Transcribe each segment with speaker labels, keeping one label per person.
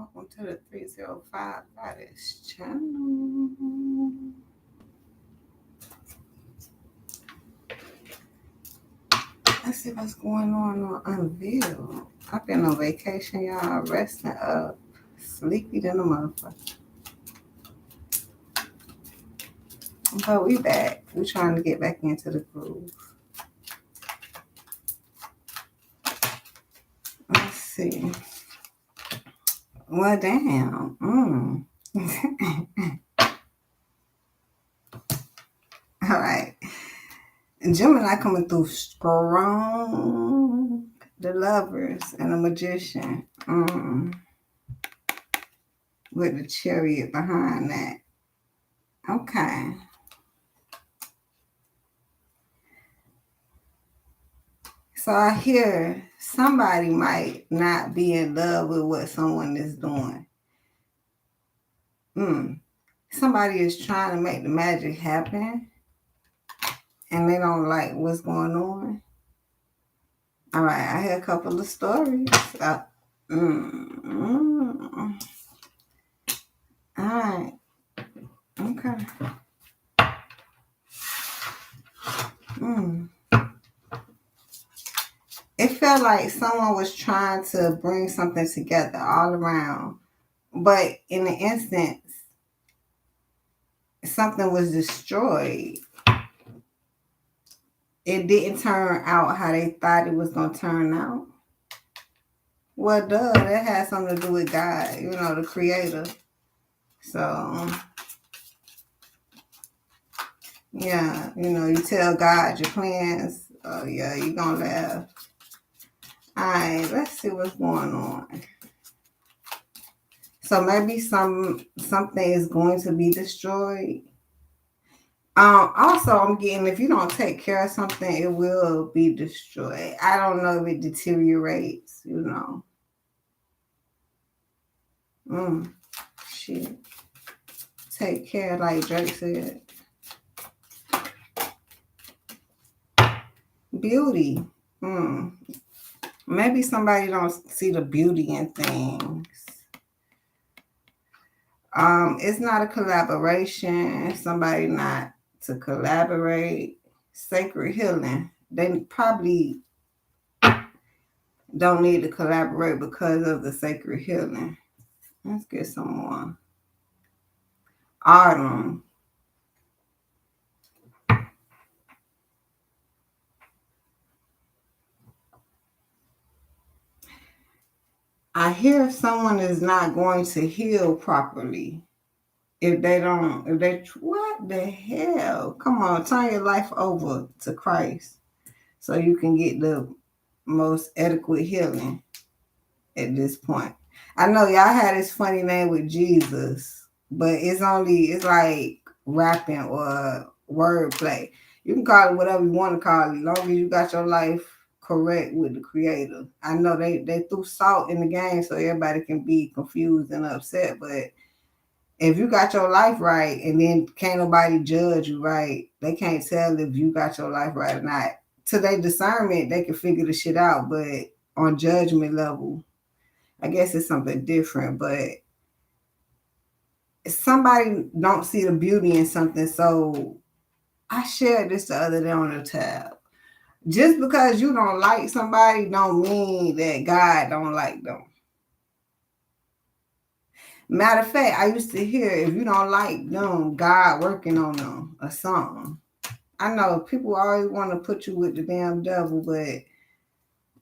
Speaker 1: Welcome to the 305 Goddess channel. Let's see what's going on Unveil. I've been on vacation, y'all, resting up, sleepy than a motherfucker. But we back. We're trying to get back into the groove. Let's see. Well, damn. All right. Gemini coming through strong. The Lovers and the Magician. With the Chariot behind that. Okay. So I hear somebody might not be in love with what someone is doing. Somebody is trying to make the magic happen and they don't like what's going on. All right, I hear a couple of stories. All right. Okay. It felt like someone was trying to bring something together all around. But in an instance, something was destroyed. It didn't turn out how they thought it was going to turn out. Well, duh, that has something to do with God, the creator. So, yeah, you tell God your plans. Oh, yeah, you're going to laugh. All right, let's see what's going on. So maybe something is going to be destroyed. Also, I'm getting, if you don't take care of something, it will be destroyed. I don't know if it deteriorates, Shit. Take care, like Drake said. Beauty. Maybe somebody don't see the beauty in things. It's not a collaboration. Somebody not to collaborate. Sacred healing. They probably don't need to collaborate because of the sacred healing. Let's get some more. Autumn. I hear someone is not going to heal properly. What the hell? Come on, turn your life over to Christ so you can get the most adequate healing at this point. I know y'all had this funny name with Jesus, but it's like rapping or wordplay. You can call it whatever you want to call it, as long as you got your life correct with the creator. I know they threw salt in the game so everybody can be confused and upset, but if you got your life right and then can't nobody judge you right, they can't tell if you got your life right or not. To their discernment, they can figure the shit out, but on judgment level, I guess it's something different. But somebody don't see the beauty in something, so I shared this the other day on the tab. Just because you don't like somebody don't mean that God don't like them. Matter of fact, I used to hear if you don't like them, God working on them or something. I know people always want to put you with the damn devil, but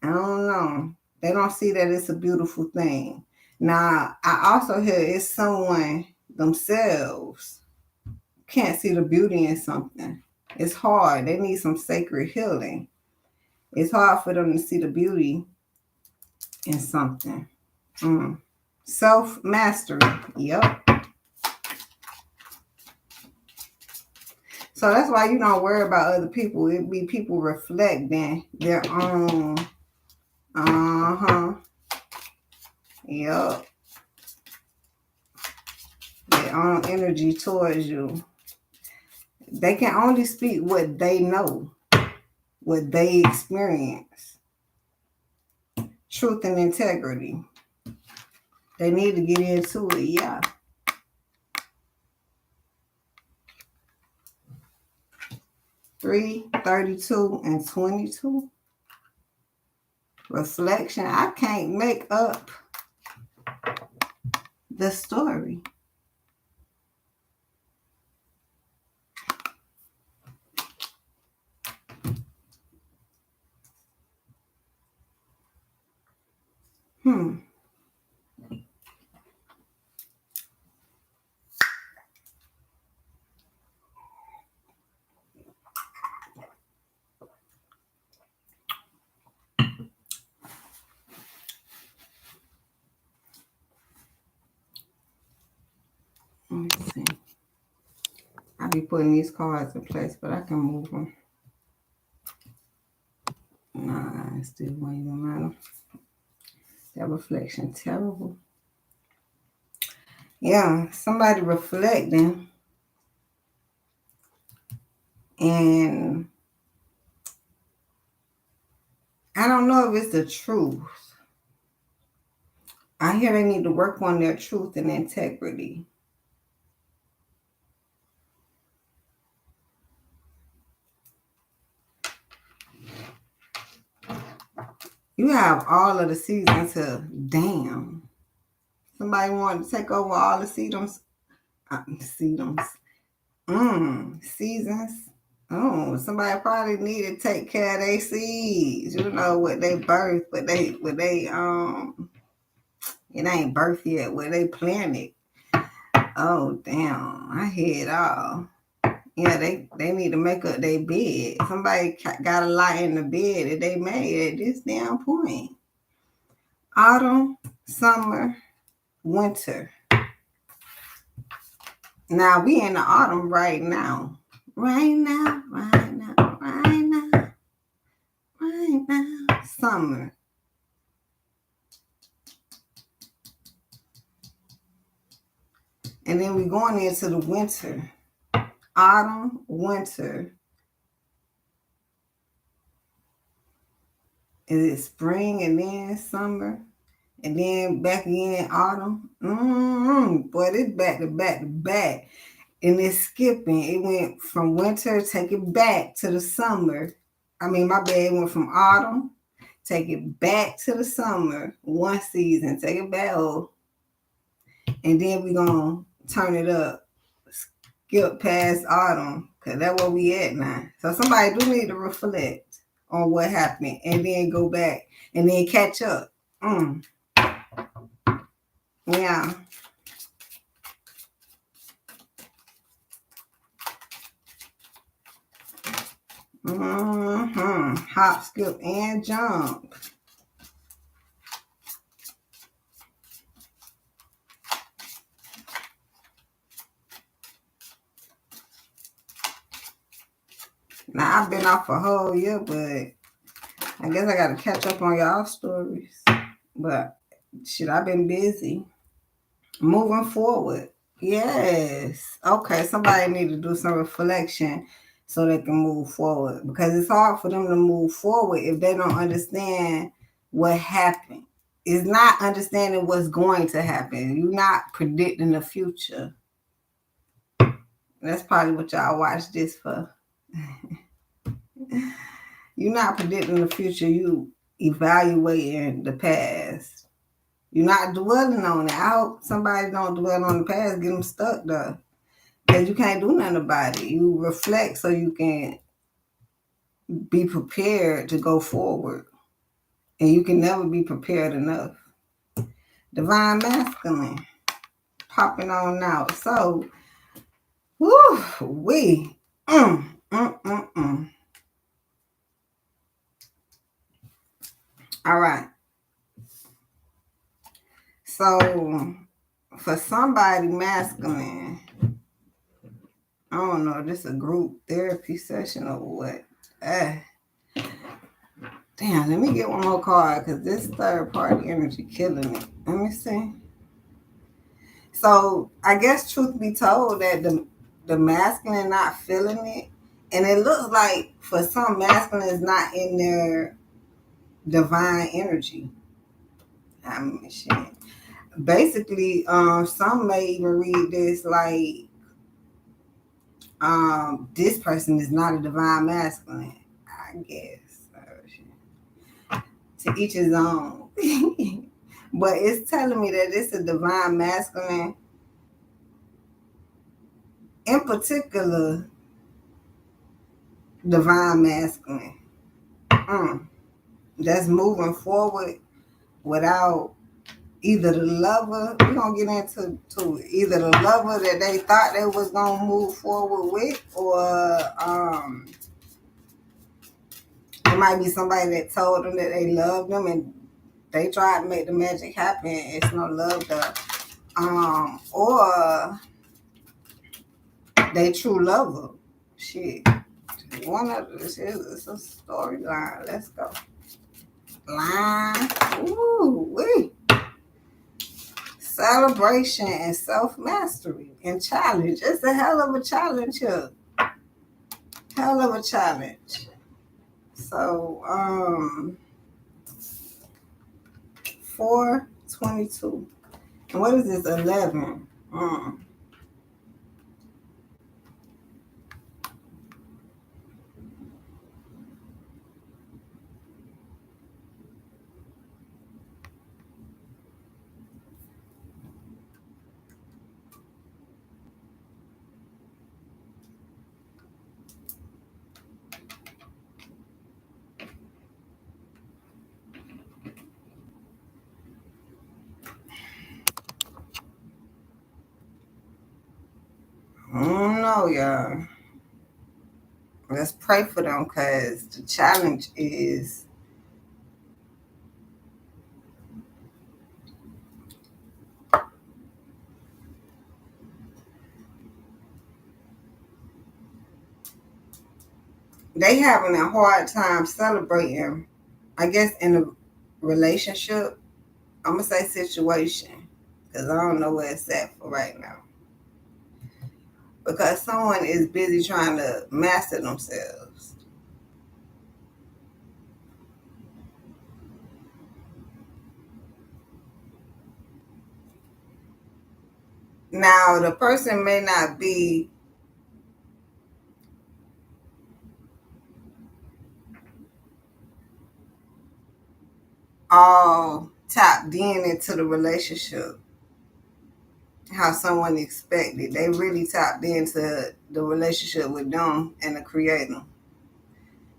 Speaker 1: I don't know. They don't see that it's a beautiful thing. Now, I also hear it's someone themselves can't see the beauty in something. It's hard. They need some sacred healing. It's hard for them to see the beauty in something. Self-mastery. Yep. So that's why you don't worry about other people. It be people reflecting their own. Yep. Their own energy towards you. They can only speak what they know, what they experience. Truth and integrity. They need to get into it, yeah. Three, 32, and 22. Reflection. I can't make up the story. Let me see. I be putting these cards in place, but I can move them. Nah, it still won't even matter. That reflection terrible. Yeah, somebody reflecting, and I don't know if it's the truth. I hear they need to work on their truth and integrity. You have all of the seasons to damn. Somebody wanted to take over all the seasons. Seasons. Oh, somebody probably need to take care of their seeds. You know what they birth, but it ain't birth yet. Where they plant it. Oh damn! I hear it all. Yeah, they need to make up their bed. Somebody got to lie in the bed that they made at this damn point. Autumn, summer, winter. Now we in the autumn right now. Right now, right now, right now, right now. Summer. And then we're going into the winter. Autumn, winter. Is it spring and then summer? And then back again autumn? Boy, this back to back to back. And it's skipping. It went from winter, take it back to the summer. I mean, my bad, it went from autumn, take it back to the summer, one season, take it back, and then we're going to turn it up, skip past autumn, because that's where we at now. So somebody do need to reflect on what happened, and then go back, and then catch up. Yeah. Hop, skip, and jump. Now, I've been off a whole year, but I guess I got to catch up on y'all stories. But shit, I've been busy. Moving forward. Yes. Okay, somebody need to do some reflection so they can move forward. Because it's hard for them to move forward if they don't understand what happened. It's not understanding what's going to happen. You're not predicting the future. That's probably what y'all watch this for. You're not predicting the future. You evaluating the past. You're not dwelling on it. I hope somebody don't dwell on the past, get them stuck though. Because you can't do nothing about it. You reflect so you can be prepared to go forward. And you can never be prepared enough. Divine masculine. Popping on out. So, we. All right. So, for somebody masculine, I don't know, this a group therapy session or what? Damn, let me get one more card because this third party energy killing it. Let me see. So, I guess truth be told that the masculine not feeling it. And it looks like for some masculine is not in their divine energy. I mean, shit. basically, some may even read this like, this person is not a divine masculine. I guess. To each his own. But it's telling me that it's a divine masculine, in particular, divine masculine. That's moving forward without either the lover, we're gonna get into either the lover that they thought they was gonna move forward with, or it might be somebody that told them that they loved them and they tried to make the magic happen. It's no love there. Or they true lover. Shit. One of this is a storyline. Let's go. Line. Ooh, wee. Celebration and self-mastery and challenge. It's a hell of a challenge here. Hell of a challenge. So, 422. And what is this? 11. I don't know, y'all. Let's pray for them, because the challenge is they having a hard time celebrating, I guess, in a relationship. I'm going to say situation, because I don't know where it's at for right now. Because someone is busy trying to master themselves. Now, the person may not be all tapped into the relationship how someone expected. They really tapped into the relationship with them and the creator.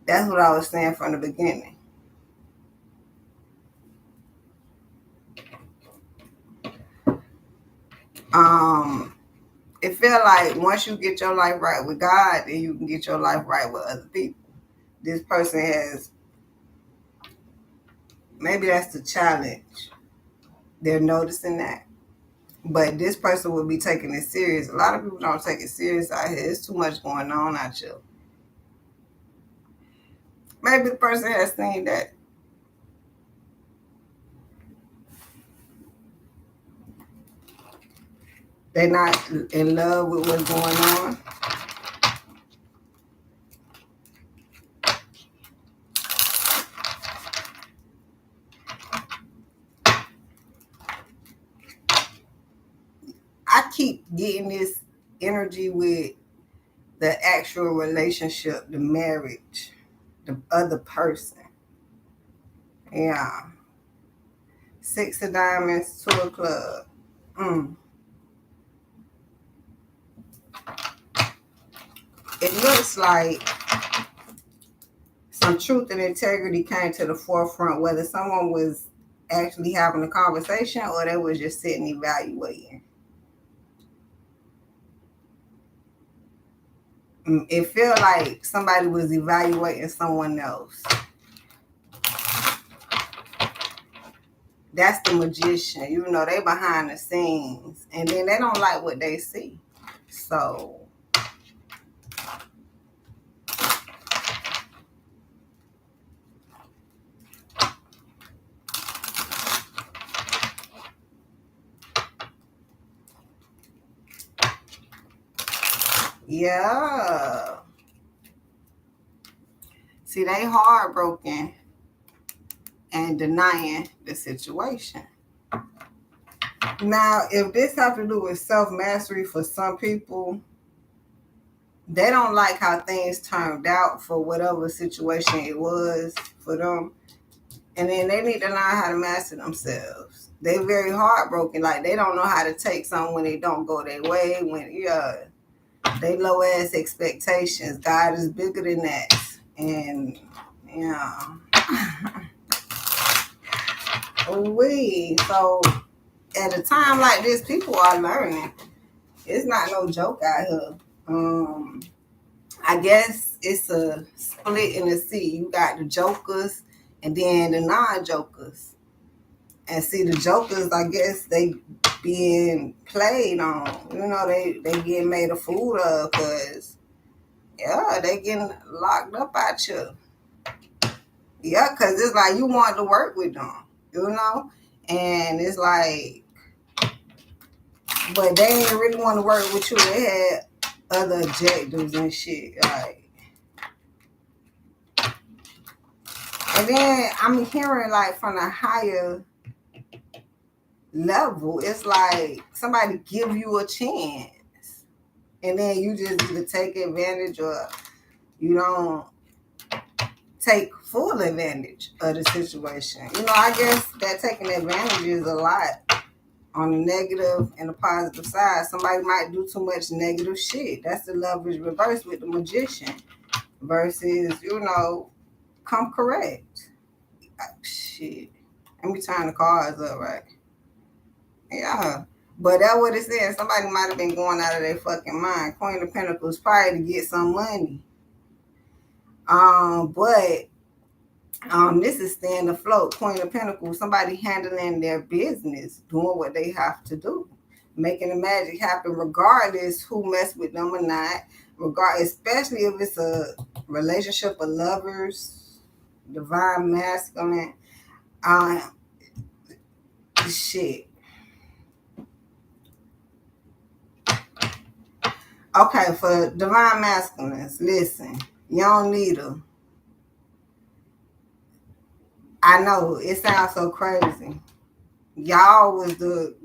Speaker 1: That's what I was saying from the beginning. It feel like once you get your life right with God, then you can get your life right with other people. This person has, maybe that's the challenge. They're noticing that. But this person will be taking it serious. A lot of people don't take it serious out here. It's too much going on out here. Maybe the person has seen that they're not in love with what's going on. I keep getting this energy with the actual relationship, the marriage, the other person. Yeah. 6 of diamonds, 2 of clubs. It looks like some truth and integrity came to the forefront, whether someone was actually having a conversation or they was just sitting evaluating. It felt like somebody was evaluating someone else. That's the magician. You know, they behind the scenes. And then they don't like what they see. So yeah. See, they heartbroken and denying the situation. Now, if this have to do with self-mastery for some people, they don't like how things turned out for whatever situation it was for them. And then they need to learn how to master themselves. They're very heartbroken. Like, they don't know how to take something when they don't go their way. When, they low ass expectations. God is bigger than that. And, yeah. So, at a time like this, people are learning. It's not no joke out here. I guess it's a split in the sea. You got the jokers and then the non-jokers. And see, the jokers, I guess they being played on. They getting made a fool of because, they getting locked up out you. Yeah, because it's like you want to work with them. And it's like, but they ain't really want to work with you. They had other objectives and shit. Like, and then I'm hearing like from a higher level, it's like somebody give you a chance, and then you just either take advantage or you don't take full advantage of the situation. I guess that taking advantage is a lot on the negative and the positive side. Somebody might do too much negative shit. That's the leverage reverse with the magician versus, come correct. Shit. Let me turn the cards up, right? Yeah. But that's what it's saying. Somebody might have been going out of their fucking mind. Queen of Pentacles probably to get some money. But this is staying afloat. Queen of Pentacles, somebody handling their business, doing what they have to do, making the magic happen, regardless who mess with them or not. Especially if it's a relationship of lovers, divine masculine. Shit. Okay, for divine masculines, listen, you don't need them. I know it sounds so crazy. Y'all was the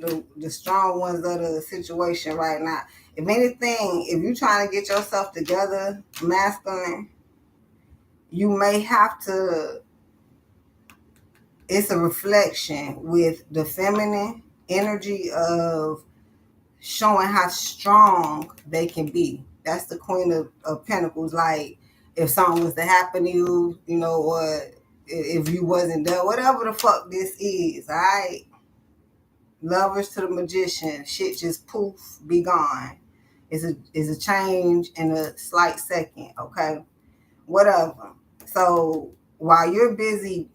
Speaker 1: strong ones of the situation right now. If anything, if you're trying to get yourself together, masculine, you may have to. It's a reflection with the feminine energy of showing how strong they can be. That's the Queen of Pentacles. Like, if something was to happen to you, or if you wasn't there, whatever the fuck this is, all right? Lovers to the Magician, shit just poof, be gone. It's a change in a slight second, okay? Whatever. So while you're busy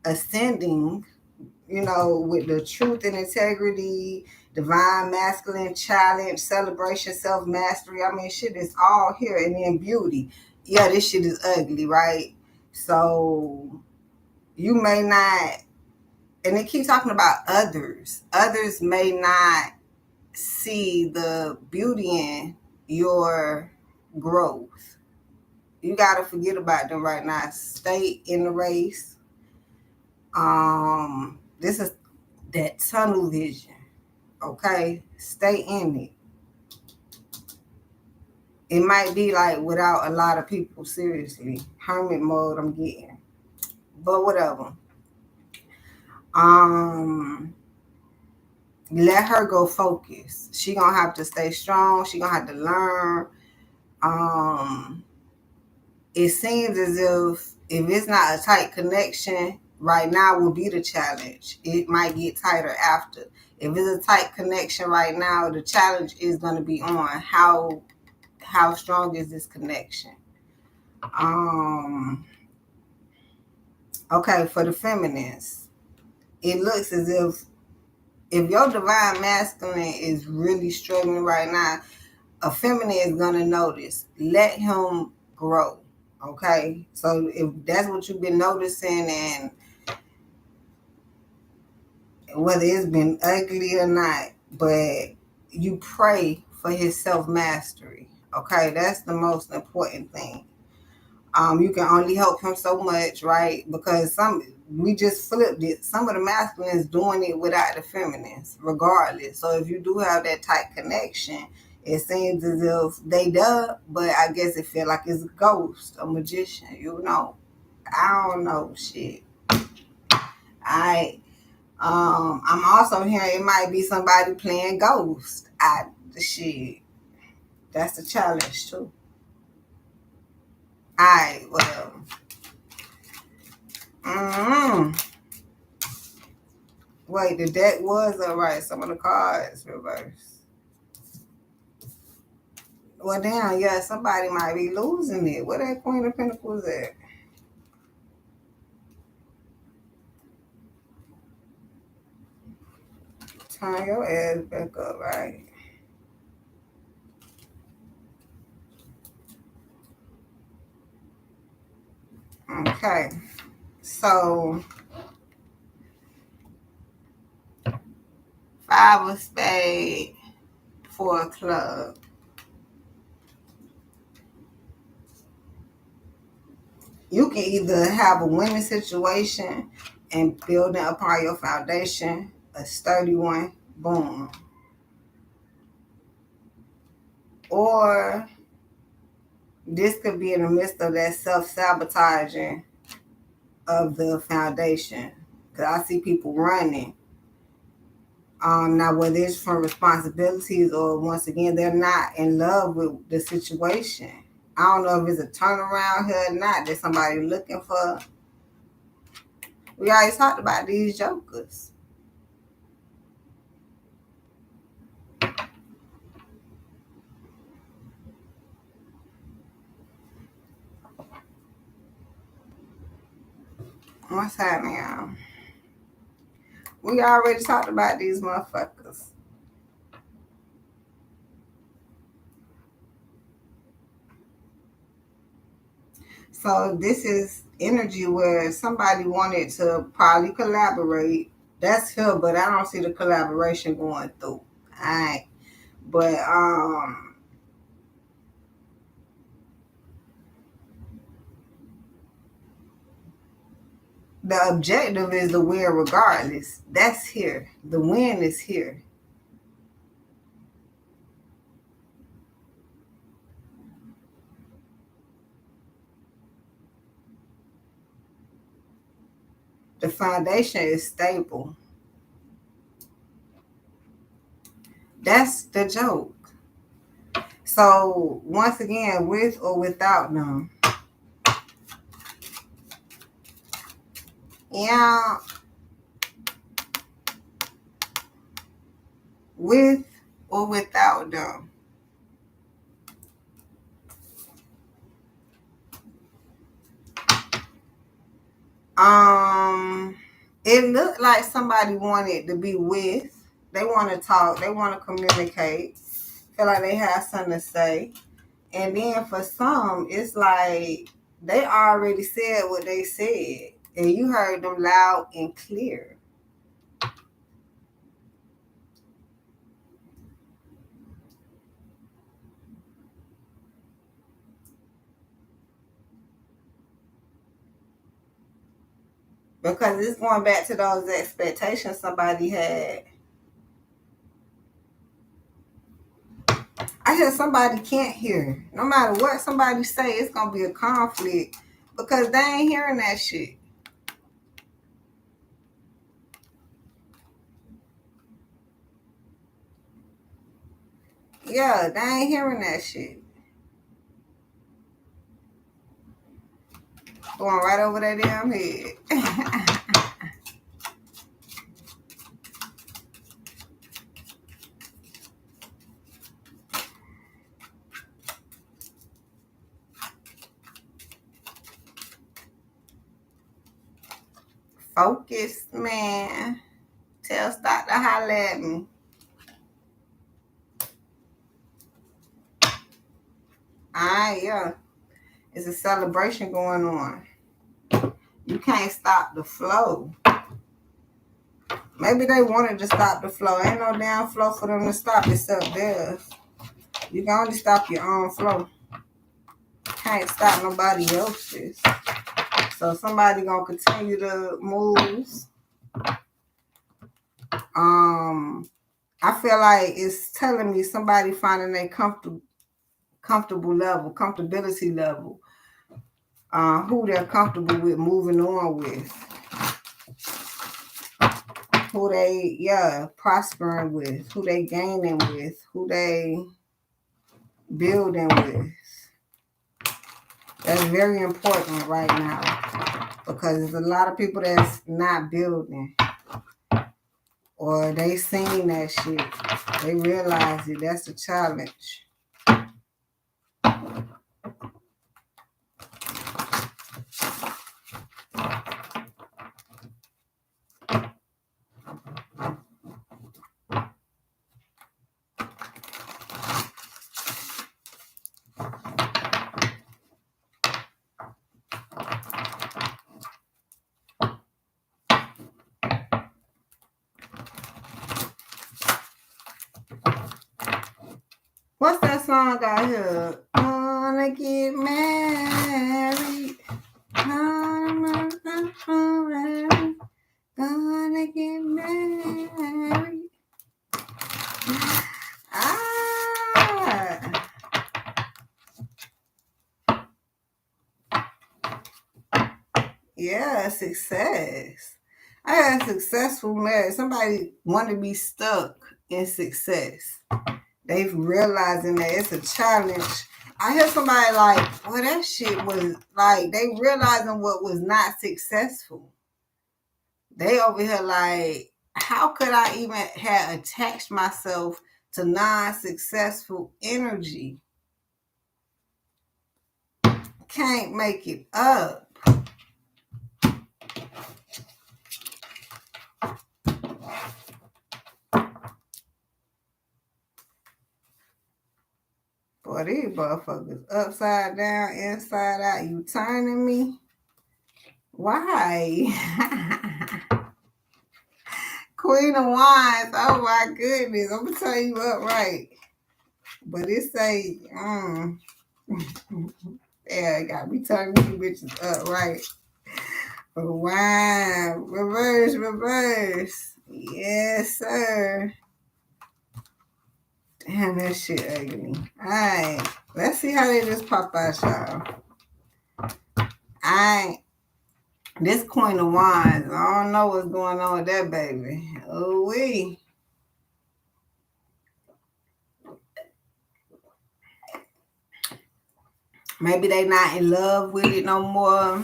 Speaker 1: ascending, with the truth and integrity, divine masculine challenge, celebration, self-mastery. I mean, shit is all here. And then beauty. Yeah, this shit is ugly, right? So you may not, and they keep talking about others. Others may not see the beauty in your growth. You got to forget about them right now. Stay in the race. This is that tunnel vision. Okay, stay in it. It might be like without a lot of people, seriously. Hermit mode I'm getting. But whatever. Let her go focus. She gonna have to stay strong. She gonna have to learn. It seems as if it's not a tight connection, right now will be the challenge. It might get tighter after. If it's a tight connection right now, the challenge is going to be on how strong is this connection. Okay, for the feminines, it looks as if your divine masculine is really struggling right now, a feminine is going to notice. Let him grow. Okay, so if that's what you've been noticing, and whether it's been ugly or not, but you pray for his self-mastery. Okay, that's the most important thing. You can only help him so much, right? Because we just flipped it. Some of the masculines doing it without the feminines, regardless. So if you do have that tight connection, it seems as if they dub, but I guess it feel like it's a ghost, a magician, you know. I don't know, shit. I'm also hearing it might be somebody playing ghost. Shit. That's the challenge too. Alright, well. Wait, the deck was alright. Some of the cards reversed. Well, damn, yeah, somebody might be losing it. Where that Queen of Pentacles at? Turn your ass back up, right? Okay. So, 5 of spades, 4 of clubs. You can either have a winning situation and building upon your foundation, a sturdy one, boom. Or this could be in the midst of that self-sabotaging of the foundation. Because I see people running. Now, whether it's from responsibilities or once again, they're not in love with the situation. I don't know if it's a turnaround here or not that somebody looking for. We always talked about these jokers. What's happening, y'all? We already talked about these motherfuckers. So this is energy where somebody wanted to probably collaborate. That's here, but I don't see the collaboration going through. Alright. But the objective is the win regardless. That's here. The win is here. The foundation is stable. That's the joke. So once again, with or without them. Yeah. With or without them. It looked like somebody wanted to be with. They want to talk. They want to communicate. Feel like they have something to say. And then for some, it's like they already said what they said. And you heard them loud and clear. Because it's going back to those expectations somebody had. I hear somebody can't hear. No matter what somebody say, it's going to be a conflict. Because they ain't hearing that shit. Yeah, they ain't hearing that shit. Going right over their damn head. Focus, man. Tell Stock to holler at me. Yeah. It's a celebration going on. You can't stop the flow. Maybe they wanted to stop the flow. Ain't no damn flow for them to stop except theirs. You can only stop your own flow. Can't stop nobody else's. So somebody gonna continue to move. I feel like it's telling me somebody finding a comfortable level, comfortability level. Who they're comfortable with moving on with. Who they, prospering with. Who they gaining with. Who they building with. That's very important right now. Because there's a lot of people that's not building. Or they seen that shit. They realize it. That's the challenge. What's that song I heard? Gonna get married. Gonna get married. Yeah, success. I had a successful marriage. Somebody want to be stuck in success. They've realizing that it's a challenge. I hear somebody like, well, that shit was like, they realizing what was not successful. They over here like, how could I even have attached myself to non-successful energy? Can't make it up. Boy, these motherfuckers upside down, inside out. You turning me? Why? Queen of Wands. Oh my goodness. I'm gonna tell you up right. But it say, yeah, it got me turning these bitches up right. Wow. Reverse. Yes, sir. Damn, that shit ugly. Alright. Let's see how they just pop out, y'all. This Queen of Wands, I don't know what's going on with that baby. Oh, wee. Maybe they not in love with it no more.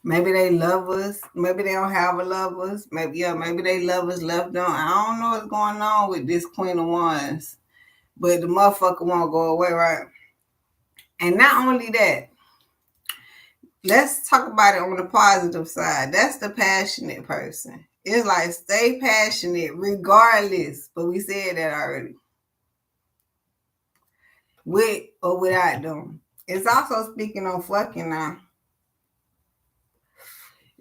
Speaker 1: Maybe they lovers. Maybe they don't have a lovers. Maybe they lovers left them. I don't know what's going on with this Queen of Wands. But the motherfucker won't go away, right? And not only that, let's talk about it on the positive side. That's the passionate person. It's like stay passionate regardless. But we said that already. With or without them. It's also speaking on fucking now.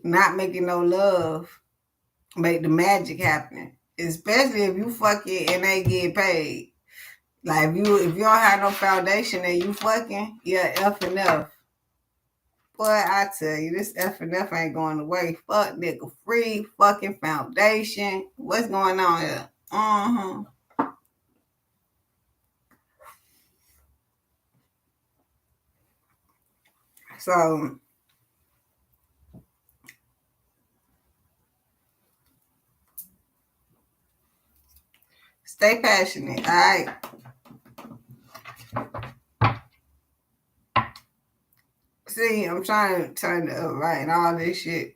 Speaker 1: Not making no love. Make the magic happen. Especially if you fucking and they get paid. Like if you don't have no foundation and you fucking, yeah, F and F. Boy, I tell you, this F and F ain't going away. Fuck nigga free fucking foundation. What's going on here? So stay passionate, all right? See, I'm trying to turn it up right and all this shit.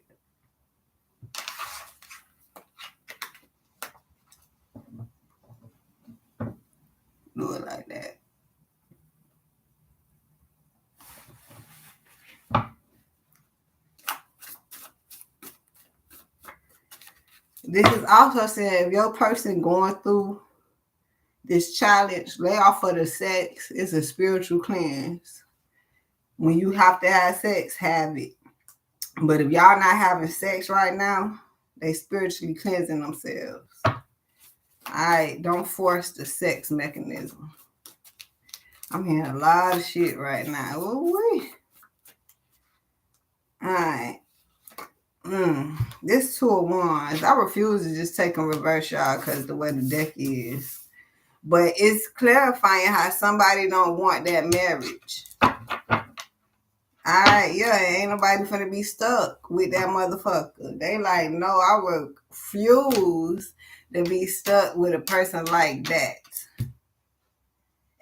Speaker 1: Do it like that. This is also saying if your person going through this challenge, lay off of the sex. It's a spiritual cleanse. When you have to have sex, have it. But if y'all not having sex right now, they spiritually cleansing themselves. All right, don't force the sex mechanism. I'm hearing a lot of shit right now. Ooh-wee. Alright. This 2 of Wands. I refuse to just take them reverse, y'all, because the way the deck is. But it's clarifying how somebody don't want that marriage. Alright, yeah, ain't nobody finna be stuck with that motherfucker. They like, no, I refuse to be stuck with a person like that.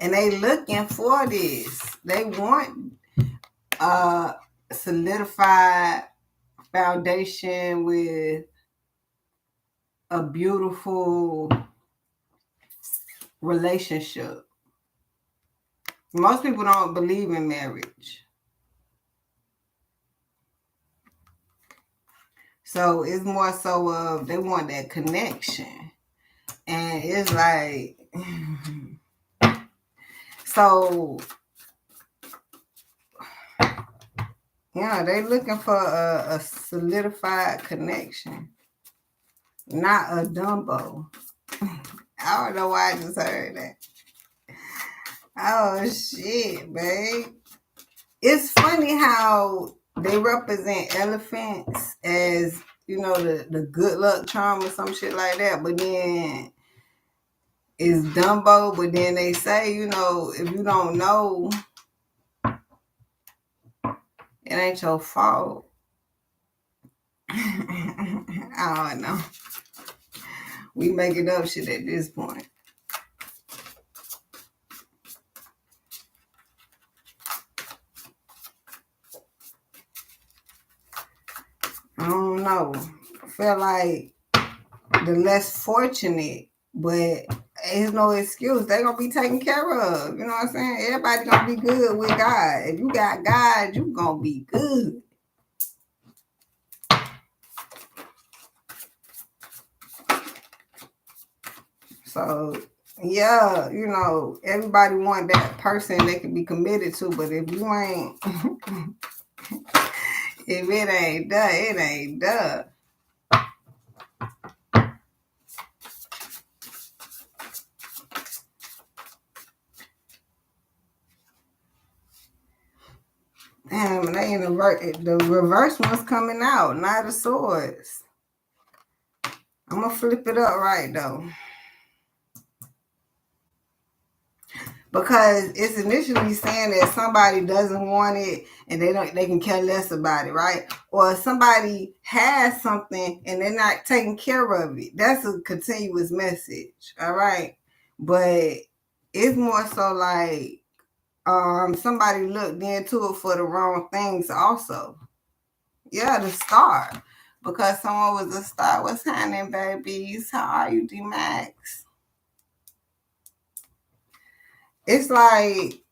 Speaker 1: And they looking for this. They want a solidified foundation with a beautiful relationship. Most people don't believe in marriage. So it's more so of they want that connection. And it's like, so, yeah, they looking for a solidified connection, not a Dumbo. I don't know why I just heard that. Oh, shit, babe. It's funny how they represent elephants as, the good luck charm or some shit like that. But then it's Dumbo. But then they say, if you don't know, it ain't your fault. I don't know. We making up shit at this point. I don't know. I feel like the less fortunate, but there's no excuse. They gonna be taken care of. You know what I'm saying? Everybody gonna be good with God. If you got God, you gonna be good. So yeah, everybody want that person they can be committed to, but if you ain't, if it ain't done, it ain't done. Damn, the reverse one's coming out, Knight of Swords. I'm gonna flip it up right though. Because it's initially saying that somebody doesn't want it and they can care less about it, right? Or somebody has something and they're not taking care of it. That's a continuous message, all right? But it's more so like somebody looked into it for the wrong things also. Yeah, the star. Because someone was a star. What's happening, babies? How are you, D-Max? It's like,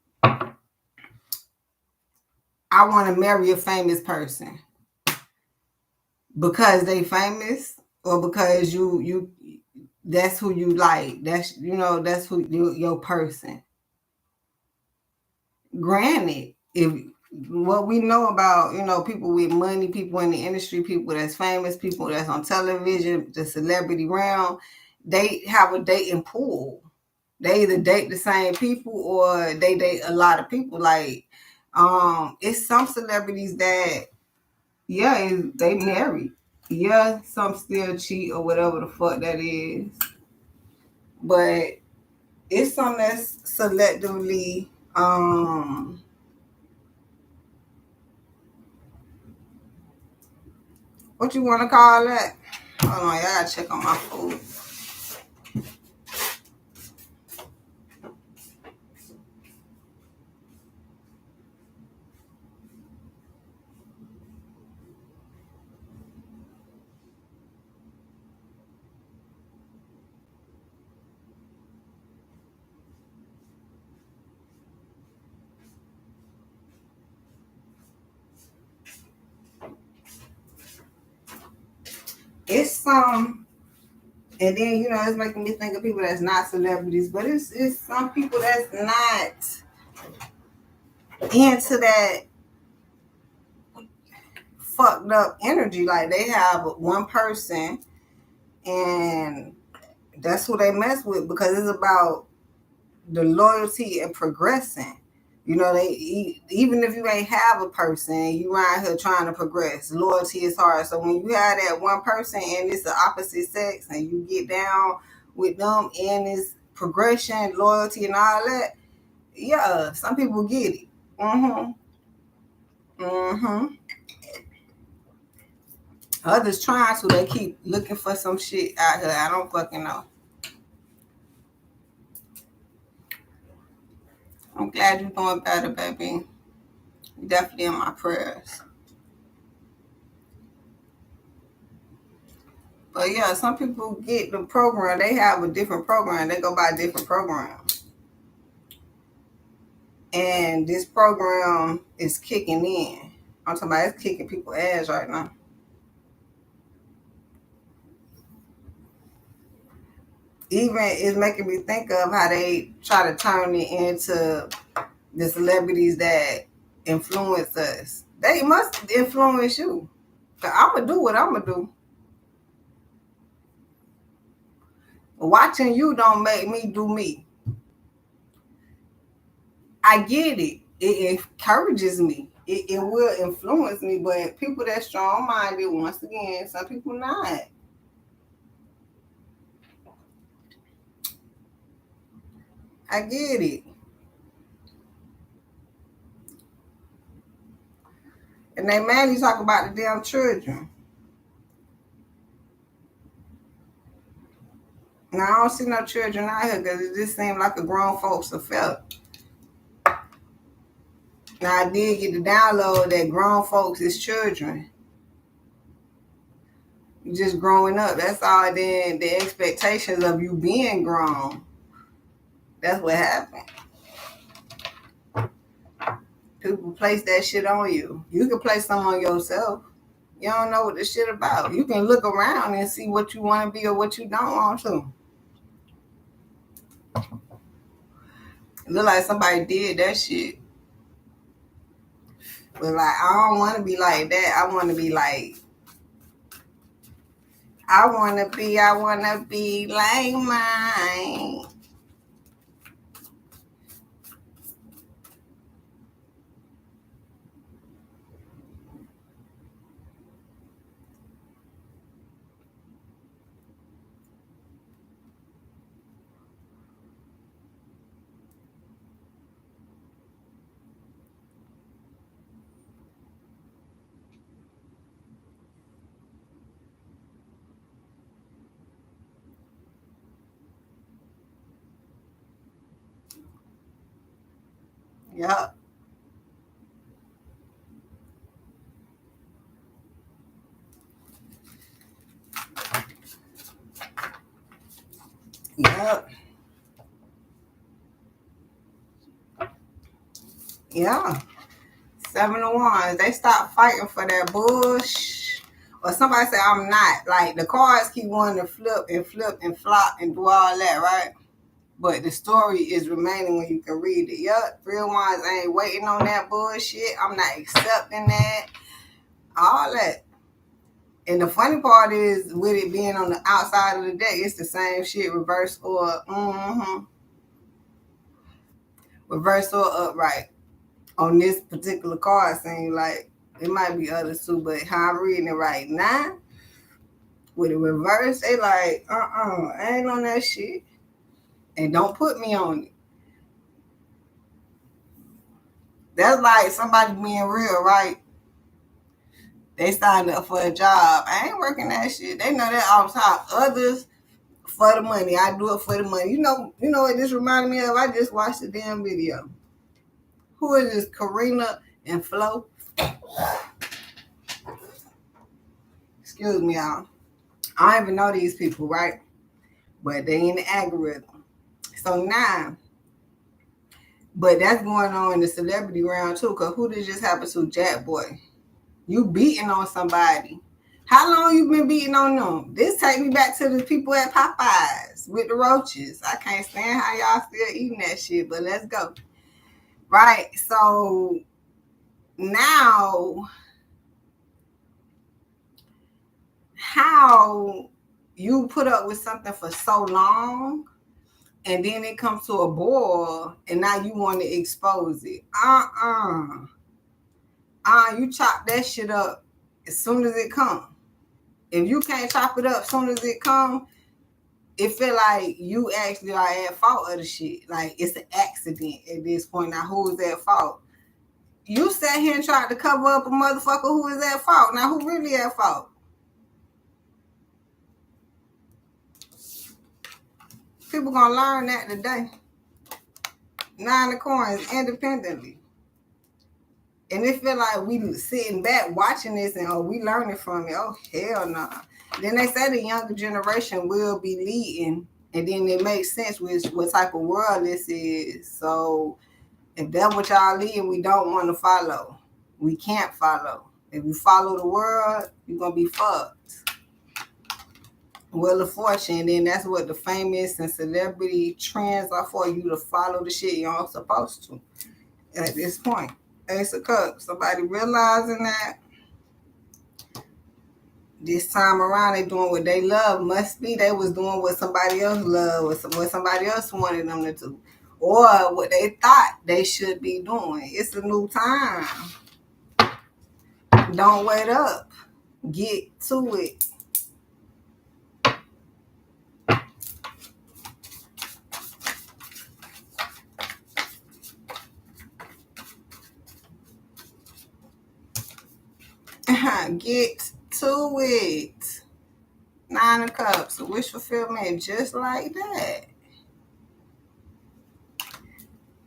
Speaker 1: I want to marry a famous person because they famous or because you that's who you like. That's who your person. Granted, if what we know about, people with money, people in the industry, people that's famous, people that's on television, the celebrity realm, they have a dating pool. They either date the same people or they date a lot of people. Like, it's some celebrities that, yeah, they married. Yeah, some still cheat or whatever the fuck that is. But it's some that's selectively, what you want to call that? Hold on, y'all gotta check on my food. It's some, and then it's making me think of people that's not celebrities, but it's some people that's not into that fucked up energy. Like they have one person and that's who they mess with because it's about the loyalty and progressing. You know, even if you ain't have a person, you around here trying to progress. Loyalty is hard. So when you have that one person and it's the opposite sex, and you get down with them and it's progression, loyalty, and all that, yeah, some people get it. Others trying to, they keep looking for some shit out here. I don't fucking know. I'm glad you're doing better, baby. You're definitely in my prayers. But yeah, some people get the program. They have a different program. They go by a different program. And this program is kicking in. I'm talking about it's kicking people's ass right now. Even it's making me think of how they try to turn it into the celebrities that influence us. They must influence you. I'm going to do what I'm going to do. Watching you don't make me do me. I get it. It encourages me. It will influence me, but people that strong-minded, once again, some people not. I get it. And they mainly talk about the damn children. Now, I don't see no children out here because it just seems like a grown folks affair. Now, I did get the download that grown folks is children. You just growing up. That's all. Then the expectations of you being grown. That's what happened. People place that shit on you. You can place some on yourself. You don't know what this shit about. You can look around and see what you want to be or what you don't want to. It look like somebody did that shit. But like, I don't want to be like that. I want to be like, I want to be like mine. Yup. Yup. Yeah. 7 of Wands. They stop fighting for that bush. Or somebody say I'm not. Like the cards keep wanting to flip and flop and do all that, right? But the story is remaining when you can read it. Yup, 3 of Wands ain't waiting on that bullshit. I'm not accepting that. All that. And the funny part is, with it being on the outside of the deck, it's the same shit, reverse or reverse or upright. On this particular card, saying like it might be others too, but how I'm reading it right now, with the reverse, they like, I ain't on that shit. And don't put me on it. That's like somebody being real, right? They signed up for a job. I ain't working that shit. They know that off top. Others for the money. I do it for the money. You know what this reminded me of? I just watched the damn video. Who is this? Karina and Flo? Excuse me, y'all. I don't even know these people, right? But they in the algorithm. So now, but that's going on in the celebrity round too. Cause who did just happen to? Jack Boy. You beating on somebody. How long you been beating on them? This take me back to the people at Popeyes with the roaches. I can't stand how y'all still eating that shit, but let's go. Right. So now, how you put up with something for so long and then it comes to a boil, and now you want to expose it. You chop that shit up as soon as it comes. If you can't chop it up as soon as it comes, it feel like you actually are at fault of the shit. Like it's an accident at this point. Now who's at fault? You sat here and tried to cover up a motherfucker who is at fault. Now who really at fault? People gonna learn that today. 9 of coins independently. And it feel like we sitting back watching this and we learning from it. Oh hell no. Nah. Then they say the younger generation will be leading, and then it makes sense with what type of world this is. So if that's what y'all leading, we don't want to follow. We can't follow. If you follow the world, you're gonna be fucked. Wheel of Fortune, then that's what the famous and celebrity trends are for, you to follow the shit you aren't supposed to at this point. Ace of Cups, somebody realizing that this time around they doing what they love. Must be they was doing what somebody else loved, what somebody else wanted them to do, or what they thought they should be doing. It's a new time. Don't wait up. Get to it. Get to it. 9 of Cups. Wish fulfillment just like that.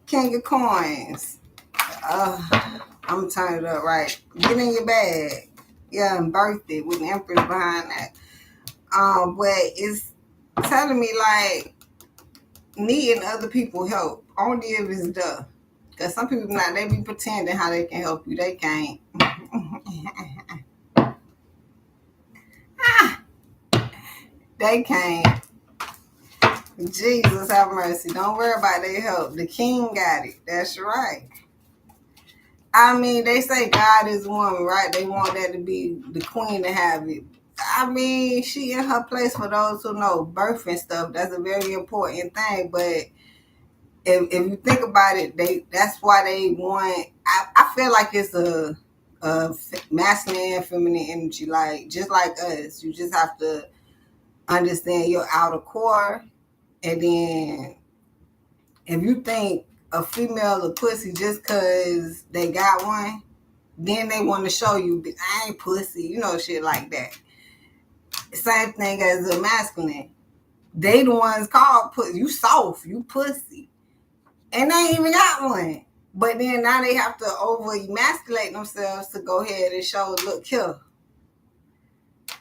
Speaker 1: King of Coins. I'm gonna turn it up right. Get in your bag. Yeah, and birth it with the Empress behind that. But it's telling me like needing other people help. Only if it's done. Because some people not, they be pretending how they can help you. They can't. They can't. Jesus have mercy. Don't worry about their help. The king got it. That's right. I mean, they say God is woman, right? They want that to be the queen to have it. I mean, she in her place for those who know birth and stuff. That's a very important thing. But if you think about it, that's why they want. I feel like it's a masculine and feminine energy, like just like us. You just have to understand your outer core, and then if you think a female a pussy just because they got one, then they want to show you I ain't pussy, shit like that. Same thing as a masculine. They the ones called pussy. You soft, you pussy. And they ain't even got one. But then now they have to over emasculate themselves to go ahead and show, look here.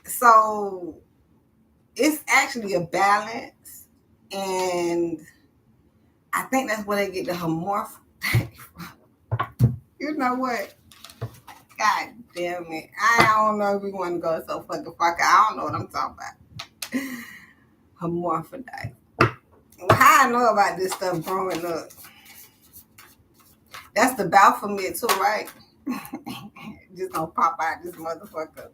Speaker 1: So it's actually a balance. And I think that's where they get the homorph. You know what? God damn it. I don't know if we want to go so fucking fuck. I don't know what I'm talking about. Hermaphrodite. How I know about this stuff growing up. That's the Baphomet too, right? Just gonna pop out this motherfucker.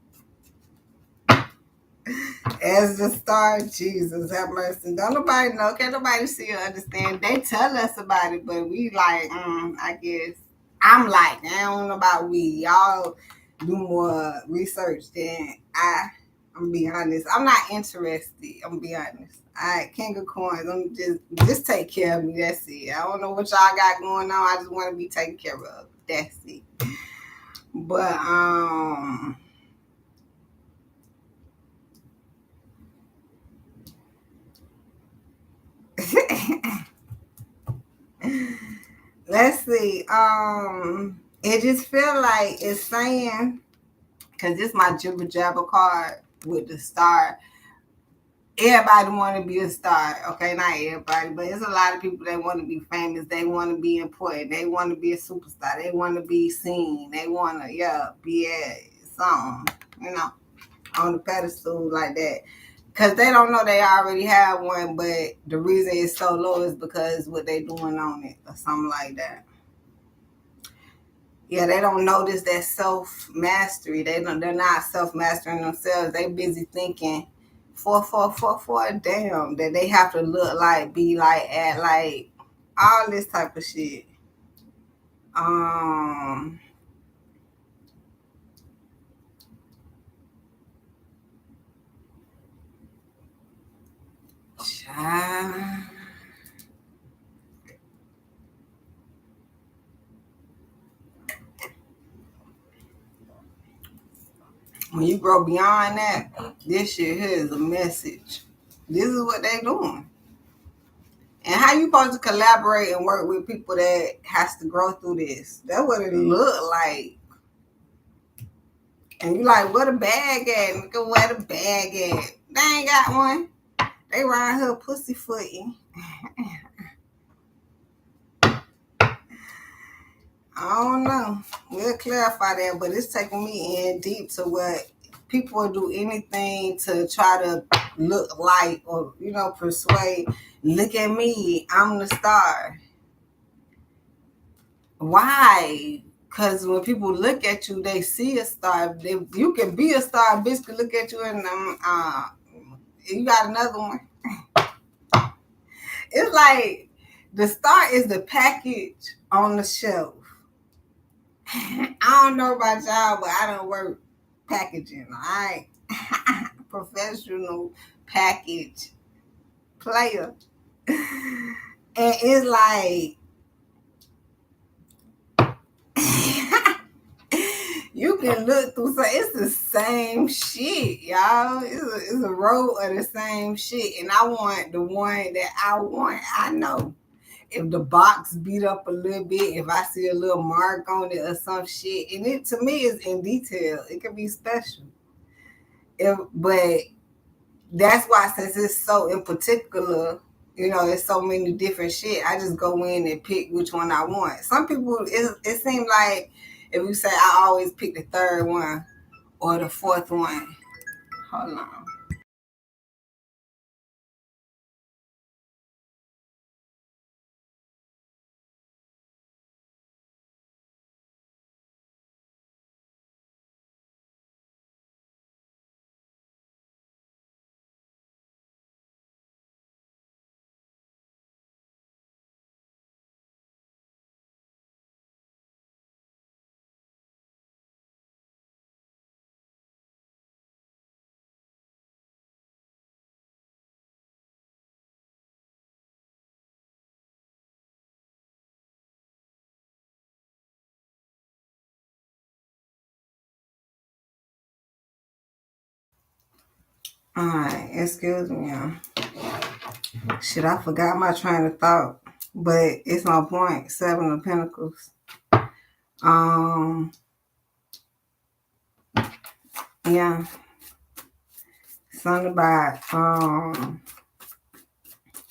Speaker 1: As the star, Jesus have mercy. Don't nobody know. Can't nobody see or understand. They tell us about it, but we like, I guess. I'm like, I don't know about we. Y'all do more research than I'm gonna be honest. I'm not interested. I'm gonna be honest. All right, King of Coins. I'm just take care of me. That's it. I don't know what y'all got going on. I just want to be taken care of. That's it. But let's see. It just feel like it's saying, because this is my jibber jabber card with the star. Everybody want to be a star, okay? Not everybody, but there's a lot of people that want to be famous. They want to be important. They want to be a superstar. They want to be seen. They want to, be at something, on the pedestal like that. Because they don't know they already have one, but the reason it's so low is because what they doing on it or something like that. Yeah, they don't notice that self-mastery. They're not self-mastering themselves. They busy thinking for damn that they have to look like, be like, act like, all this type of shit. Child. When you grow beyond that, this shit here is a message. This is what they doing. And how you supposed to collaborate and work with people that has to grow through this? That's what it look like. And you like, where the bag at? Nigga, where the bag at? They ain't got one. They around here pussyfooting. I don't know. We'll clarify that, but it's taking me in deep to what people will do anything to try to look like or, persuade. Look at me. I'm the star. Why? Because when people look at you, they see a star. You can be a star. A bitch can look at you and you got another one. It's like the star is the package on the shelf. I don't know about y'all, but I don't work packaging. All right, professional package player, and it's like you can look through. So it's the same shit, y'all. It's a row of the same shit, and I want the one that I want. I know. If the box beat up a little bit, if I see a little mark on it or some shit, and it to me is in detail, it can be special. But that's why, since it's so in particular, it's so many different shit. I just go in and pick which one I want. Some people, it seems like if you say I always pick the third one or the fourth one. Hold on. All right, excuse me, y'all. Shit, I forgot my train of thought, but it's on point. Seven of Pentacles. Yeah, something about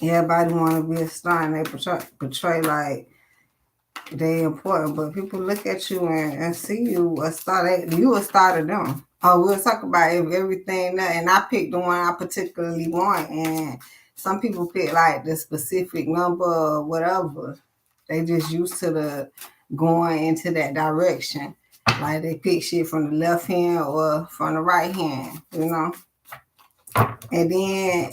Speaker 1: everybody want to be a star and they portray like they important, but people look at you and see you a star. You a star to them. Oh, we'll talk about everything there, and I picked the one I particularly want, and some people pick like the specific number or whatever. They just used to the going into that direction. Like they pick shit from the left hand or from the right hand, And then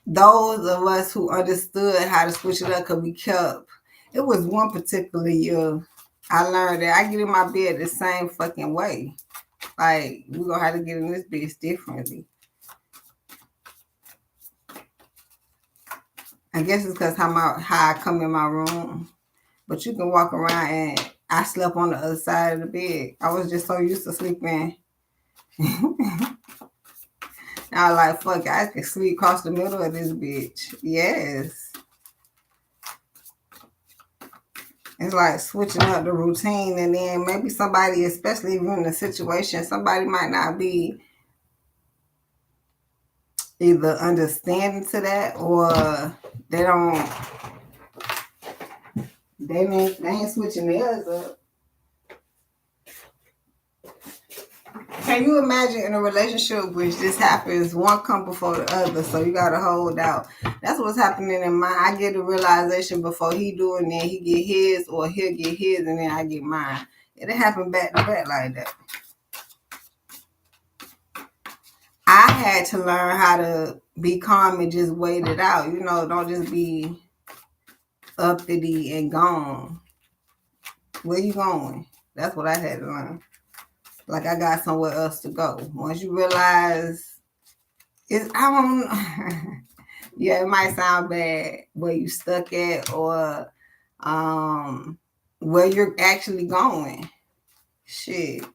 Speaker 1: those of us who understood how to switch it up could be kept. It was one particular year I learned that I get in my bed the same fucking way. Like, we're gonna have to get in this bitch differently. I guess it's because how I come in my room. But you can walk around and I slept on the other side of the bed. I was just so used to sleeping. I was like, fuck it, I can sleep across the middle of this bitch. Yes. It's like switching up the routine, and then maybe somebody, especially if you're in a situation, somebody might not be either understanding to that or they ain't switching theirs up. Can you imagine in a relationship which this happens, one come before the other, so you gotta hold out. That's what's happening in mine. I get the realization before he do, and then he get his, or he'll get his, and then I get mine. It'll happen back to back like that. I had to learn how to be calm and just wait it out. You know, don't just be uppity and gone. Where you going? That's what I had to learn. Like I got somewhere else to go. Once you realize it's, I don't yeah, it might sound bad where you stuck at or where you're actually going. Shit.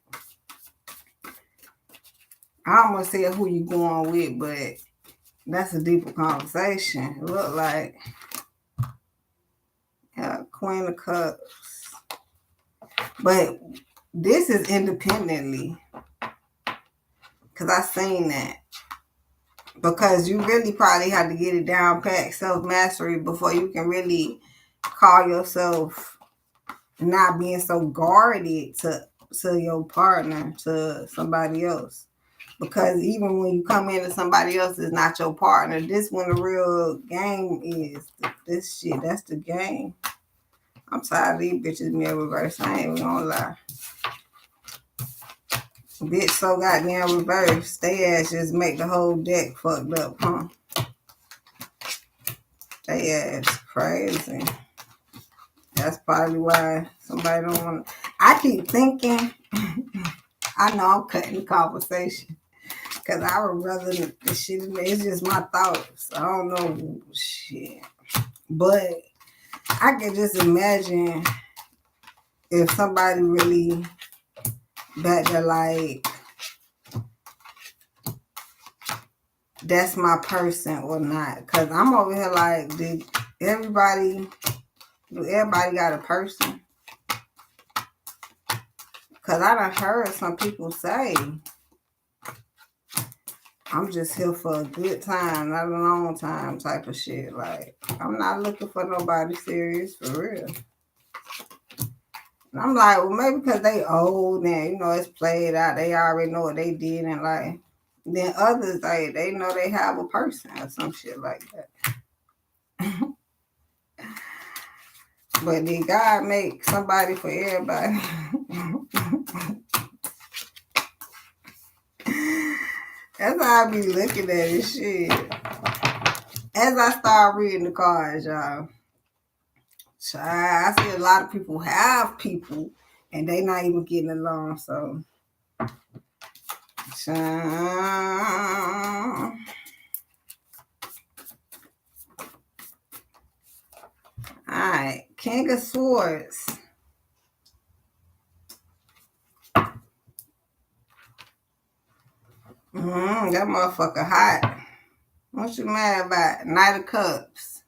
Speaker 1: I almost said who you going with, but that's a deeper conversation. It look like Queen of Cups. But this is independently. Because I seen that. Because you really probably have to get it down pat self-mastery before you can really call yourself not being so guarded to your partner, to somebody else. Because even when you come into somebody else is not your partner, this when the real game is. This shit, that's the game. I'm tired of these bitches being reversed. I ain't even gonna lie. Bitch so goddamn reversed. They ass just make the whole deck fucked up, huh? They ass crazy. That's probably why somebody don't want to. I keep thinking, I know I'm cutting the conversation. Because I would rather the shit, it's just my thoughts. I don't know shit. But I can just imagine if somebody really back there like, that's my person or not. Because I'm over here like, do everybody got a person? Because I done heard some people say, I'm just here for a good time, not a long time type of shit. Like, I'm not looking for nobody serious, for real. And I'm like, well, maybe because they old and, you know, it's played out. They already know what they did in life. Then others, they know they have a person or some shit like that. But did God make somebody for everybody? That's how I be looking at this shit. As I start reading the cards, y'all, I see a lot of people have people and they not even getting along. So, alright, King of Swords. That motherfucker hot. What you mad about? Knight of Cups.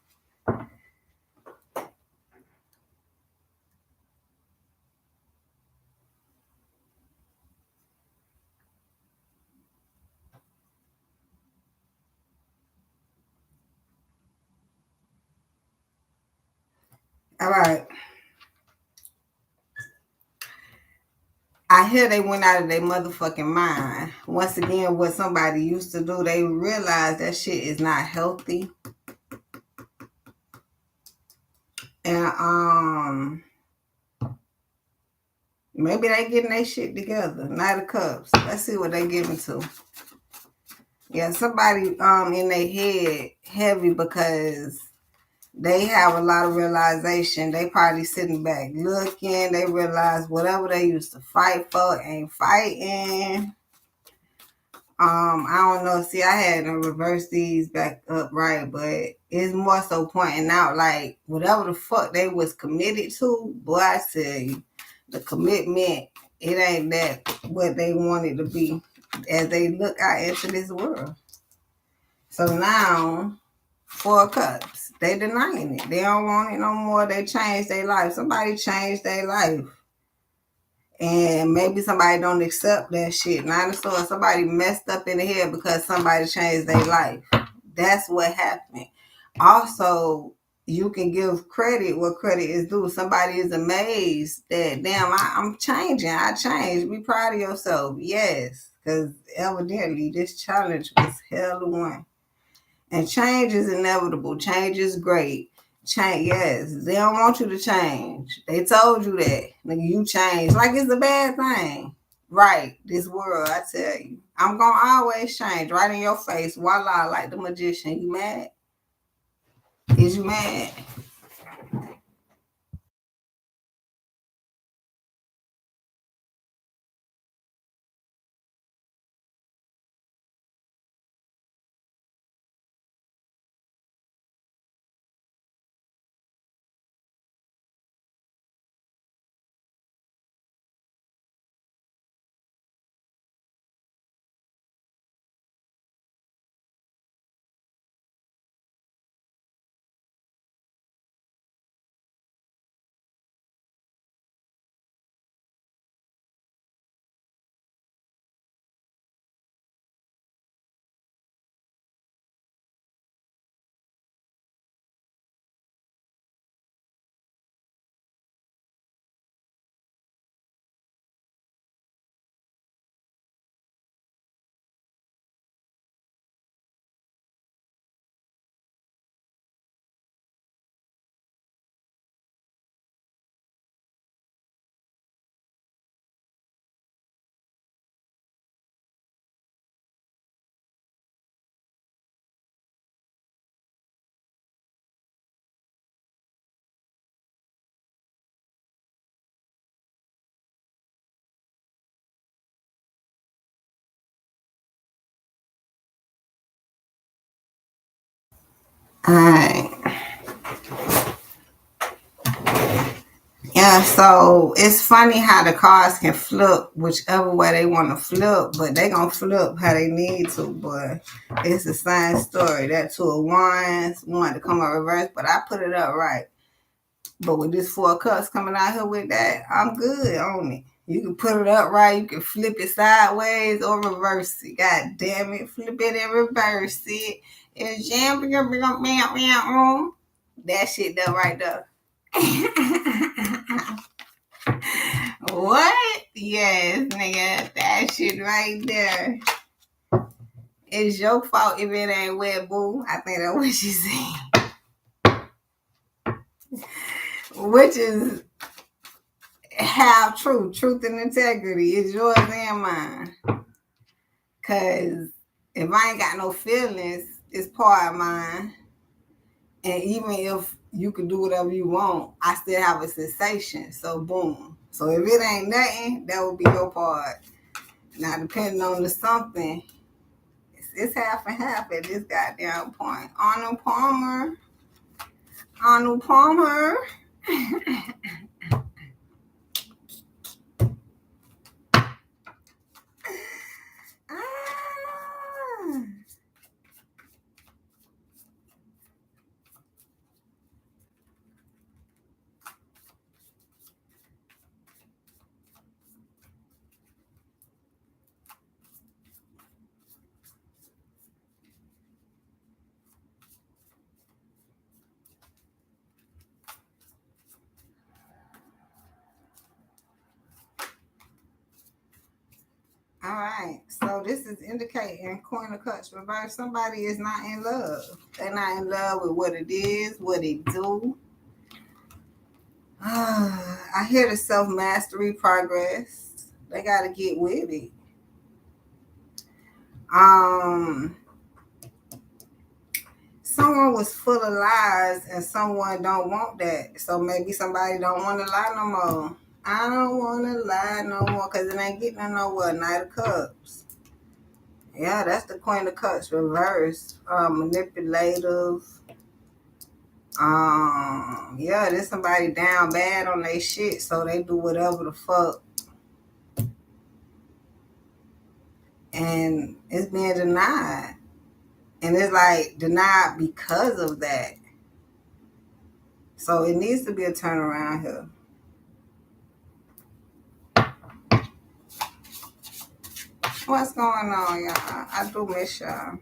Speaker 1: All right. I hear they went out of their motherfucking mind. Once again, what somebody used to do, they realized that shit is not healthy. And maybe they getting their shit together. Knight of Cups. Let's see what they giving to. Yeah, somebody in their head heavy because they have a lot of realization. They probably sitting back looking. They realize whatever they used to fight for ain't fighting. I don't know. See, I had to reverse these back up right, but it's more so pointing out like whatever the fuck they was committed to, boy, I tell you, the commitment, it ain't that what they wanted to be as they look out into this world. So now, 4 Cups, they denying it. They don't want it no more. They changed their life. Somebody changed their life. And maybe somebody don't accept that shit. Nine of Swords, somebody messed up in the head because somebody changed their life. That's what happened. Also, you can give credit where credit is due. Somebody is amazed that, damn, I'm changing. I changed. Be proud of yourself. Yes. Because evidently this challenge was hell of one. And change is inevitable. Change is great. Change, yes. They don't want you to change. They told you that. Nigga, you change. Like it's a bad thing. Right, this world, I tell you. I'm gonna always change right in your face. Voila, like the magician. You mad? Is you mad? Alright. Yeah, so it's funny how the cards can flip whichever way they want to flip, but they gonna flip how they need to. But it's the same story. That two of wands wanted to come out reverse, but I put it up right. But with this four of cups coming out here with that, I'm good on it. You can put it up right, you can flip it sideways or reverse it. God damn it, flip it and reverse it. And jam, that shit done right there. What? Yes, nigga. That shit right there. It's your fault if it ain't wet, boo. I think that's what she said. Which is half truth. Truth and integrity is yours and mine. Cause if I ain't got no feelings, it's part of mine. And even if you can do whatever you want, I still have a sensation. So boom. So if it ain't nothing, that would be your part. Now depending on the something, it's half and half at this goddamn point. Arnold Palmer. Arnold Palmer. Ah. All right. So this is indicating Queen of Cups reverse. Somebody is not in love. They're not in love with what it is, what it do. I hear the self-mastery progress. They gotta get with it. Um Someone was full of lies and someone don't want that. So maybe somebody don't want to lie no more. I don't want to lie no more because it ain't getting nowhere. Knight of Cups. Yeah, that's the Queen of Cups reversed. Manipulative. Yeah, there's somebody down bad on their shit, so they do whatever the fuck. And it's being denied. And it's like denied because of that. So it needs to be a turnaround here. What's going on, y'all? I do miss y'all.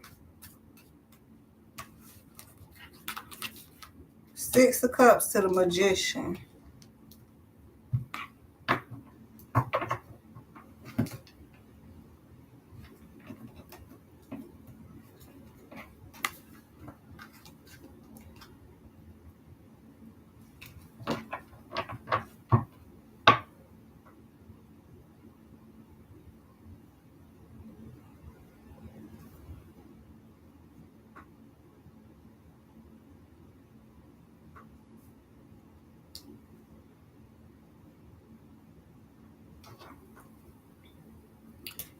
Speaker 1: Six of Cups to the Magician.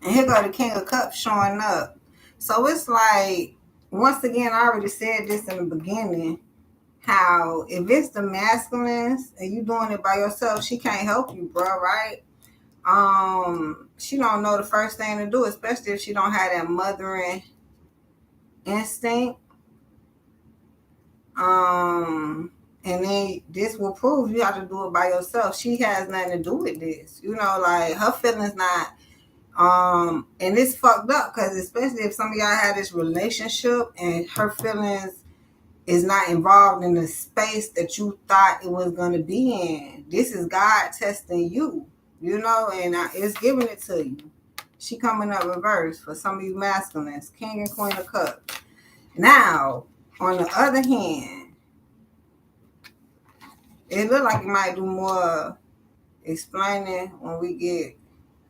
Speaker 1: And here go the King of Cups showing up. So it's like, once again, I already said this in the beginning, how if it's the masculines and you doing it by yourself, she can't help you, bro, right? She don't know the first thing to do, especially if she don't have that mothering instinct. And then this will prove you have to do it by yourself. She has nothing to do with this. You know, like her feelings not and it's fucked up because especially if some of y'all had this relationship and her feelings is not involved in the space that you thought it was gonna be in. This is God testing you, you know, and it's giving it to you. She coming up reverse for some of you masculines, King and Queen of Cups. Now, on the other hand, it look like you might do more explaining when we get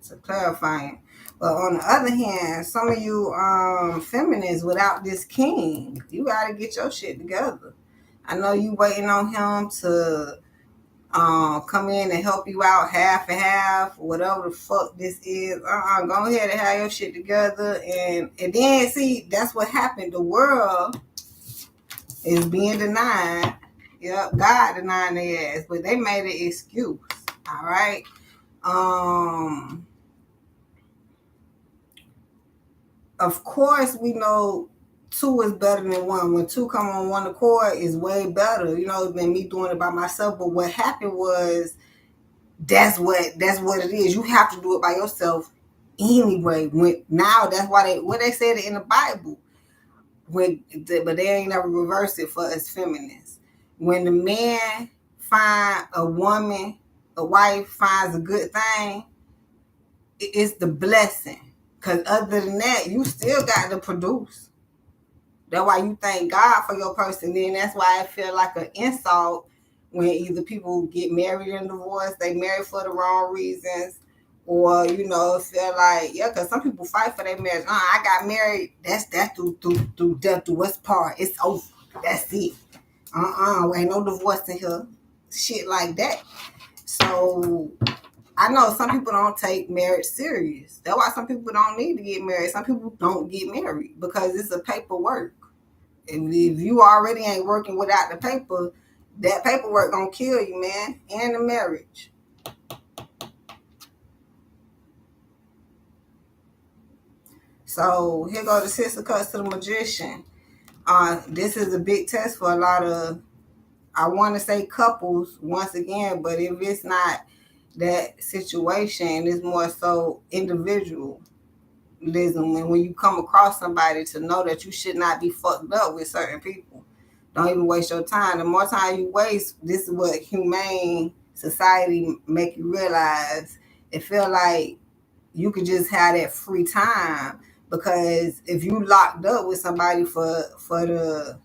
Speaker 1: to clarifying. But on the other hand, some of you feminists without this king, you gotta get your shit together. I know you waiting on him to come in and help you out half and half, whatever the fuck this is. Go ahead and have your shit together, and then see that's what happened. The world is being denied. Yep, God denying their ass, but they made an excuse. All right. Of course, we know two is better than one. When two come on one accord, is way better, you know, than me doing it by myself. But what happened was that's what it is. You have to do it by yourself anyway. Now that's why they said it in the Bible. But they ain't never reversed it for us feminists. When the man find a woman, a wife finds a good thing, it's the blessing. Because other than that, you still got to produce. That's why you thank God for your person. Then that's why I feel like an insult when either people get married and divorced, they marry for the wrong reasons, or you know, feel like because some people fight for their marriage. I got married. That's through death do us part. It's over. That's it. Ain't no divorce in here. Shit like that. So I know some people don't take marriage serious. That's why some people don't need to get married. Some people don't get married because it's a paperwork. If you already ain't working without the paper, that paperwork gonna kill you, man, and the marriage. So here go the Six of Cups to the Magician. This is a big test for a lot of, I want to say couples once again, but if it's not that situation, it's more so individual. And when you come across somebody, to know that you should not be fucked up with certain people. Don't even waste your time. The more time you waste, this is what humane society make you realize. It feel like you could just have that free time, because if you locked up with somebody for the,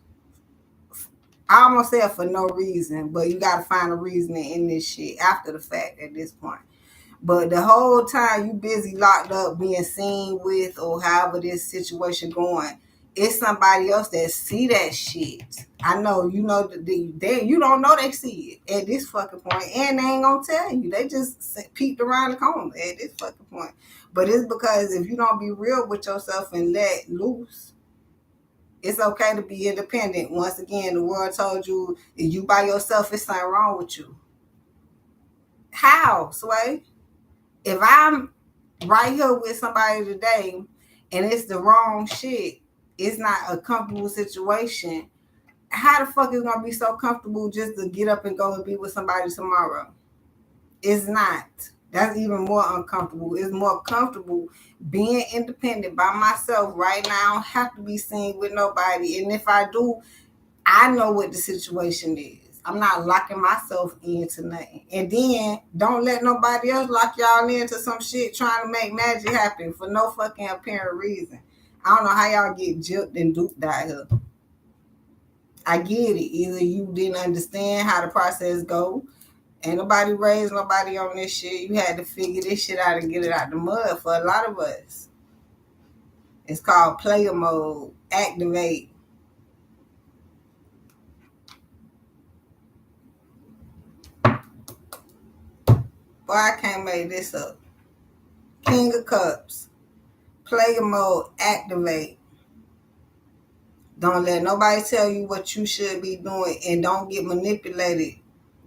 Speaker 1: I almost said for no reason, but you got to find a reason in this shit after the fact at this point. But the whole time you busy locked up being seen with, or however this situation going, it's somebody else that see that shit. I know, you know, they you don't know they see it at this fucking point, and they ain't gonna tell you. They just peeked around the corner at this fucking point. But it's because if you don't be real with yourself and let loose, it's okay to be independent. Once again, the world told you if you by yourself, it's something wrong with you. How, Sway? If I'm right here with somebody today and it's the wrong shit, it's not a comfortable situation, how the fuck is it gonna be so comfortable just to get up and go and be with somebody tomorrow? It's not. That's even more uncomfortable. It's more comfortable being independent by myself right now. I don't have to be seen with nobody. And if I do, I know what the situation is. I'm not locking myself into nothing. And then don't let nobody else lock y'all into some shit trying to make magic happen for no fucking apparent reason. I don't know how y'all get jilted and duped out here. I get it. Either you didn't understand how the process go. Ain't nobody raised nobody on this shit. You had to figure this shit out and get it out the mud for a lot of us. It's called player mode. Activate. Boy, I can't make this up. King of Cups. Player mode, activate. Don't let nobody tell you what you should be doing, and don't get manipulated.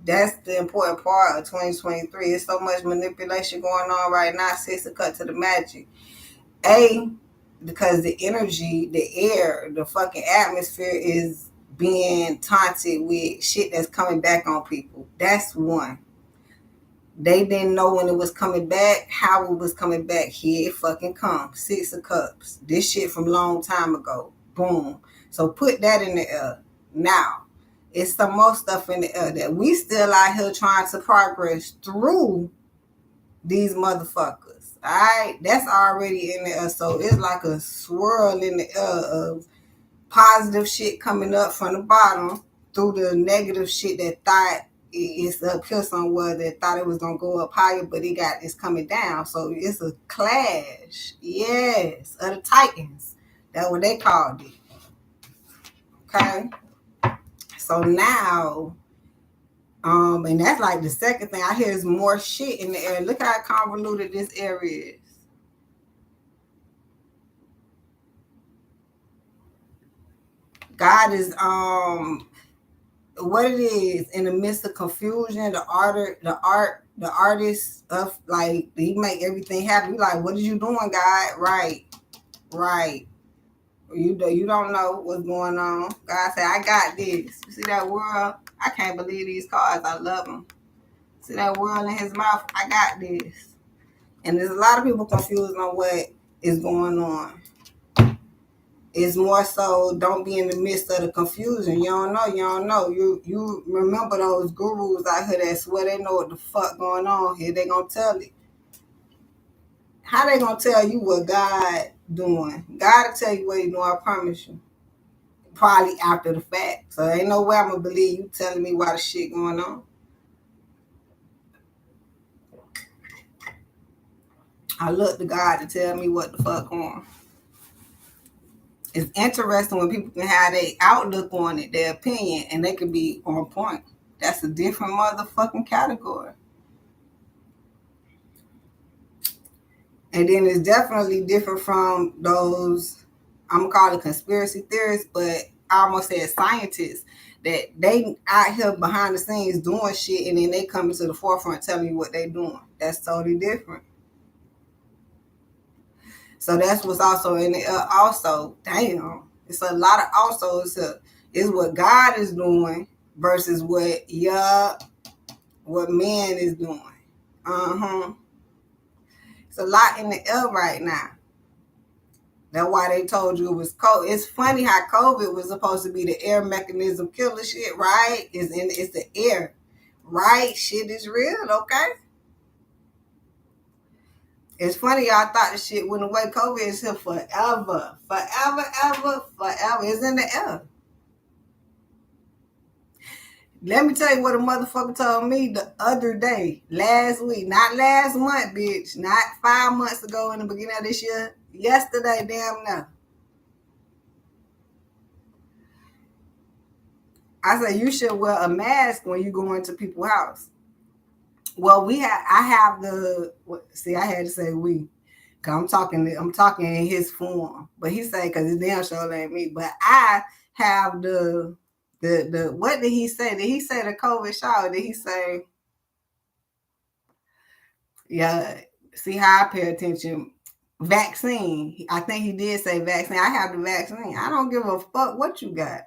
Speaker 1: That's the important part of 2023. There's so much manipulation going on right now. Sister, cut to the magic. Because the energy, the air, the fucking atmosphere is being taunted with shit that's coming back on people. That's one. They didn't know when it was coming back, how it was coming back. Here it fucking comes. Six of Cups. This shit from long time ago. Boom. So put that in the air. Now, it's some more stuff in the air that we still out here trying to progress through these motherfuckers. Alright? That's already in the air. So it's like a swirl in the air of positive shit coming up from the bottom through the negative shit that thought it's up here somewhere, that thought it was gonna go up higher, but it's coming down. So it's a clash, yes, of the Titans. That's what they called it. Okay. So now, and that's like the second thing I hear is more shit in the air. Look how convoluted this area is. God is what it is in the midst of confusion, the artist of like he make everything happen. You like, what are you doing, God? Right. You don't know what's going on. God said, I got this. You see that world? I can't believe these cards. I love them. See that world in his mouth? I got this. And there's a lot of people confused on what is going on. It's more so don't be in the midst of the confusion. You don't know. You remember those gurus out here that swear they know what the fuck going on here. They gonna tell it. How they gonna tell you what God doing? God will tell you what he doing, I promise you. Probably after the fact. So ain't no way I'm gonna believe you telling me why the shit going on. I look to God to tell me what the fuck going on. It's interesting when people can have their outlook on it, their opinion, and they can be on point. That's a different motherfucking category. And then it's definitely different from those, I'm gonna call it conspiracy theorists, but I almost said scientists, that they out here behind the scenes doing shit and then they come into the forefront telling you what they doing. That's totally different. So that's what's also in it. Also, damn, it's a lot of also. It's what God is doing versus what man is doing. It's a lot in the air right now. That's why they told you it was cold. It's funny how COVID was supposed to be the air mechanism killer shit, right? It's the air, right? Shit is real, okay? It's funny, y'all thought the shit went away. COVID is here forever. It's in the air. Let me tell you what a motherfucker told me the other day, last week, not last month, bitch, not 5 months ago in the beginning of this year, yesterday, damn now. I said, you should wear a mask when you go into people's house. Well, I had to say we. Cause I'm talking in his form, but he say because his damn show ain't me. But I have the what did he say? Did he say the COVID shot? Or did he say, yeah? See how I pay attention. Vaccine. I think he did say vaccine. I have the vaccine. I don't give a fuck what you got.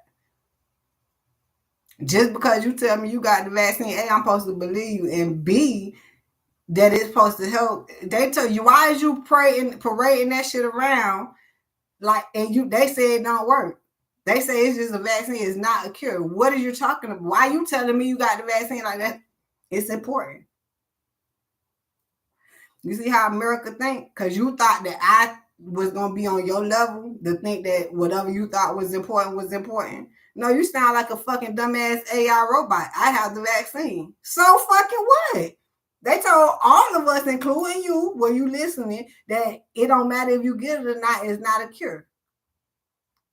Speaker 1: Just because you tell me you got the vaccine, A, I'm supposed to believe you, and B, that it's supposed to help. They tell you, why is you parading that shit around like, and they say it don't work. They say it's just a vaccine, it's not a cure. What are you talking about? Why are you telling me you got the vaccine like that? It's important. You see how America think? Because you thought that I was going to be on your level to think that whatever you thought was important was important. No, you sound like a fucking dumbass AI robot. I have the vaccine. So fucking what? They told all of us, including you, when you listening, that it don't matter if you get it or not, it's not a cure.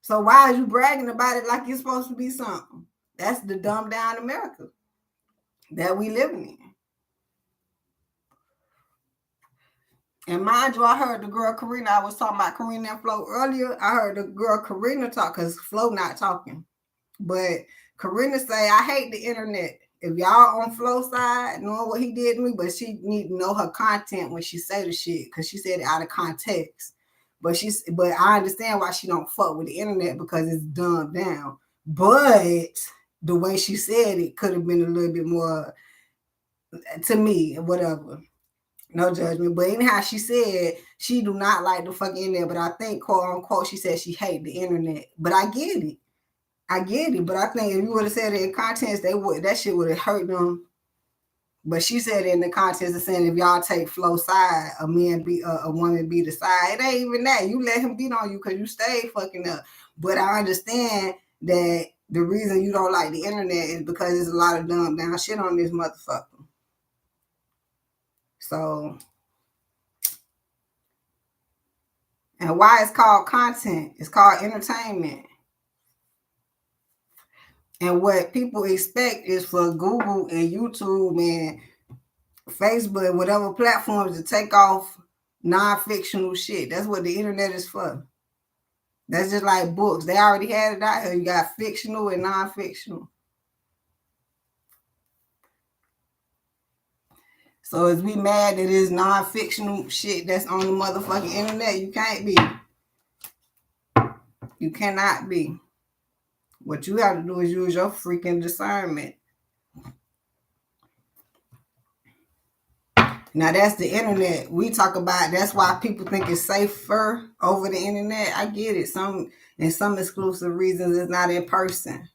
Speaker 1: So why are you bragging about it like it's supposed to be something? That's the dumbed down America that we living in. And mind you, I heard the girl Karina, I was talking about Karina and Flo earlier. I heard the girl Karina talk because Flo not talking. But Karina say, I hate the internet. If y'all on Flo's side, knowing what he did to me, but she need to know her content when she say the shit, because she said it out of context. But I understand why she don't fuck with the internet, because it's dumbed down. But the way she said it could have been a little bit more, to me, whatever. No judgment. But anyhow, she said she do not like the fucking internet. But I think, quote unquote, she said she hate the internet. But I get it. But I think if you would have said it in context, that shit would have hurt them. But she said it in the context of saying, if y'all take Flo's side, a woman be the side. It ain't even that. You let him beat on you because you stay fucking up. But I understand that the reason you don't like the internet is because there's a lot of dumb down shit on this motherfucker. So, and why it's called content? It's called entertainment. And what people expect is for Google and YouTube and Facebook, whatever platforms, to take off non-fictional shit. That's what the internet is for. That's just like books. They already had it out here. You got fictional and non-fictional. So is we mad that it's non-fictional shit that's on the motherfucking internet? You can't be. You cannot be. What you have to do is use your freaking discernment. Now that's the internet. We talk about, that's why people think it's safer over the internet. I get it. Some exclusive reasons it's not in person.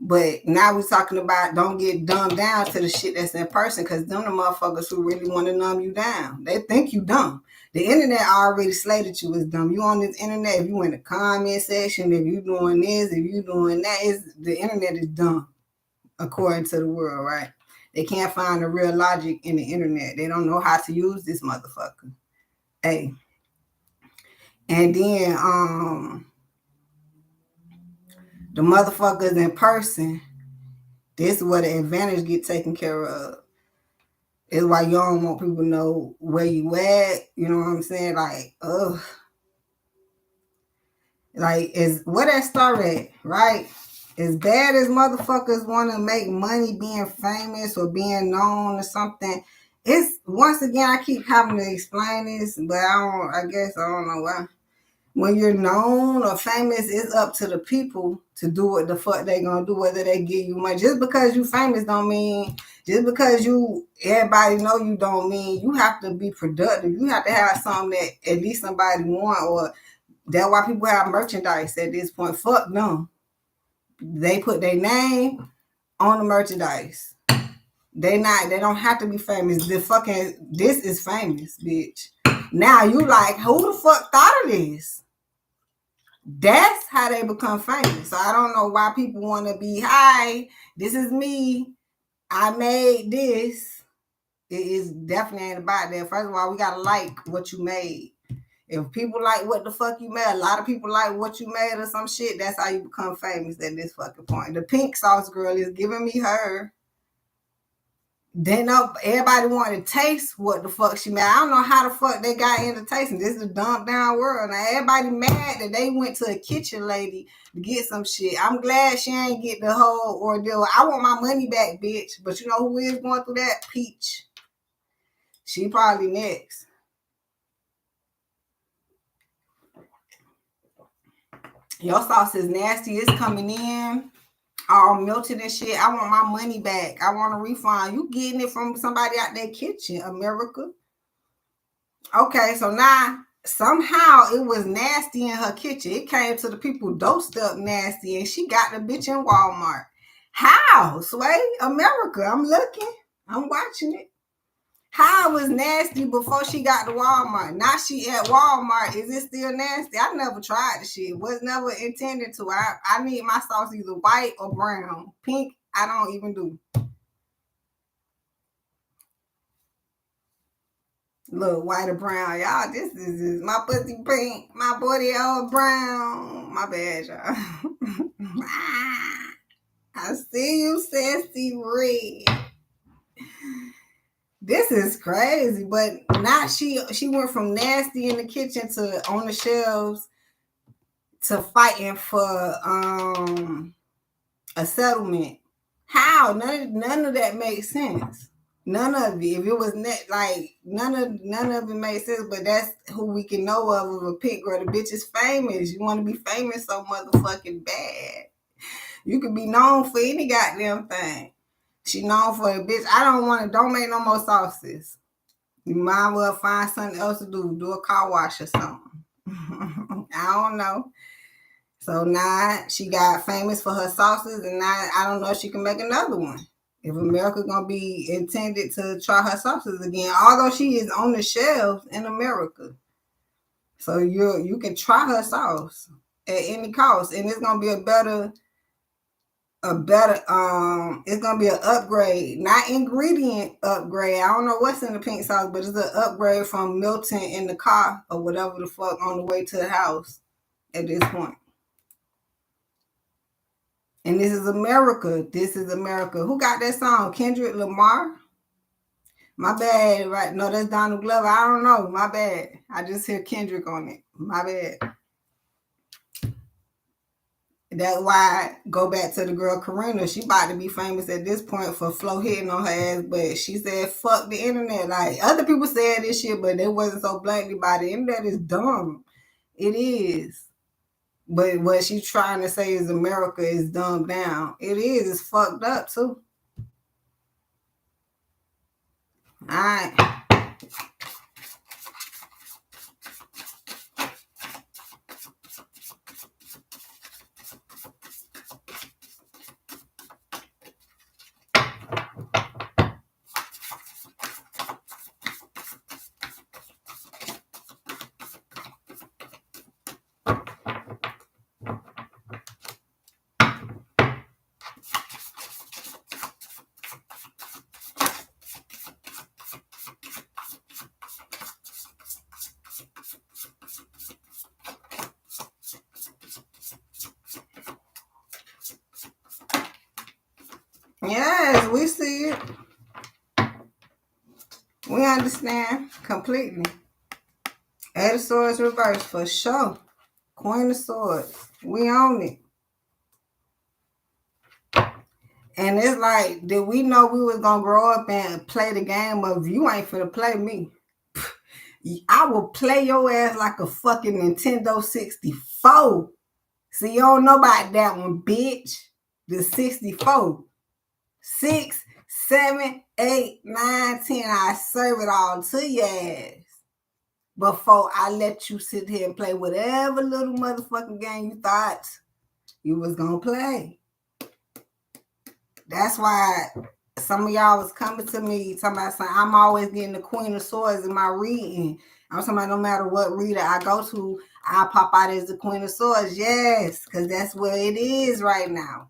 Speaker 1: But now we're talking about, don't get dumbed down to the shit that's in person, because them the motherfuckers who really want to numb you down. They think you dumb. The internet already slated you as dumb. You on this internet, if you in the comment section, if you doing this, if you doing that, the internet is dumb, according to the world, right? They can't find the real logic in the internet. They don't know how to use this motherfucker. Hey. And then the motherfuckers in person, this is where the advantage get taken care of. It's why you don't want people to know where you at. You know what I'm saying? Like, ugh. Like, is where that start at, right? As bad as motherfuckers want to make money being famous or being known or something, it's, once again, I keep having to explain this, but I guess I don't know why. When you're known or famous, it's up to the people to do what the fuck they gonna do, whether they give you money. Just because you famous don't mean, just because everybody know you don't mean you have to be productive. You have to have something that at least somebody want, or that's why people have merchandise at this point. Fuck them. They put their name on the merchandise. They don't have to be famous. This is famous, bitch. Now you like, who the fuck thought of this? That's how they become famous. So I don't know why people want to be, hi, this is me. I made this. It is definitely ain't about that. First of all, we gotta like what you made. If people like what the fuck you made, a lot of people like what you made or some shit, that's how you become famous at this fucking point. The pink sauce girl is giving me her. Then everybody wanted to taste what the fuck she made. I don't know how the fuck they got into tasting. This is a dumped down world. Now everybody mad that they went to a kitchen lady to get some shit. I'm glad she ain't get the whole ordeal. I want my money back, bitch. But you know who is going through that? Peach. She probably next. Your sauce is nasty. It's coming in all melted and shit. I want my money back. I want a refund. You getting it from somebody out their kitchen, America. Okay, so now somehow it was nasty in her kitchen. It came to the people doorstep nasty, and she got the bitch in Walmart. How? Sway? America. I'm looking. I'm watching it. How was nasty before she got to Walmart? Now she at Walmart. Is it still nasty? I never tried the shit. Was never intended to. I need my sauce either white or brown. Pink, I don't even do. Look, white or brown. Y'all, this is my pussy pink. My body all brown. My bad, y'all. I see you, sassy red. This is crazy, but now she went from nasty in the kitchen to on the shelves to fighting for a settlement. How? None of that makes sense. None of it. If it was like none of it made sense. But that's who we can know of a pit girl. The bitch is famous. You want to be famous so motherfucking bad. You could be known for any goddamn thing. She known for a bitch. Don't make no more sauces. You might well find something else to do. Do a car wash or something. I don't know. So now she got famous for her sauces, and now I don't know if she can make another one. If America gonna be intended to try her sauces again, although she is on the shelves in America, so you can try her sauce at any cost, and it's gonna be a better it's gonna be an upgrade, not ingredient upgrade. I don't know what's in the pink sauce, but it's an upgrade from Milton in the car or whatever the fuck on the way to the house at this point. And this is America. This is America. Who got that song? Kendrick Lamar? My bad, right? No, that's Donald Glover. I don't know. My bad. I just hear Kendrick on it. My bad. That's why I go back to the girl Karina. She about to be famous at this point for Flo hitting on her ass, but she said fuck the internet. Like other people said this shit, but they wasn't so blatantly about the internet is dumb. It is. But what she's trying to say is America is dumbed down. It is. It's fucked up too. All right. Yes, we see it. We understand completely. Eight of Swords reverse for sure. Queen of Swords. We own it. And it's like, did we know we was gonna grow up and play the game of you ain't finna play me? I will play your ass like a fucking Nintendo 64. See, you don't know about that one, bitch. The 64. 6, 7, 8, 9, 10. I serve it all to your ass before I let you sit here and play whatever little motherfucking game you thought you was gonna play. That's why some of y'all was coming to me talking about saying I'm always getting the Queen of Swords in my reading. I'm talking about no matter what reader I go to, I pop out as the Queen of Swords. Yes, because that's where it is right now.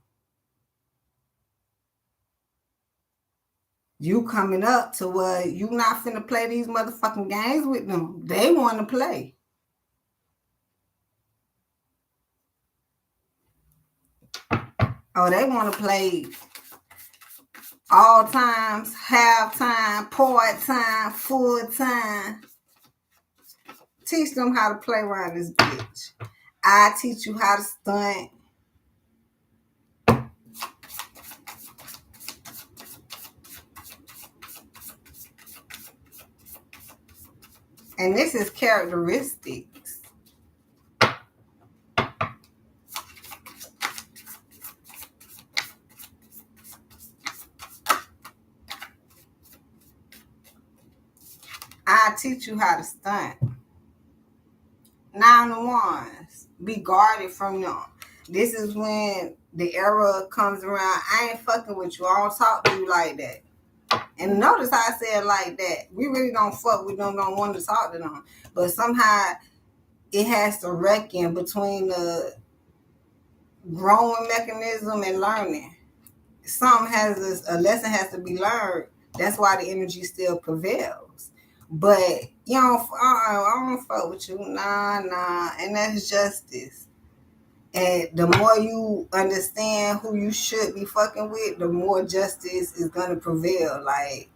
Speaker 1: You coming up to where you not finna play these motherfucking games with them. They want to play. Oh, they want to play all times, half time, part time, full time. Teach them how to play around this bitch. I teach you how to stunt. And this is characteristics. I teach you how to stunt. 9 of Wands. Be guarded from them. This is when the era comes around. I ain't fucking with you. I don't talk to you like that. And notice how I said like that. We really don't fuck with them, don't want to talk to them. But somehow it has to reckon between the growing mechanism and learning. A lesson has to be learned. That's why the energy still prevails. But you know, I don't fuck with you. Nah. And that's justice. And the more you understand who you should be fucking with, the more justice is gonna prevail. Like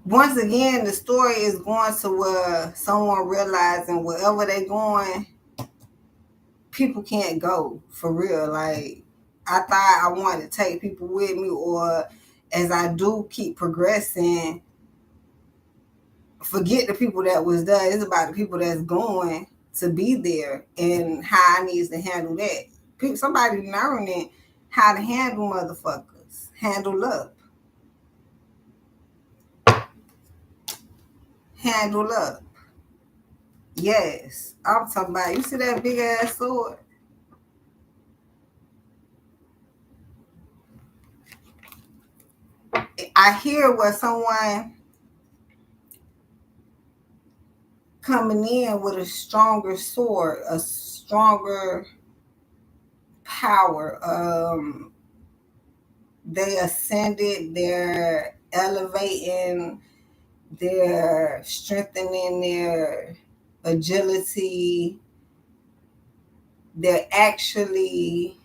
Speaker 1: once again, the story is going to where someone realizing wherever they going, people can't go for real. Like, I thought I wanted to take people with me, or as I do keep progressing, forget the people that was there. It's about the people that's going to be there and how I needs to handle that. People, somebody learning how to handle motherfuckers, handle up, handle up. Yes, I'm talking about. You see that big ass sword? I hear where someone coming in with a stronger sword, a stronger power. They ascended, they're elevating, they're strengthening their agility. They're actually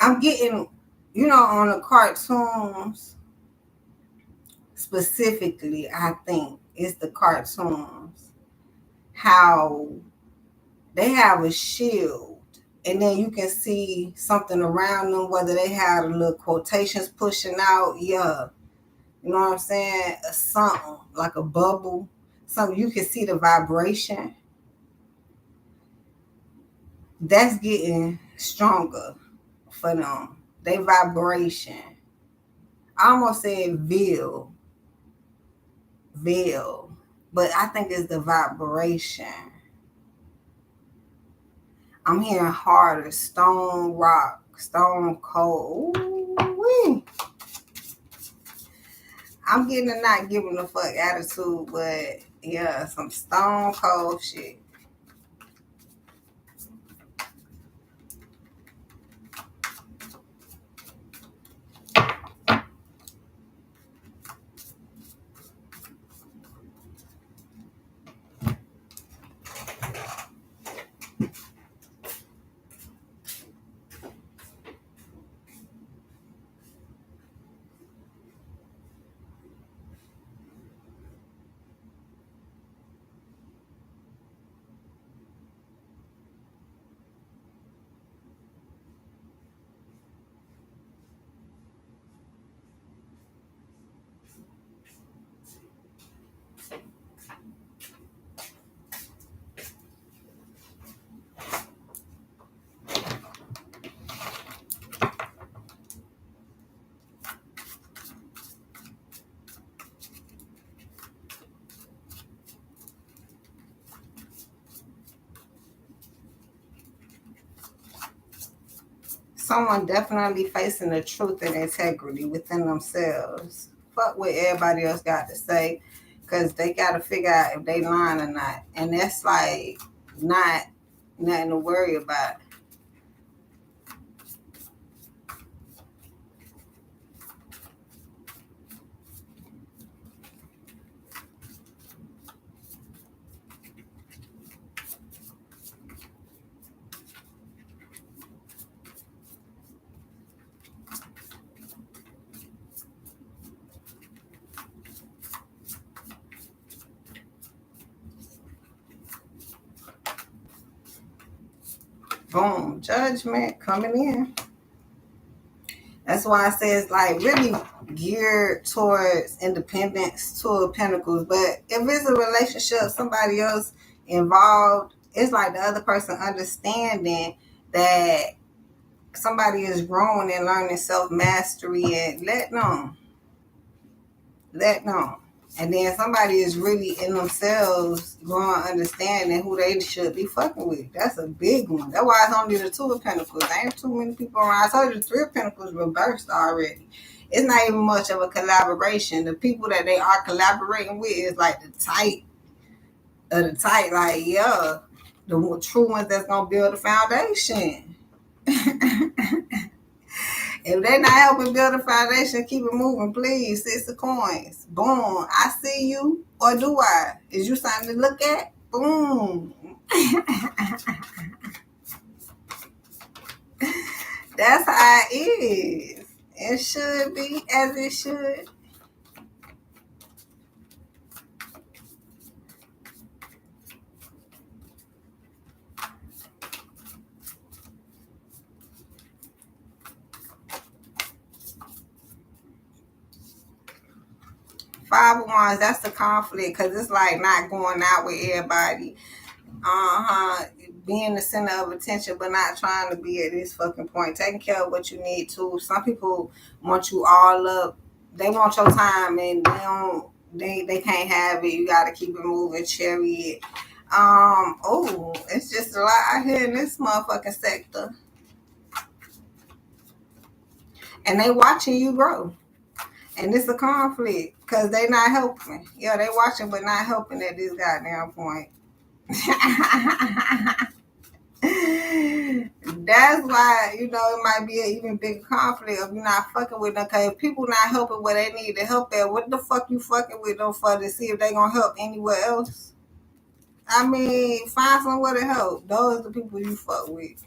Speaker 1: I'm getting, on the cartoons specifically, I think it's the cartoons, how they have a shield and then you can see something around them, whether they have a little quotations pushing out, yeah. You know what I'm saying? Something like a bubble, something you can see the vibration. That's getting stronger for them. They vibration. I almost said veil, but I think it's the vibration. I'm hearing harder, stone rock, stone cold. Ooh-wee. I'm getting a not giving a fuck attitude, but yeah, some stone cold shit. Someone definitely facing the truth and integrity within themselves. Fuck what everybody else got to say, because they got to figure out if they lying or not. And that's like not nothing to worry about. Boom, judgment coming in. That's why I say it's like really geared towards independence, Two of Pentacles. But if it's a relationship, somebody else involved, it's like the other person understanding that somebody is growing and learning self mastery and let them. And then somebody is really in themselves growing, understanding who they should be fucking with. That's a big one. That's why it's only the Two of Pentacles. There ain't too many people around. I told you the Three of Pentacles reversed already. It's not even much of a collaboration. The people that they are collaborating with is like the type, like, yeah, the true ones that's gonna build a foundation. If they're not helping build a foundation, keep it moving, please. Six of Coins. Boom. I see you. Or do I? Is you something to look at? Boom. That's how it is. It should be as it should. Five of Wands, that's the conflict because it's like not going out with everybody. Being the center of attention, but not trying to be at this fucking point. Taking care of what you need to. Some people want you all up. They want your time, and they don't. They can't have it. You got to keep it moving. Chariot. Oh, it's just a lot out here in this motherfucking sector, and they watching you grow. And it's a conflict because they not helping. Yeah, they watching, but not helping at this goddamn point. That's why, it might be an even bigger conflict if you're not fucking with them. Because if people not helping where they need to help at, what the fuck you fucking with them for to see if they gonna help anywhere else? I mean, find somewhere to help. Those are the people you fuck with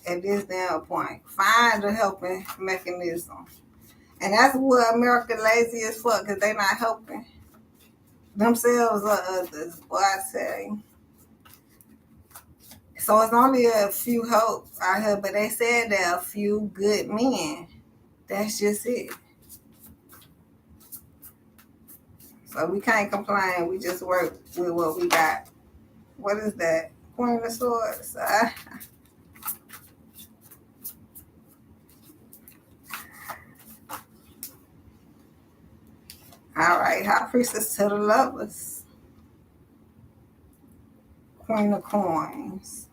Speaker 1: at this damn point. Find the helping mechanism. And that's what America lazy as fuck because they not helping themselves or others. Boy, I say. So it's only a few hopes out here, but they said there are a few good men. That's just it. So we can't complain. We just work with what we got. What is that? Queen of Swords. All right. High Priestess to the Lovers. Queen of Coins.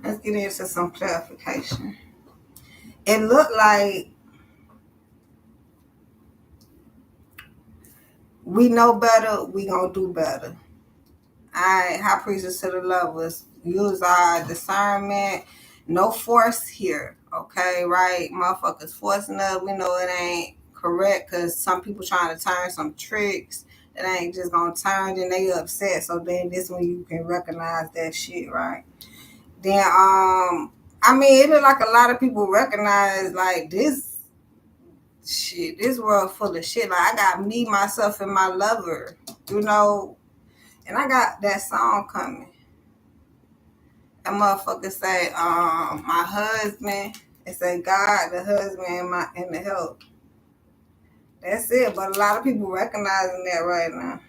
Speaker 1: Let's get into some clarification. It looked like we know better, we gonna do better. Alright, High Priestess to the Lovers. Use our discernment. No force here. Okay, right? Motherfuckers forcing up. We know it ain't correct because some people trying to turn some tricks. It ain't just gonna turn, then they upset. So then this one you can recognize that shit, right? Then I mean it look like a lot of people recognize like this shit, this world full of shit. Like I got me, myself, and my lover, and I got that song coming. That motherfucker say, my husband, it say God, the husband, and the help. That's it. But a lot of people recognizing that right now.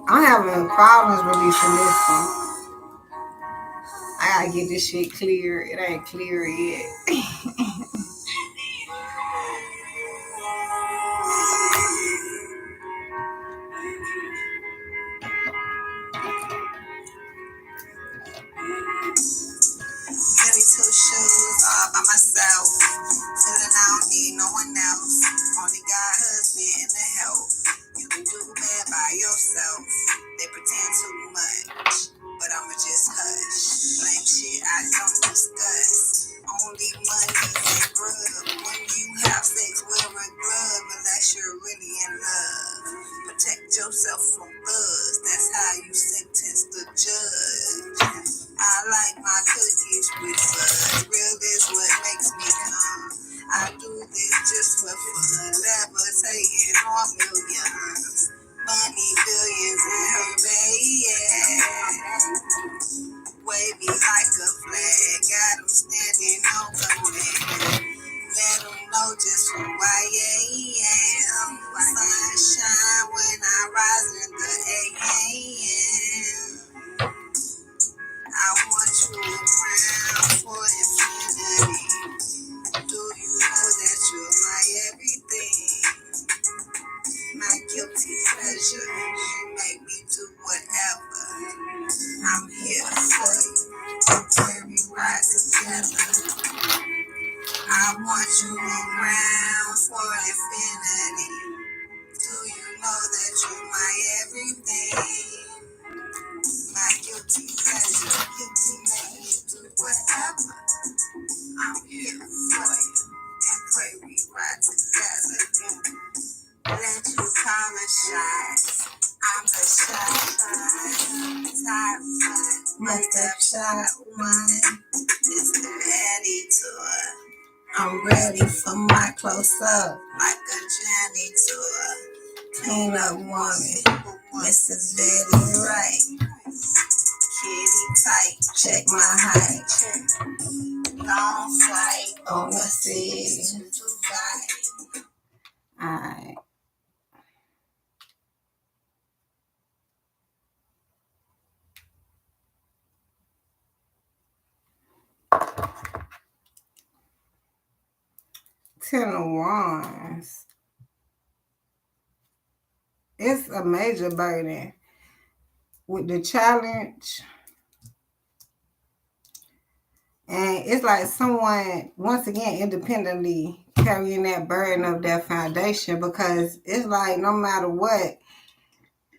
Speaker 1: I'm having problems releasing this one. I gotta get this shit clear. It ain't clear yet. Really two shoes all by myself. Feeling I don't need no one else. Only got husband and the help. You can do bad by yourself. They pretend too much, but I'ma just hush. Blame shit I don't discuss. Only money and grub. When you have sex, wear a glove unless you're really in love. Protect yourself from thugs. That's how you sentence the judge. I like my cookies with fudge. Real is what makes me come. I do this just for fun. Levitating on millions. Money, billions in her bay, yeah. Wavy like a flag. Got them standing over me. Let them know just who I am. Sunshine when I rise in the AM. I want you around for infinity. Do you know that you're my everything? My guilty I'm the shot, top make that shot one. It's ready to. I'm ready for my close up, like a janitor. Clean up woman, Mrs. Betty right. Kitty tight, check my height. Long flight on the sea to Dubai. Alright. Ten of Wands. It's a major burden with the challenge. And it's like someone, once again, independently carrying that burden of their foundation, because it's like no matter what.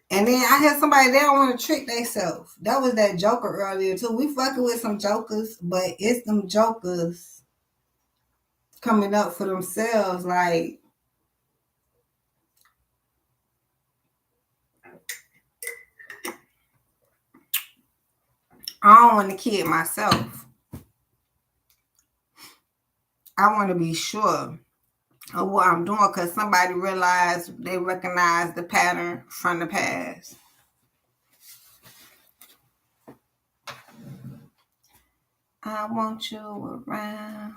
Speaker 1: And then I hear somebody, they don't want to trick themselves. That was that joker earlier too. We fucking with some jokers, but it's them jokers coming up for themselves. Like, I don't want to kid myself. I want to be sure of what I'm doing, because somebody realized, they recognize the pattern from the past. I want you around.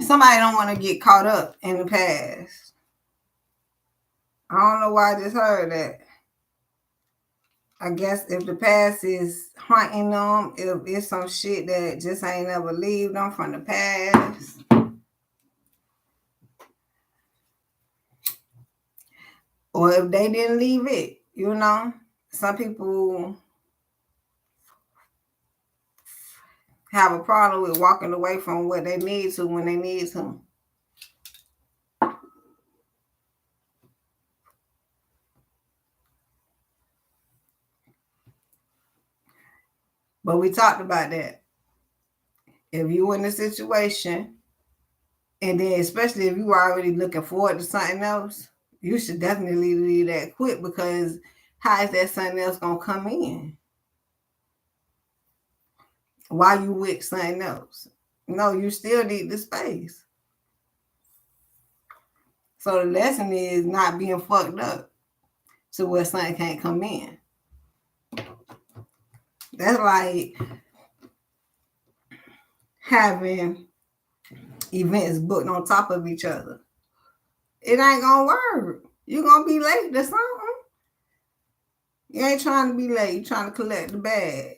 Speaker 1: Somebody don't want to get caught up in the past. I don't know why I just heard that. I guess if the past is haunting them, if it's some shit that just ain't never leave them from the past. Or if they didn't leave it, you know. Some people have a problem with walking away from what they need to when they need to. But we talked about that. If you in a situation, and then especially if you are already looking forward to something else, you should definitely leave that quick, because how is that something else going to come in? Why you with something else? No, you still need the space. So the lesson is not being fucked up to where something can't come in. That's like having events booked on top of each other. It ain't gonna work. You're gonna be late to something. You ain't trying to be late. You're trying to collect the bag.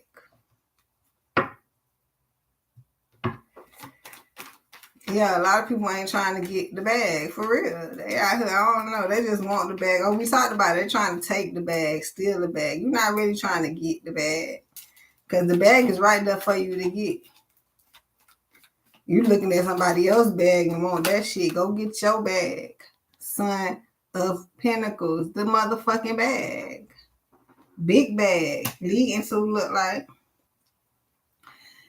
Speaker 1: Yeah, a lot of people ain't trying to get the bag, for real. They out here, I don't know, they just want the bag. Oh, we talked about it. They're trying to take the bag, steal the bag. You're not really trying to get the bag, because the bag is right there for you to get. You looking at somebody else's bag and want that shit. Go get your bag. Son of Pentacles, the motherfucking bag. Big bag. Leading to look like.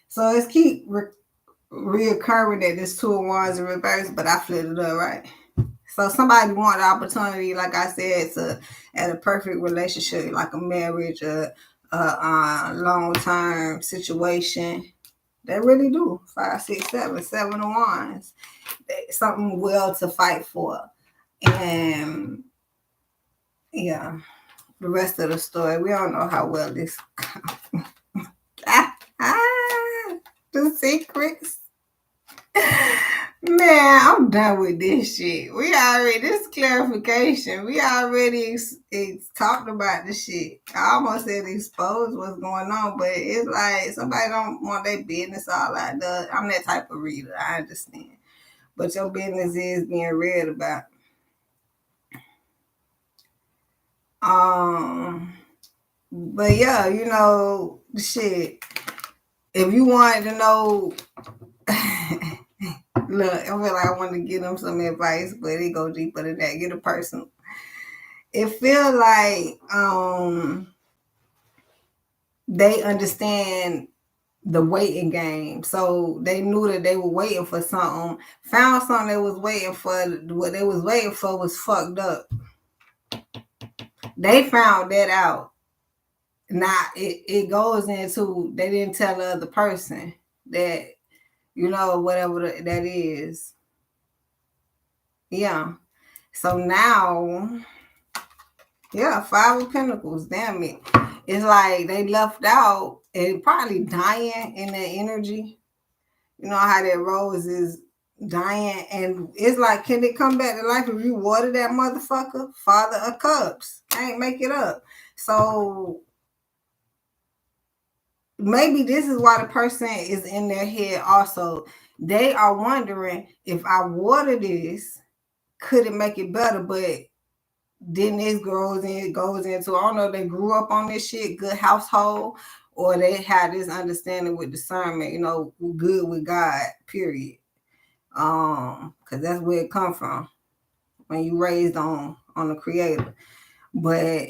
Speaker 1: So it's keep reoccurring that this Two of Wands in reverse, but I flipped it up, right? So somebody want the opportunity, like I said, to at a perfect relationship, like a marriage, a long-term situation. They really do. 5, 6, 7, 7 of Wands. Something well to fight for. And yeah, the rest of the story, we don't know how well this the secrets. Man, I'm done with this shit. This clarification. We already talked about this shit. I almost said expose what's going on, but it's like somebody don't want their business all out there. I'm that type of reader. I understand. But your business is being read about. But yeah, you know, shit. If you wanted to know, look, I feel like I want to give them some advice, but it go deeper than that. Get a personal. It feel like they understand the waiting game. So they knew that they were waiting for something, found something they was waiting for. What they was waiting for was fucked up. They found that out. Now it goes into they didn't tell the other person that, you know, whatever that is. Yeah. So now, yeah, Five of Pentacles. Damn it. It's like they left out and probably dying in that energy. You know how that rose is dying, and it's like, can it come back to life if you water that motherfucker? Father of Cups. Can't make it up. So maybe this is why the person is in their head also. They are wondering, if I water this, could it make it better? But then this goes into, I don't know if they grew up on this shit, good household, or they had this understanding with discernment, you know, good with God, period. Because that's where it come from when you raised on the creator. But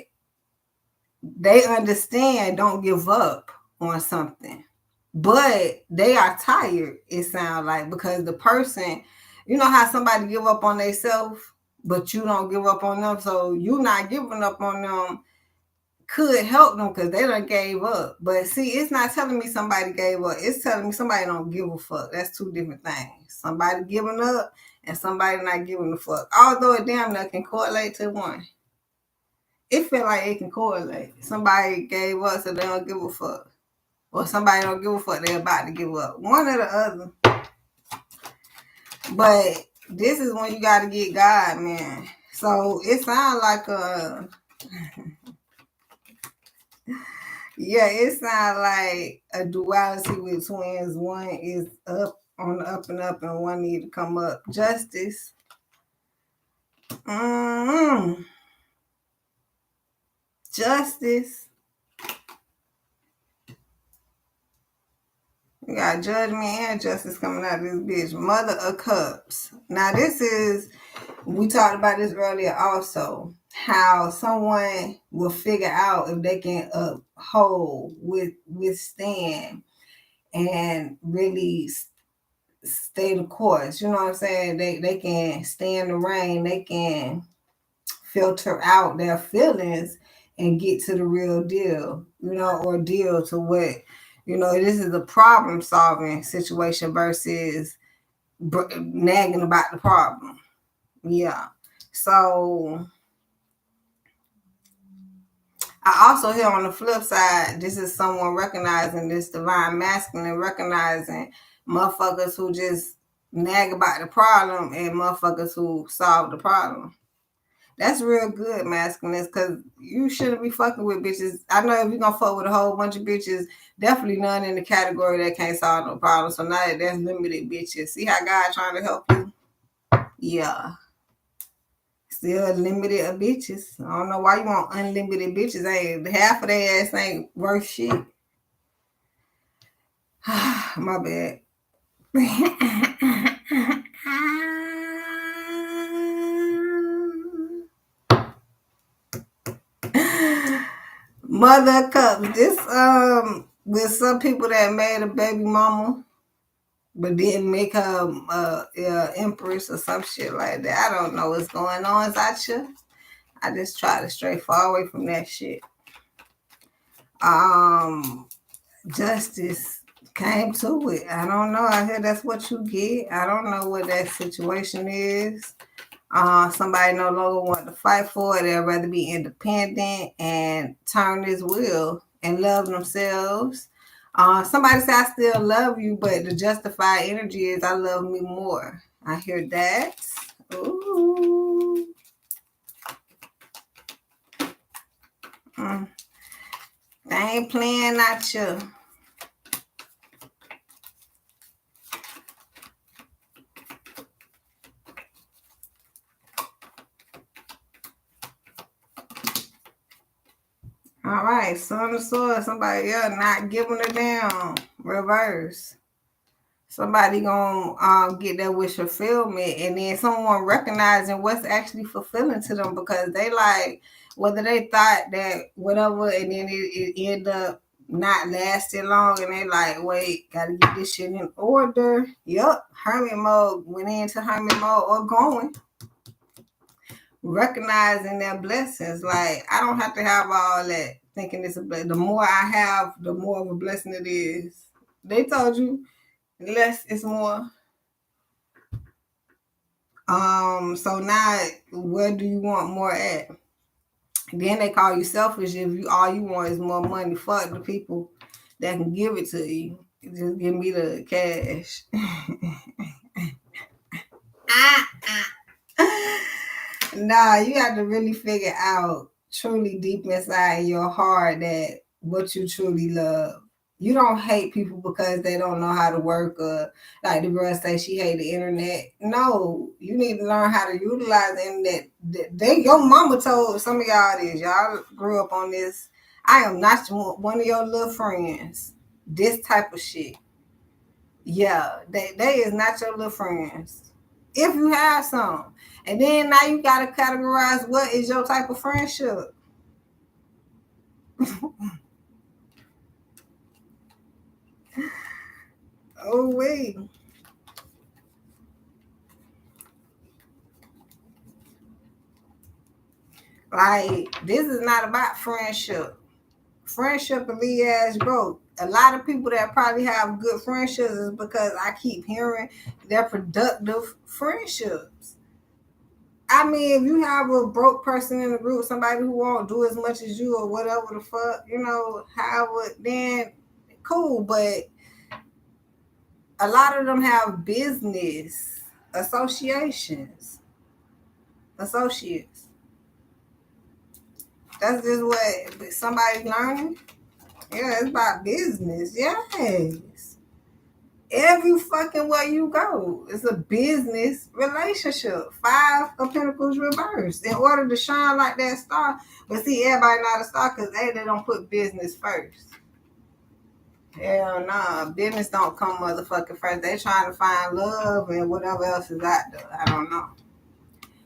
Speaker 1: they understand, don't give up on something. But they are tired, it sounds like, because the person, you know how somebody give up on themselves, but you don't give up on them. So you not giving up on them could help them because they done gave up. But see, it's not telling me somebody gave up. It's telling me somebody don't give a fuck. That's two different things. Somebody giving up and somebody not giving a fuck. Although it damn near can correlate to one. It feel like it can correlate. Somebody gave up so they don't give a fuck. Or somebody don't give a fuck, they're about to give up. One or the other. But this is when you got to get God, man. So it sounds like yeah, it sounds like a duality with twins. One is up on the up and up, and one need to come up. Justice. Justice. We got judgment and justice coming out of this bitch. Mother of Cups. Now this is, we talked about this earlier also, how someone will figure out if they can uphold, withstand, and really stay the course. You know what I'm saying? They can stand the rain. They can filter out their feelings and get to the real deal, you know, or deal to what, you know, this is a problem solving situation versus nagging about the problem. Yeah. So I also hear on the flip side, this is someone recognizing this divine masculine, recognizing motherfuckers who just nag about the problem and motherfuckers who solve the problem. That's real good, masculine, because you shouldn't be fucking with bitches. I know if you're gonna fuck with a whole bunch of bitches, definitely none in the category that can't solve no problem. So now that there's limited bitches. See how God trying to help you? Yeah. Still limited of bitches. I don't know why you want unlimited bitches. Ain't half of their ass ain't worth shit. My bad. Mother Cups. This with some people that made a baby mama but didn't make her empress or some shit like that. I don't know what's going on inside you. I just try to stray far away from that shit. Justice came to it. I don't know. I hear that's what you get. I don't know what that situation is. Somebody no longer want to fight for it. They'd rather be independent and turn this wheel and love themselves. Somebody say, I still love you, but the justified energy is I love me more. I hear that. Ooh. They ain't playing at you. All right, Son of Swords, somebody else not giving it down. Reverse. Somebody gonna get that wish fulfillment, and then someone recognizing what's actually fulfilling to them, because they like, whether they thought that whatever, and then it end up not lasting long, and they like, wait, gotta get this shit in order. Yup, hermit mode, went into hermit mode or going. recognizing their blessings. Like, I don't have to have all that thinking it's a blessing. The more I have, the more of a blessing it is. They told you less is more. So now where do you want more at? Then they call you selfish if you all you want is more money. Fuck the people that can give it to you. Just give me the cash. Nah, you have to really figure out truly deep inside your heart that what you truly love. You don't hate people because they don't know how to work, or like the girl say she hate the internet. No, you need to learn how to utilize the internet. Your mama told some of y'all this. Y'all grew up on this. I am not one of your little friends. This type of shit. Yeah, they is not your little friends. If you have some. And then now you gotta categorize what is your type of friendship. Oh wait. Like, this is not about friendship. Friendship and leave ass broke. A lot of people that probably have good friendships is because I keep hearing they're productive friendships. I mean, if you have a broke person in the group, somebody who won't do as much as you or whatever the fuck, however, then cool. But a lot of them have business associates. That's just what somebody's learning. Yeah, it's about business. Yes. Every fucking way you go, it's a business relationship. Five of Pentacles reversed. In order to shine like that star, but see, everybody not a star because they don't put business first. Hell nah, business don't come motherfucking first. They trying to find love and whatever else is out there. I don't know.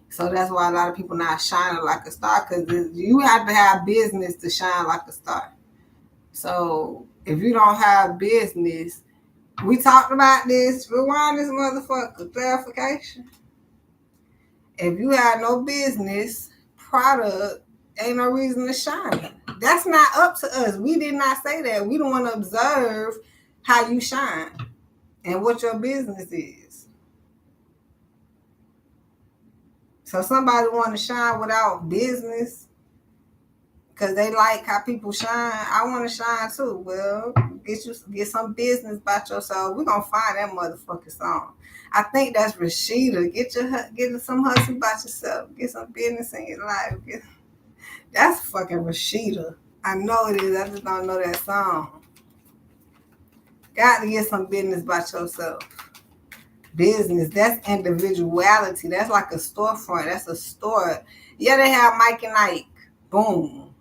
Speaker 1: So that's why a lot of people not shining like a star because you have to have business to shine like a star. So if you don't have business, we talked about this. Rewind this motherfucker. Clarification. If you have no business product, ain't no reason to shine. That's not up to us. We did not say that. We don't want to observe how you shine and what your business is. So somebody want to shine without business because they like how people shine. I want to shine too. Well, get some business about yourself. We're gonna find that motherfucking song. I think that's Rashida. Get some hustle about yourself. Get some business in your life. That's fucking Rashida. I know it is. I just don't know that song. Got to get some business about yourself. Business, that's individuality. That's like a storefront. That's a store. Yeah, they have Mike and Ike. Boom.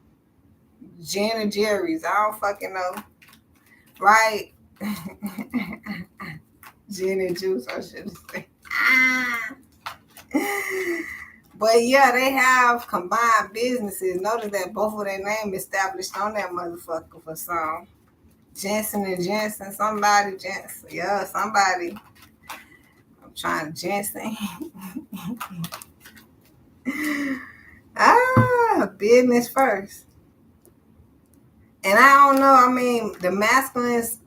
Speaker 1: Jen and Jerry's. I don't fucking know. Right? Gin and juice, I should say. But yeah, they have combined businesses. Notice that both of their names established on that motherfucker for some. Jensen and Jensen, somebody, Jensen. Yeah, somebody. I'm trying to Jensen. Business first. And I don't know, I mean, the masculines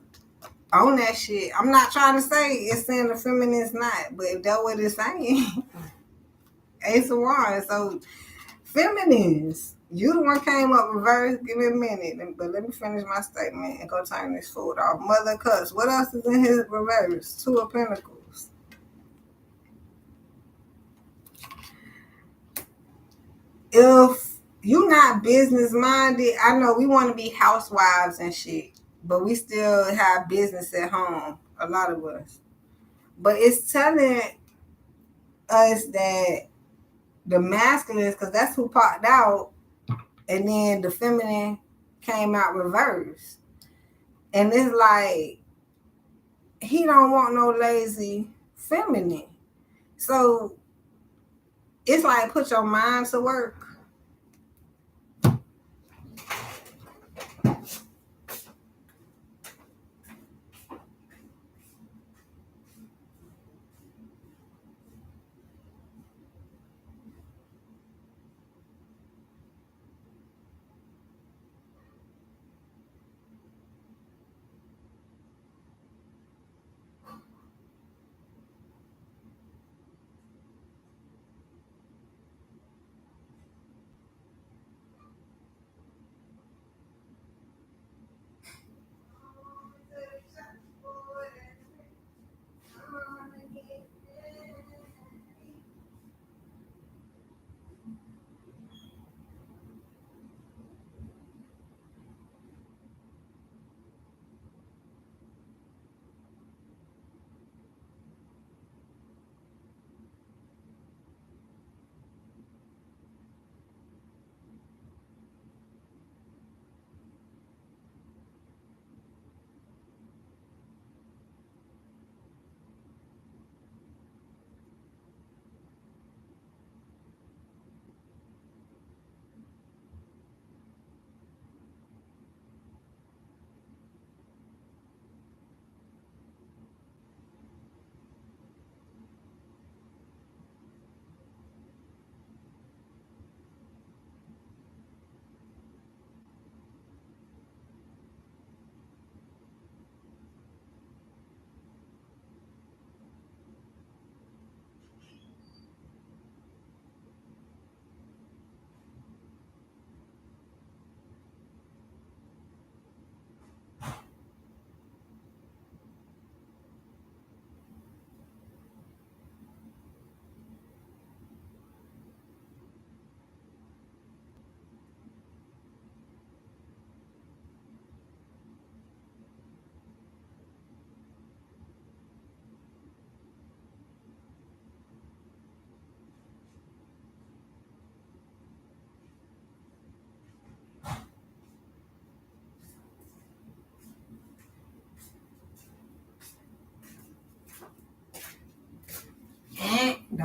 Speaker 1: on that shit. I'm not trying to say it's saying the feminine's not, but if that's what it's saying, Ace of Wands. So, feminines, you the one came up reverse. Give me a minute, but let me finish my statement and go turn this food off. Mother Cups. What else is in his reverse? Two of Pentacles. If you not business minded, I know we want to be housewives and shit, but we still have business at home. A lot of us. But it's telling us that the masculines, because that's who popped out, and then the feminine came out reverse. And it's like, he don't want no lazy feminine. So it's like, put your mind to work.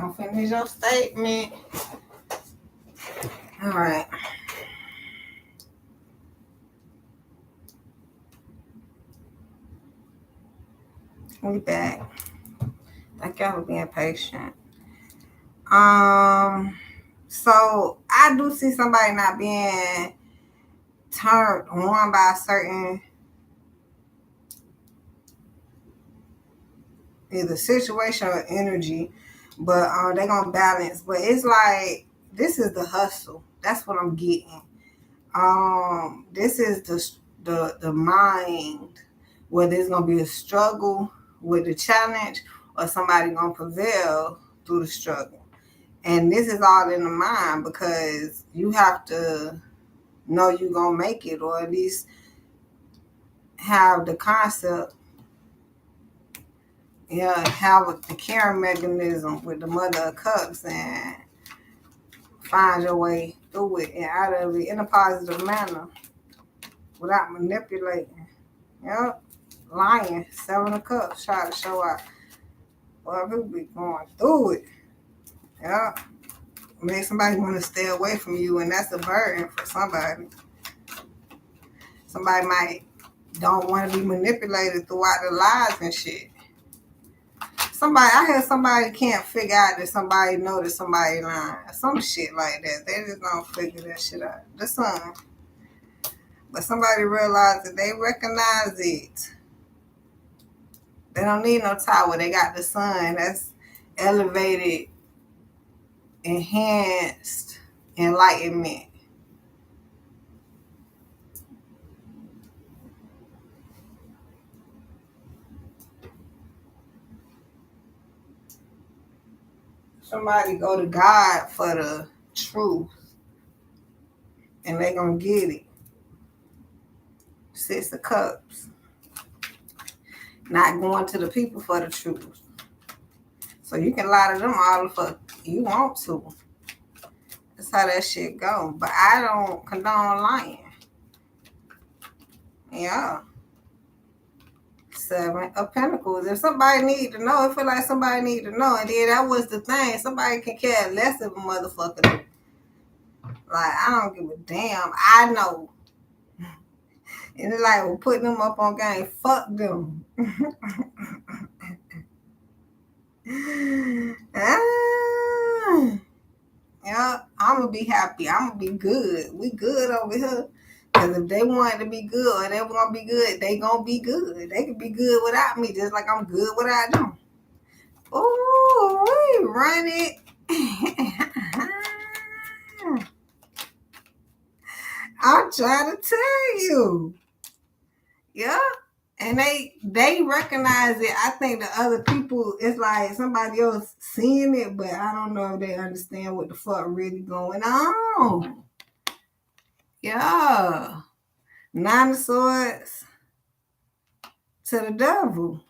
Speaker 1: Don't finish your statement. All right. We back. Thank y'all for being patient. So I do see somebody not being turned on by a certain either situation or energy, but they're gonna balance. But it's like this is the hustle. That's what I'm getting. This is the mind where there's gonna be a struggle with the challenge, or somebody gonna prevail through the struggle. And this is all in the mind, because you have to know you're gonna make it, or at least have the concept. Yeah, have the caring mechanism with the Mother of Cups, and find your way through it and out of it in a positive manner without manipulating. Yep. Lying. 7 of Cups. Try to show out. Well, people be going through it. Yep. Make somebody want to stay away from you, and that's a burden for somebody. Somebody might don't want to be manipulated throughout the lies and shit. I heard somebody can't figure out that somebody know that somebody lying. Some shit like that. They just don't figure that shit out. The sun. But somebody realized that they recognize it. They don't need no tower. They got the sun. That's elevated, enhanced enlightenment. Somebody go to God for the truth, and they gonna get it. 6 of Cups. Not going to the people for the truth. So you can lie to them all the fuck you want to. That's how that shit go. But I don't condone lying. Yeah. 7 of Pentacles. If somebody need to know, I feel like somebody need to know. And then that was the thing. Somebody can care less of a motherfucker. Like, I don't give a damn. I know. And it's like, we're putting them up on game. Fuck them. Yeah, I'm going to be happy. I'm going to be good. We good over here. Because if they want to be good or they want to be good, they going to be good. They can be good without me, just like I'm good without them. Ooh, we run it. I'm trying to tell you. Yeah. And they recognize it. I think the other people, it's like somebody else seeing it, but I don't know if they understand what the fuck really going on. Yeah. 9 of Swords to the devil.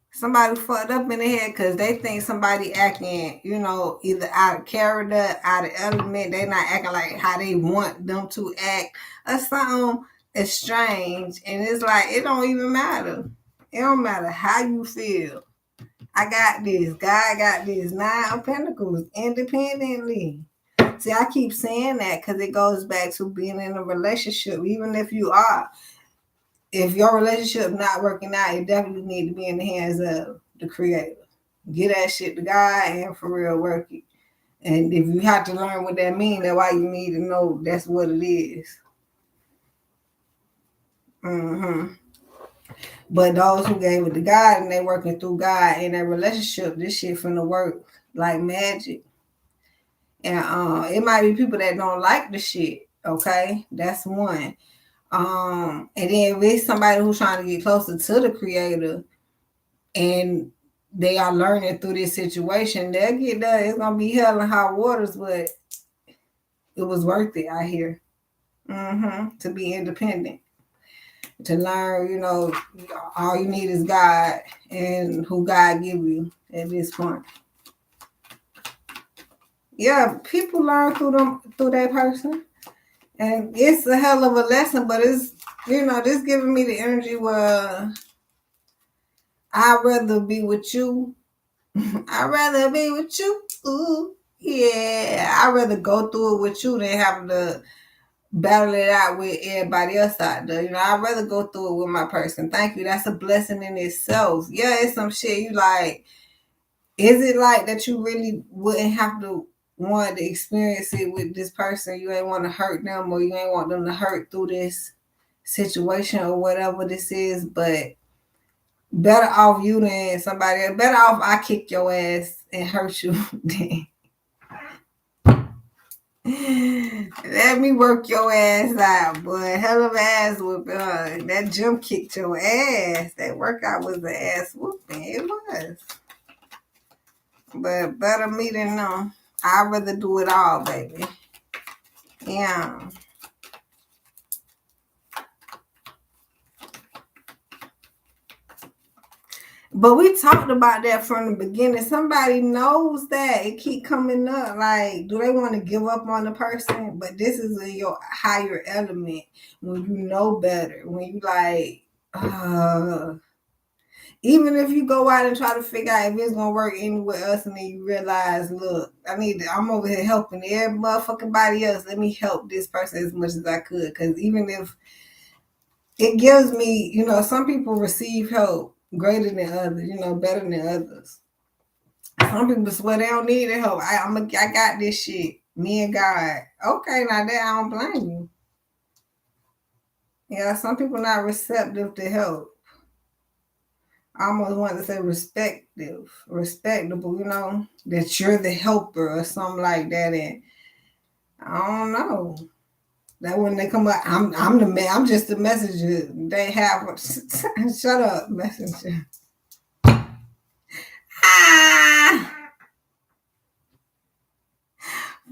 Speaker 1: Somebody fucked up in the head because they think somebody acting, either out of character, out of element. They not acting like how they want them to act or something. It's strange. And it's like, it don't even matter. It don't matter how you feel. I got this. God got this. 9 of Pentacles. Independently. See, I keep saying that because it goes back to being in a relationship. Even if your relationship not working out, it definitely need to be in the hands of the Creator. Get that shit to God and for real work it. And if you have to learn what that means, that's why you need to know that's what it is. But those who gave it to God and they working through God in their relationship, this shit finna work like magic. And it might be people that don't like the shit. Okay, that's one. And then if it's somebody who's trying to get closer to the Creator and they are learning through this situation, they'll get done. It's gonna be hell and hot waters, but it was worth it, I hear. To be independent. To learn, all you need is God and who God give you at this point. Yeah, people learn through that person. And it's a hell of a lesson, but it's, this giving me the energy where I'd rather be with you I'd rather be with you. Ooh, yeah. I'd rather go through it with you than having to battle it out with everybody else out there. I'd rather go through it with my person. Thank you. That's a blessing in itself. Yeah, it's some shit you like. Is it like that you really wouldn't have to want to experience it with this person? You ain't want to hurt them, or you ain't want them to hurt through this situation or whatever this is, but better off you than somebody else. Better off I kick your ass and hurt you than let me work your ass out, boy. Hell of an ass whooping. That gym kicked your ass. That workout was an ass whooping. It was. But better me than no. I'd rather do it all, baby. Yeah. But we talked about that from the beginning. Somebody knows that. It keep coming up. Like, do they want to give up on the person? But this is in your higher element. When you know better. When you like, even if you go out and try to figure out if it's gonna work anywhere else, and then you realize, look, I'm over here helping every motherfucking body else. Let me help this person as much as I could. Because even if it gives me, some people receive help greater than others, better than others. Some people swear they don't need the help. I got this shit. Me and God. Okay, now that I don't blame you. Yeah, some people not receptive to help. I almost want to say respectable, that you're the helper or something like that. And I don't know. That when they come up, I'm the man. I'm just the messenger. They have shut up, messenger.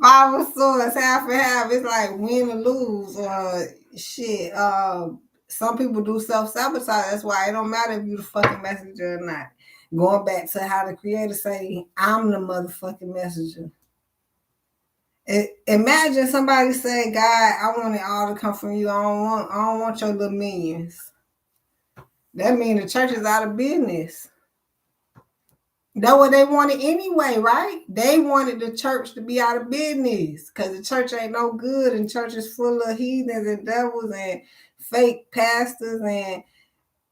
Speaker 1: Five of Swords, half and half. It's like win or lose, or shit. Some people do self-sabotage. That's why it don't matter if you the fucking messenger or not. Going back to how the creator say, I'm the motherfucking messenger. Imagine somebody say, God, I want it all to come from you. I don't want your little minions. That means the church is out of business. That's what they wanted anyway, right? They wanted the church to be out of business because the church ain't no good, and church is full of heathens and devils and fake pastors and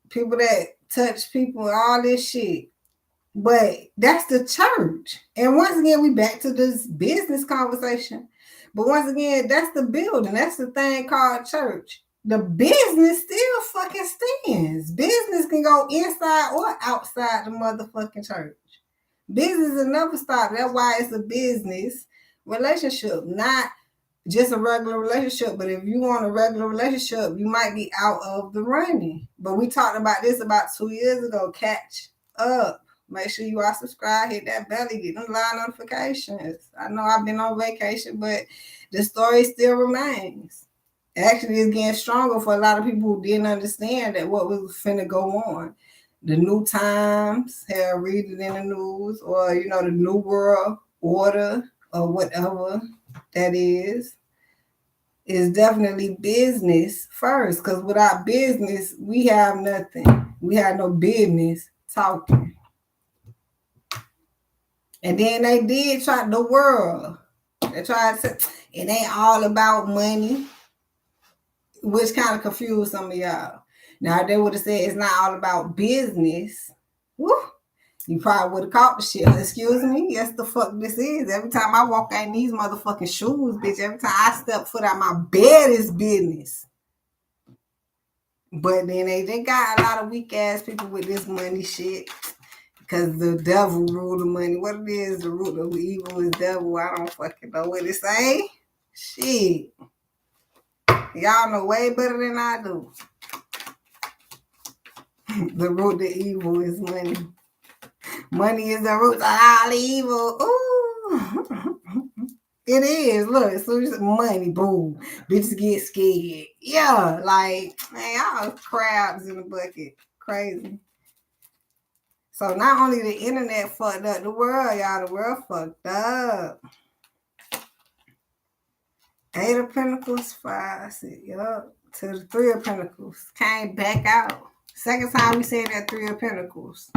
Speaker 1: people that touch people and all this shit. But that's the church. And once again, we back to this business conversation. But once again, that's the building. That's the thing called church. The business still fucking stands. Business can go inside or outside the motherfucking church. Business will never stop. That's why it's a business relationship, not just a regular relationship. But if you want a regular relationship, you might be out of the running. But we talked about this about 2 years ago. Catch up. Make sure you are subscribed, hit that belly, get them live notifications. I know I've been on vacation, but the story still remains. Actually, it's getting stronger for a lot of people who didn't understand that what was finna go on. The new times, hell, read it in the news, or the new world order or whatever that is definitely business first. Because without business, we have nothing. We have no business talking. And then they did try the world. They tried to. It ain't all about money, which kind of confused some of y'all. Now, if they would have said it's not all about business, woo, you probably would have caught the shit. Excuse me? Yes, the fuck this is. Every time I walk out in these motherfucking shoes, bitch, every time I step foot out my bed is business. But then they got a lot of weak ass people with this money shit. Because the devil rule the money. What it is, the root of evil is devil. I don't fucking know what it say. Shit. Y'all know way better than I do. The root of evil is money. Money is the root of all evil. Ooh. It is. Look, as soon as money, boom, bitches get scared. Yeah, like, man, y'all crabs in the bucket. Crazy. So not only the internet fucked up the world, y'all, the world fucked up. 8 of Pentacles, 5, 6, yup, to the 3 of Pentacles. Came back out. Second time we seen that 3 of Pentacles.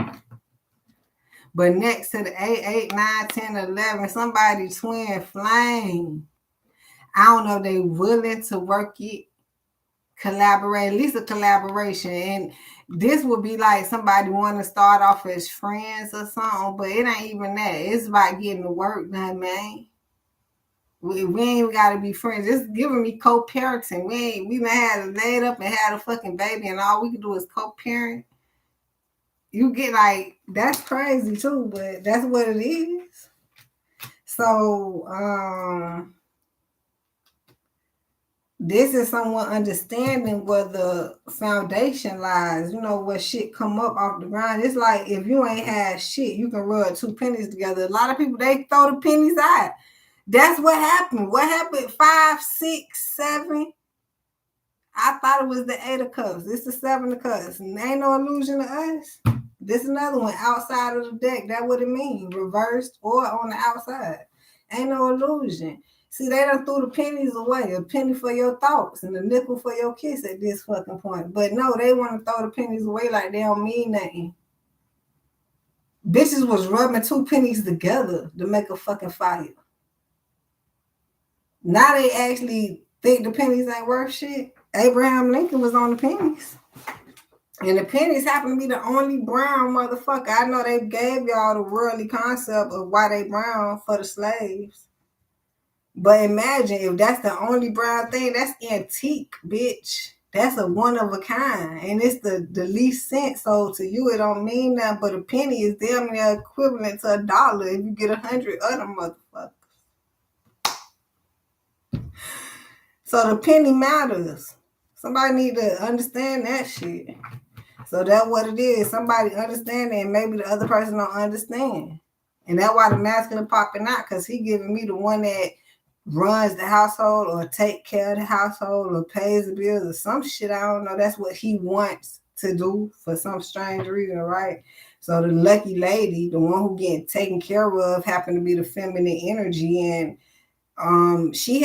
Speaker 1: But next to the 8, 8, 9, 10, 11, somebody TwinFlame. I don't know if they willing to work it, collaborate, at least a collaboration. And this would be like somebody want to start off as friends or something, but it ain't even that. It's about getting the work done, man. We ain't even gotta be friends. It's giving me co-parenting. We done had it laid up and had a fucking baby, and all we can do is co-parent. You get like that's crazy too, but that's what it is. So this is someone understanding where the foundation lies, where shit come up off the ground. It's like if you ain't had shit, you can rub 2 pennies together. A lot of people, they throw the pennies out. That's what happened. What happened? 5, 6, 7. I thought it was the 8 of cups. This is 7 of cups. And ain't no illusion to us. This another one outside of the deck. That's what it means. Reversed or on the outside. Ain't no illusion. See, they done threw the pennies away. A penny for your thoughts and a nickel for your kiss at this fucking point. But no, they want to throw the pennies away like they don't mean nothing. Bitches was rubbing 2 pennies together to make a fucking fire. Now they actually think the pennies ain't worth shit. Abraham Lincoln was on the pennies. And the pennies happen to be the only brown motherfucker. I know they gave y'all the worldly concept of why they brown for the slaves. But imagine if that's the only brown thing, that's antique, bitch. That's a one of a kind. And it's the least cent. So to you, it don't mean nothing. But a penny is damn near equivalent to $1 if you get 100 other motherfuckers. So the penny matters. Somebody need to understand that shit. So that's what it is. Somebody understand it, and maybe the other person don't understand. And that's why the masculine popping out, because he giving me the one that runs the household or take care of the household or pays the bills or some shit. I don't know. That's what he wants to do for some strange reason, right? So the lucky lady, the one who getting taken care of, happen to be the feminine energy, and she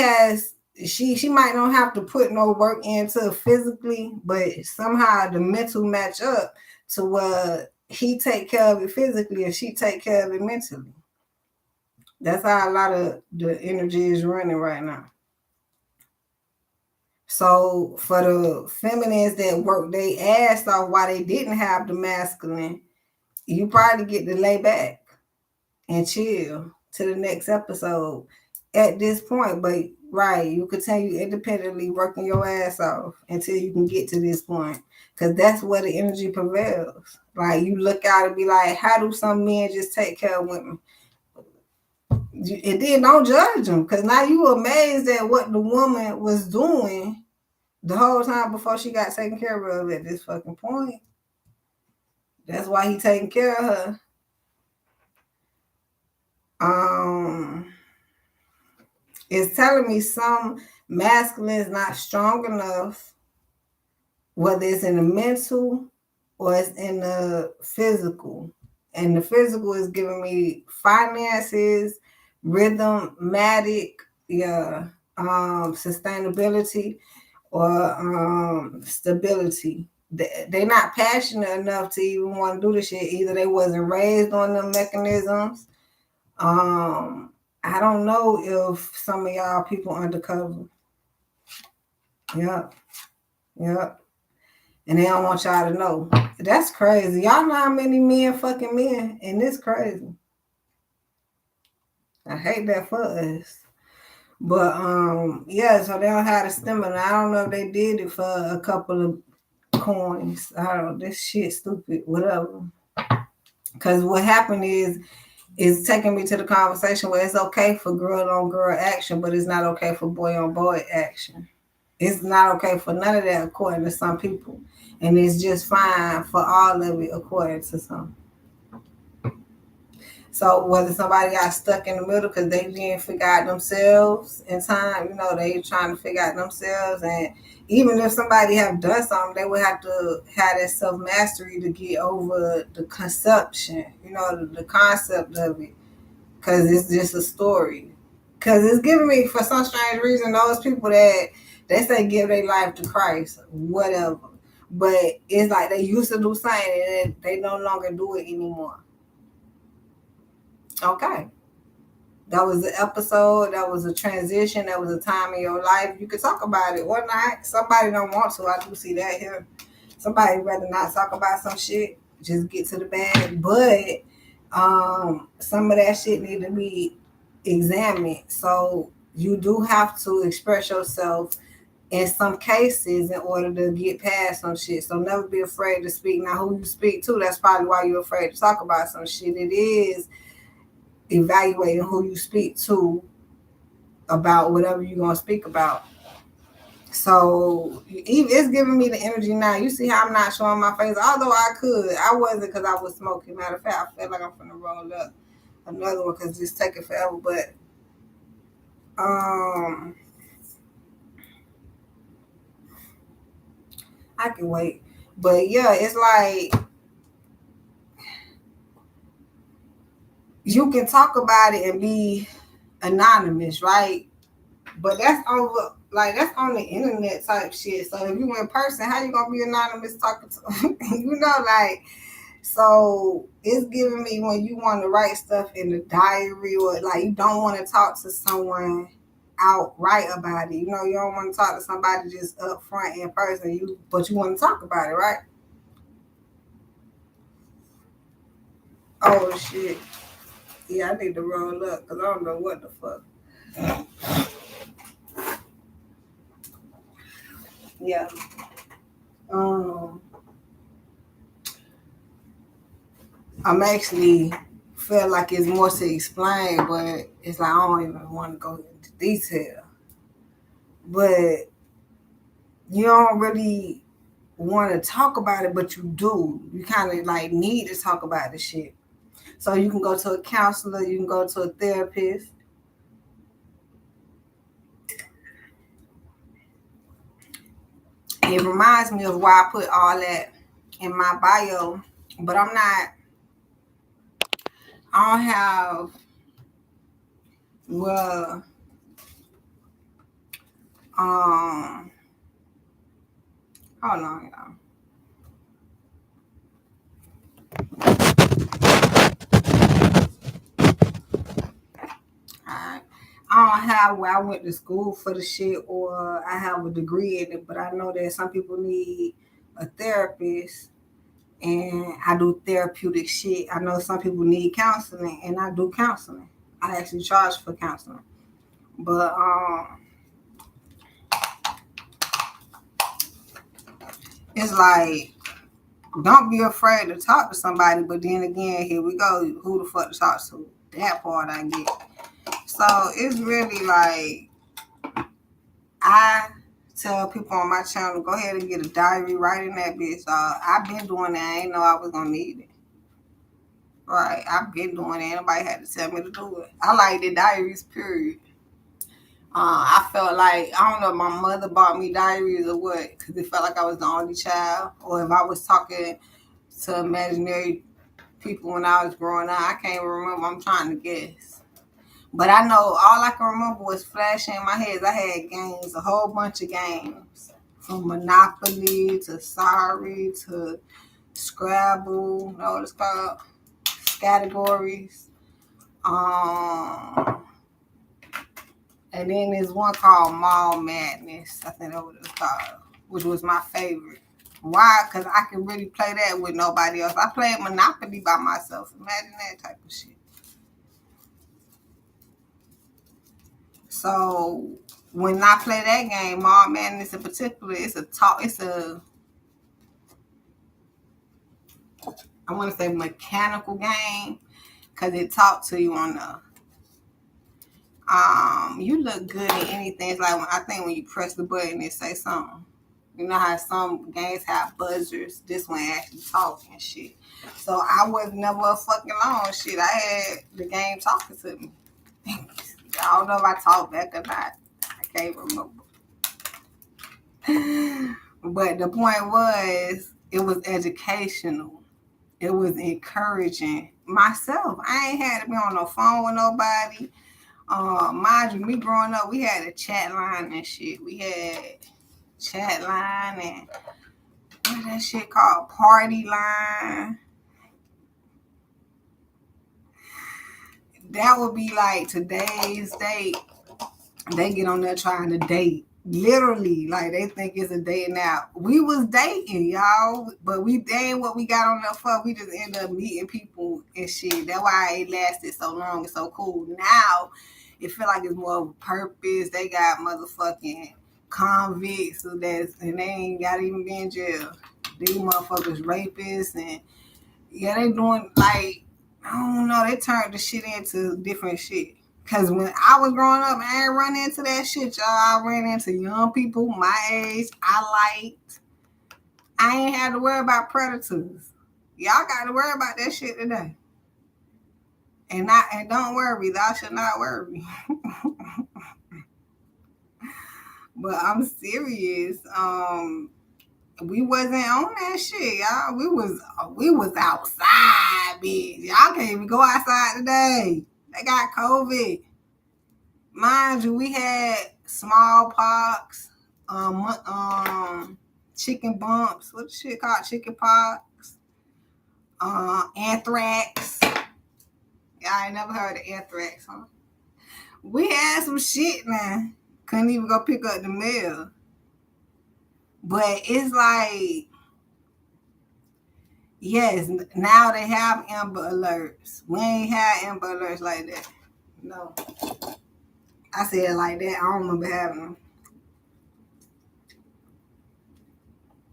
Speaker 1: might not have to put no work into physically, but somehow the mental match up to where he take care of it physically and she take care of it mentally. That's how a lot of the energy is running right now. So for the feminines that work their ass off while they didn't have the masculine, you probably get to lay back and chill to the next episode at this point. But right, you continue independently working your ass off until you can get to this point, because that's where the energy prevails. Like you look out and be like, how do some men just take care of women? And then don't judge them, because now you amazed at what the woman was doing the whole time before she got taken care of at this fucking point. That's why he taking care of her. It's telling me some masculine is not strong enough, whether it's in the mental or it's in the physical. And the physical is giving me finances, rhythmatic, sustainability or stability. They're not passionate enough to even want to do this shit. Either they wasn't raised on them mechanisms. I don't know if some of y'all people undercover. Yep. And they don't want y'all to know. That's crazy. Y'all know how many men fucking men, and it's crazy. I hate that for us. But so they don't have the stamina. I don't know if they did it for a couple of coins. I don't know. This shit stupid, whatever. Because what happened is taking me to the conversation where it's okay for girl on girl action, but it's not okay for boy on boy action. It's not okay for none of that according to some people. And it's just fine for all of it according to some. So whether somebody got stuck in the middle because they didn't figure out themselves in time, they trying to figure out themselves. And even if somebody have done something, they would have to have that self-mastery to get over the conception, the concept of it. Because it's just a story. Because it's giving me, for some strange reason, those people that they say give their life to Christ, whatever. But it's like they used to do something and they no longer do it anymore. Okay. That was an episode, that was a transition, that was a time in your life. You could talk about it or not. Somebody don't want to. I do see that here. Somebody rather not talk about some shit. Just get to the bag. But some of that shit need to be examined. So you do have to express yourself in some cases in order to get past some shit. So never be afraid to speak. Now who you speak to, that's probably why you're afraid to talk about some shit. It is evaluating who you speak to about whatever you're gonna speak about. So it's giving me the energy now. You see how I'm not showing my face, although I wasn't because I was smoking. Matter of fact, I feel like I'm gonna roll up another one because it's taking forever. But I can wait. But yeah, it's like you can talk about it and be anonymous, right? But that's over, like that's on the internet type shit. So if you in person, how you gonna be anonymous talking to like so it's giving me when you want to write stuff in the diary or like you don't want to talk to someone outright about it. You don't want to talk to somebody just up front in person, but you want to talk about it, right? Oh shit. Yeah, I need to roll up because I don't know what the fuck. Yeah. Um, I'm actually feel like it's more to explain, but it's like I don't even want to go into detail. But you don't really want to talk about it, but you do. You kind of like need to talk about the shit. So you can go to a counselor, you can go to a therapist. It reminds me of why I put all that in my bio, but I don't have, well, um, hold on, y'all. Alright. I don't have where I went to school for the shit or I have a degree in it, but I know that some people need a therapist and I do therapeutic shit. I know some people need counseling and I do counseling. I actually charge for counseling. But it's like don't be afraid to talk to somebody, but then again, here we go. Who the fuck to talk to? That part I get. So it's really like I tell people on my channel, go ahead and get a diary, write in that bitch. I've been doing that. I ain't know I was gonna need it. Right, I've been doing it. Nobody had to tell me to do it. I like the diaries, period. I felt like, I don't know if my mother bought me diaries or what, because it felt like I was the only child. Or if I was talking to imaginary people when I was growing up. I can't even remember. I'm trying to guess. But I know all I can remember was flashing in my head. I had games, a whole bunch of games. From Monopoly to Sorry to Scrabble, you know what it's called? Categories. Um, and then there's one called Mall Madness. I think that's what it's called, which was my favorite. Why? Because I can really play that with nobody else. I played Monopoly by myself. Imagine that type of shit. So when I play that game, Mall Madness in particular, I want to say mechanical game because it talks to you on the you look good in anything. It's like I think when you press the button, it say something. You know how some games have buzzers. This one actually talks and shit. So I was never a fucking long shit. I had the game talking to me. I don't know if I talked back or not. I can't remember. But the point was, it was educational. It was encouraging myself. I ain't had to be on no phone with nobody. Mind you, me growing up, we had a chat line and shit. We had chat line and what that shit called party line. that would be like today's date. They get on there trying to date. Literally, like they think it's a dating app. We was dating, y'all, but they ain't what we got on there for. We just end up meeting people and shit. That's why it lasted so long and so cool. Now, it feel like it's more of a purpose. They got motherfucking convicts and they ain't got even been in jail. These motherfuckers rapists and yeah, they doing like I don't know. They turned the shit into different shit. Cause when I was growing up, I ain't run into that shit, y'all. I ran into young people my age. I ain't had to worry about predators. Y'all got to worry about that shit today. And don't worry, thou should not worry. But I'm serious. We wasn't on that shit, y'all. We was outside, bitch. Y'all can't even go outside today. They got COVID. Mind you, we had smallpox, chicken bumps. What the shit called? Chicken pox, anthrax. Y'all ain't never heard of anthrax, huh? We had some shit, man. Couldn't even go pick up the mail. But it's like, yes, now they have Amber Alerts. We ain't had Amber Alerts like that. No. I said it like that. I don't remember having them.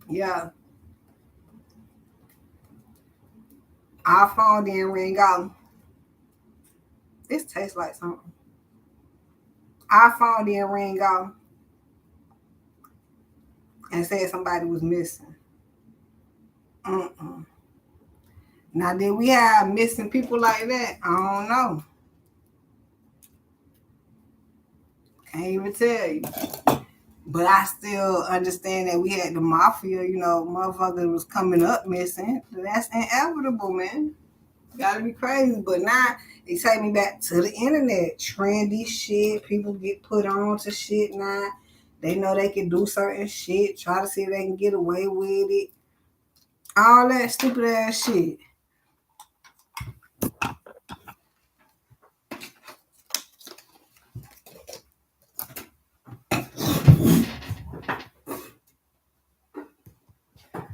Speaker 1: Yeah. Our phone didn't ring out. This tastes like something. Our phone didn't ring off and said somebody was missing. Mm-mm. Now, did we have missing people like that? I don't know. Can't even tell you. But I still understand that we had the mafia, motherfuckers was coming up missing. That's inevitable, man. Gotta be crazy. But now it take me back to the internet. Trendy shit. People get put on to shit now. They know they can do certain shit. Try to see if they can get away with it. All that stupid ass shit.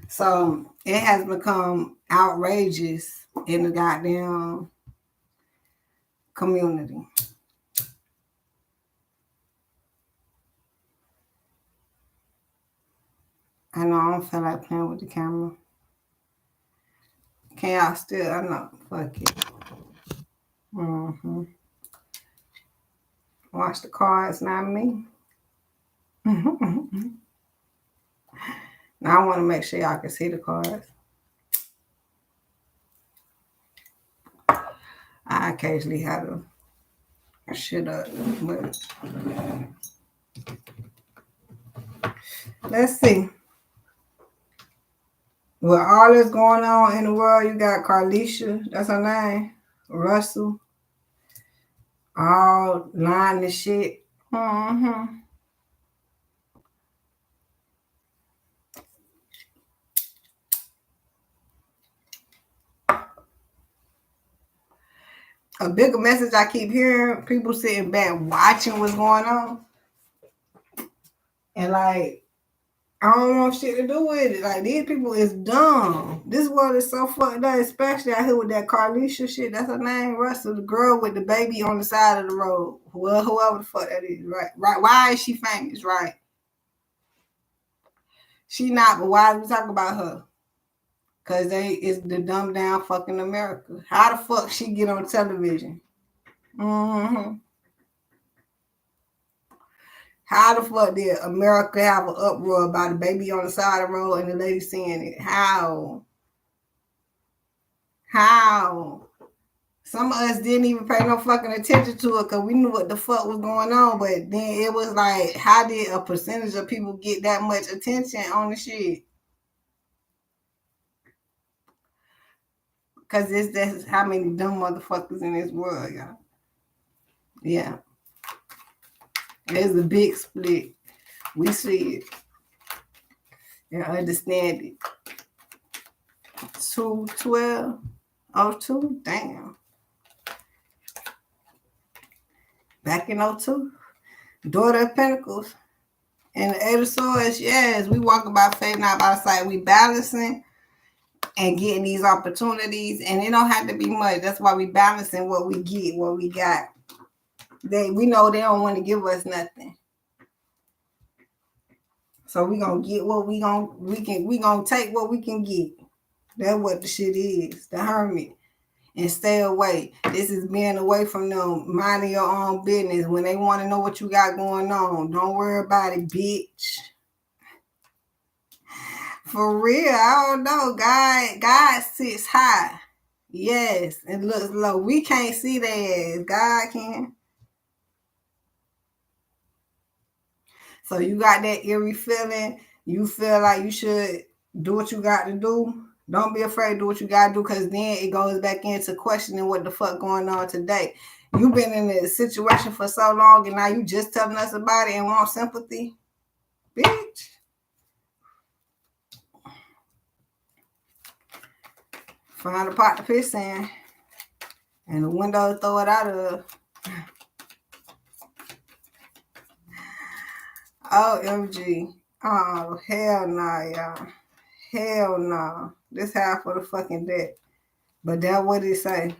Speaker 1: So it has become outrageous in the goddamn community. I know I don't feel like playing with the camera. Can y'all still? I know. Fuck it. Mm-hmm. Watch the cards, not me. Now I want to make sure y'all can see the cards. I occasionally have to shit up, but let's see. With all that's going on in the world, you got Carlisha, that's her name, Russell, all lying and shit. Mm-hmm. A bigger message I keep hearing, people sitting back watching what's going on. And like, I don't want shit to do with it. Like, these people is dumb. This world is so fucked up, especially out here with that Carlisha shit. That's her name, Russell, the girl with the baby on the side of the road. Well, whoever the fuck that is, right? Right. Why is she famous, right? She not, but why are we talking about her? Because it's the dumb down fucking America. How the fuck she get on television? Mm-hmm. How the fuck did America have an uproar about a baby on the side of the road and the lady seeing it? How? Some of us didn't even pay no fucking attention to it because we knew what the fuck was going on. But then it was like, how did a percentage of people get that much attention on the shit? Because that's how many dumb motherfuckers in this world, y'all. Yeah. There's a big split. We see it and understand it. 212. Oh, 2? Damn. Back in '02. Daughter of Pentacles. And the Eight of Swords, yes, we walking by faith, not by sight. We balancing and getting these opportunities. And it don't have to be much. That's why we balancing what we get, what we got. We know they don't want to give us nothing. So we gonna get what we gonna take what we can get. That's what the shit is. The hermit. And stay away. This is being away from them, minding your own business. When they want to know what you got going on, don't worry about it, bitch. For real, I don't know. God sits high. Yes, and looks low. We can't see that as God can. So you got that eerie feeling. You feel like you should do what you got to do. Don't be afraid to do what you got to do, because then it goes back into questioning what the fuck going on today. You've been in a situation for so long, and now you just telling us about it and want sympathy? Bitch. Find a pot to piss in and a window to throw it out of. OMG. Oh, hell nah, y'all. Hell nah. This half of the fucking deck. But that's what it say.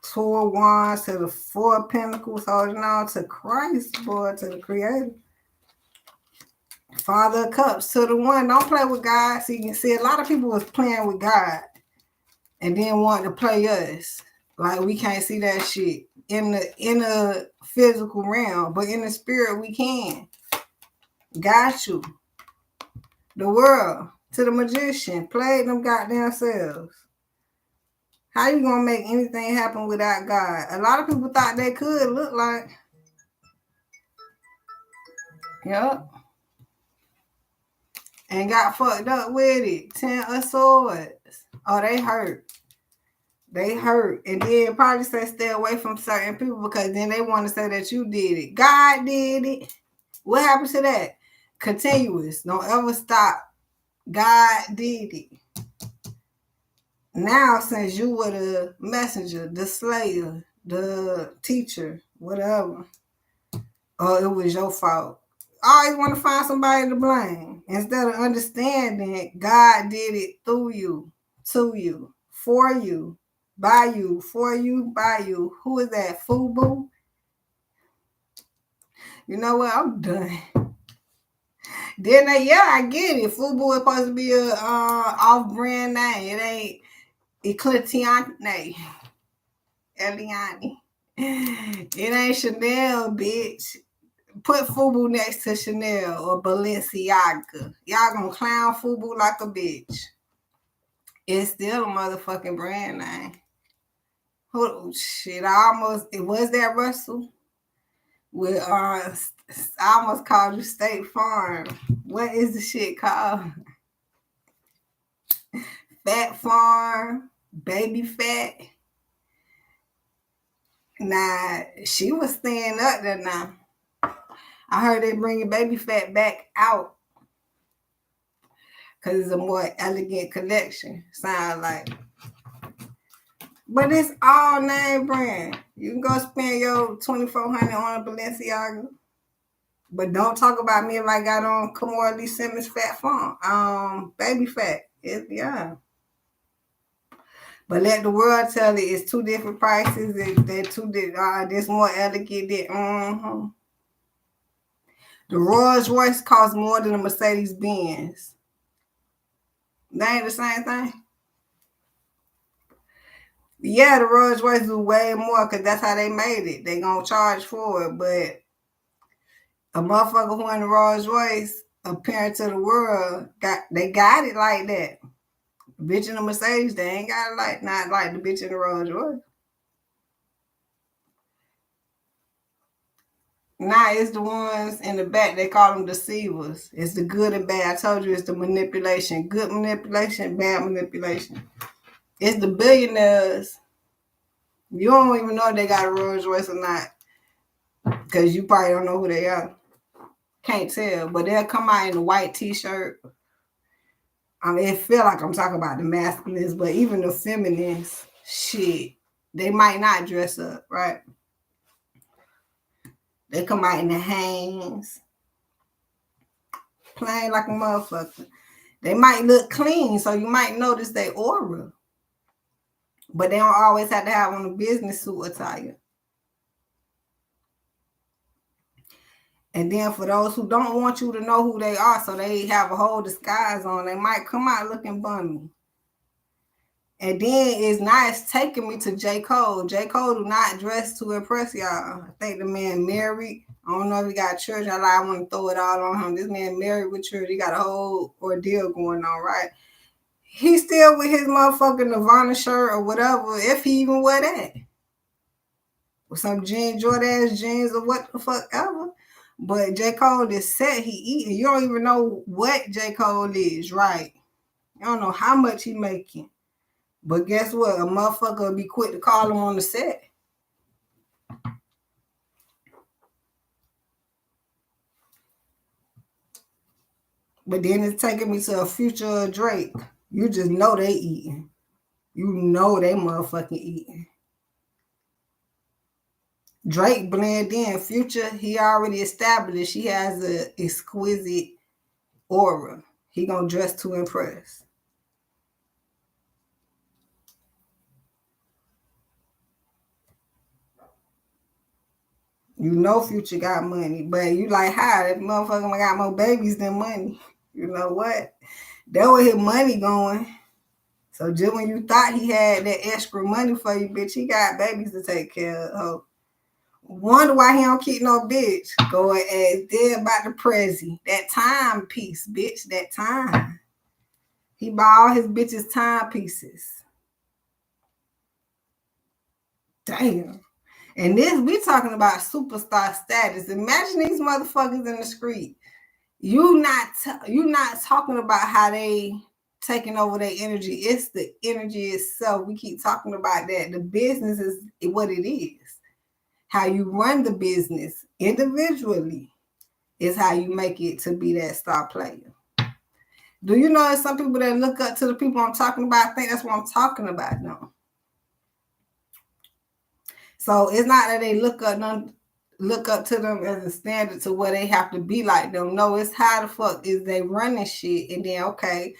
Speaker 1: Two of Wands to the Four of Pentacles, holding on to Christ, boy, to the Creator. Father of Cups to the One. Don't play with God. So you can see a lot of people was playing with God and then wanting to play us. Like we can't see that shit in the physical realm, but in the spirit we can. Got you. The World to the Magician. Played them goddamn selves. How you gonna make anything happen without God? A lot of people thought they could, look like. Yep. And got fucked up with it. 10 of Swords. Oh, they hurt. They hurt. And then probably say stay away from certain people, because then they want to say that you did it. God did it. What happened to that? Continuous. Don't ever stop. God did it. Now, since you were the messenger, the slayer, the teacher, whatever, or it was your fault, I always want to find somebody to blame. Instead of understanding God did it through you, to you, for you, by you, for you, by you. Who is that? Fubu? You know what? I'm done. Then I get it. Fubu is supposed to be a off-brand name. It ain't Eclitiane. Eliani. It ain't Chanel, bitch. Put Fubu next to Chanel or Balenciaga. Y'all gonna clown Fubu like a bitch. It's still a motherfucking brand name. Shit, it was that Russell? With I almost called you State Farm. What is the shit called? Fat Farm, Baby Fat. Nah, she was staying up there now. I heard they bringing Baby Fat back out because it's a more elegant collection. Sound like. But it's all name brand. You can go spend your $2,400 on a Balenciaga. But don't talk about me if I got on Kamora Lee Simmons Fat Farm. Baby Fat. Yeah. But let the world tell it it's two different prices. They're two different. This more elegant than. The Rolls Royce costs more than a Mercedes Benz. They ain't the same thing. Yeah, the Rolls Royce is way more because that's how they made it. They gonna charge for it, but a motherfucker who in the Rolls Royce, appearing to the world, they got it like that. The bitch in the Mercedes, they ain't got it not like the bitch in the Rolls Royce. Nah, it's the ones in the back. They call them deceivers. It's the good and bad. I told you it's the manipulation. Good manipulation, bad manipulation. It's the billionaires. You don't even know if they got a Rolls Royce or not, because you probably don't know who they are. Can't tell, but they'll come out in a white t-shirt. I mean, it feel like I'm talking about the masculines, but even the feminines, shit, they might not dress up, right? They come out in the hands, plain like a motherfucker. They might look clean, so you might notice their aura. But they don't always have to have on a business suit attire. And then for those who don't want you to know who they are, so they have a whole disguise on, they might come out looking bummy. And then it's nice taking me to J. Cole. J. Cole do not dress to impress y'all. I think the man married. I don't know if he got church. I want to throw it all on him. This man married with church. He got a whole ordeal going on, right? He still with his motherfucking Nirvana shirt or whatever, if he even wear that. With some Jordan jeans or what the fuck ever. But J. Cole is set, he eating. You don't even know what J. Cole is, right? You don't know how much he making. But guess what? A motherfucker will be quick to call him on the set. But then it's taking me to a future Drake. You just know they eating. You know they motherfucking eating. Drake blend in. Future, he already established he has an exquisite aura. He gonna dress to impress. You know Future got money, but you like, how? That motherfucker got more babies than money. You know what? That where his money going. So just when you thought he had that extra money for you, bitch, he got babies to take care of. Wonder why he don't keep no bitch. Going as dead about the Prezi. That time piece, bitch. That time. He bought all his bitches timepieces. Damn. And this, we talking about superstar status. Imagine these motherfuckers in the street. You not talking about how they taking over their energy. It's the energy itself. We keep talking about that. The business is what it is. How you run the business individually is how you make it to be that star player. Do you know there's some people that look up to the people I'm talking about? I think that's what I'm talking about now. So it's not that they look up to them as a standard to where they have to be like them. No, it's how the fuck is they running shit. And then, okay,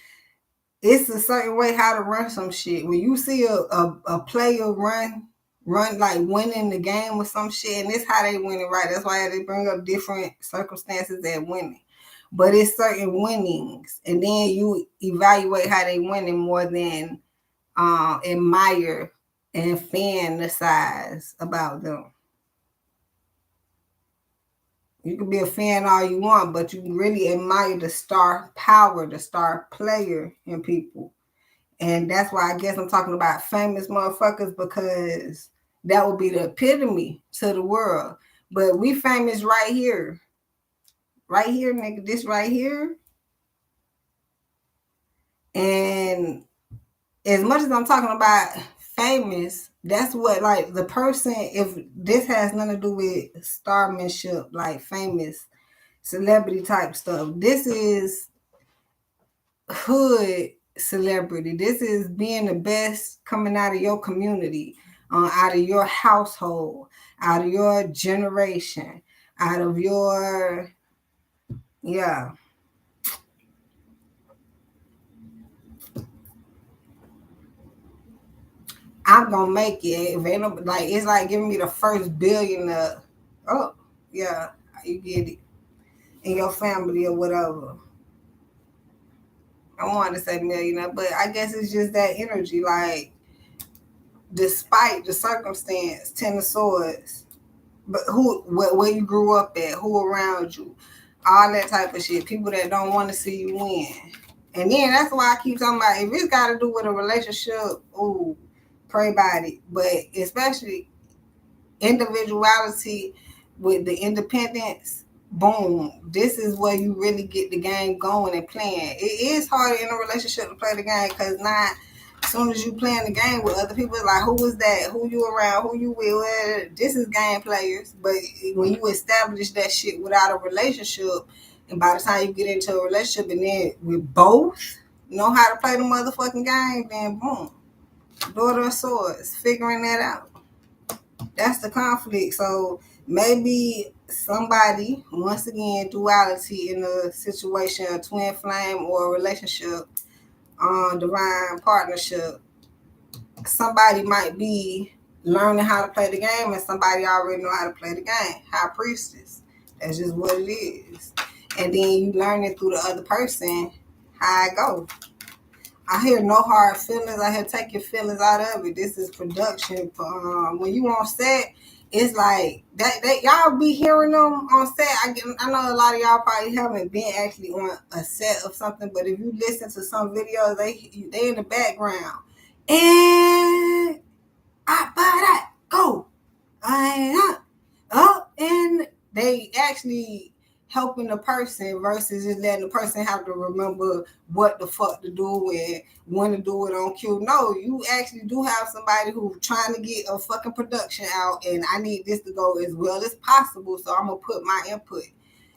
Speaker 1: it's a certain way how to run some shit. When you see a player run like winning the game with some shit, and it's how they win it, right? That's why they bring up different circumstances at winning. But it's certain winnings. And then you evaluate how they winning more than admire and fantasize about them. You can be a fan all you want, but you really admire the star power, the star player in people. And that's why I guess I'm talking about famous motherfuckers, because that would be the epitome to the world. But we famous right here. Right here, nigga. This right here. And as much as I'm talking about famous, that's what, like, the person, if this has nothing to do with starmanship, like famous celebrity type stuff, this is hood celebrity. This is being the best coming out of your community, out of your household, out of your generation, out of your, yeah. I'm gonna make it. If ain't no, like, it's like giving me the first billion. Oh, yeah, you get it in your family or whatever. I wanted to say millionaire, but I guess it's just that energy. Like, despite the circumstance, 10 of swords, but where you grew up at, who around you, all that type of shit. People that don't want to see you win. And then that's why I keep talking about, if it's got to do with a relationship, ooh, pray about it. But especially individuality with the independence, boom, this is where you really get the game going and playing. It is hard in a relationship to play the game, because not as soon as you playing the game with other people, it's like, who is that? Who you around? Who you with? Well, this is game players. But when you establish that shit without a relationship, and by the time you get into a relationship and then we both know how to play the motherfucking game, then boom. Daughter of Swords, figuring that out. That's the conflict. So maybe somebody, once again, duality in a situation, a twin flame or a relationship, divine partnership, somebody might be learning how to play the game and somebody already know how to play the game. High priestess. That's just what it is. And then you learn it through the other person how it goes. I hear no hard feelings. I hear take your feelings out of it. This is production. When you on set, it's like that y'all be hearing them on set. I know a lot of y'all probably haven't been actually on a set of something, but if you listen to some videos, they in the background. And I buy that. Go. And they actually helping the person versus just letting the person have to remember what the fuck to do and when to do it on cue. No, you actually do have somebody who's trying to get a fucking production out, and I need this to go as well as possible, so I'm gonna put my input.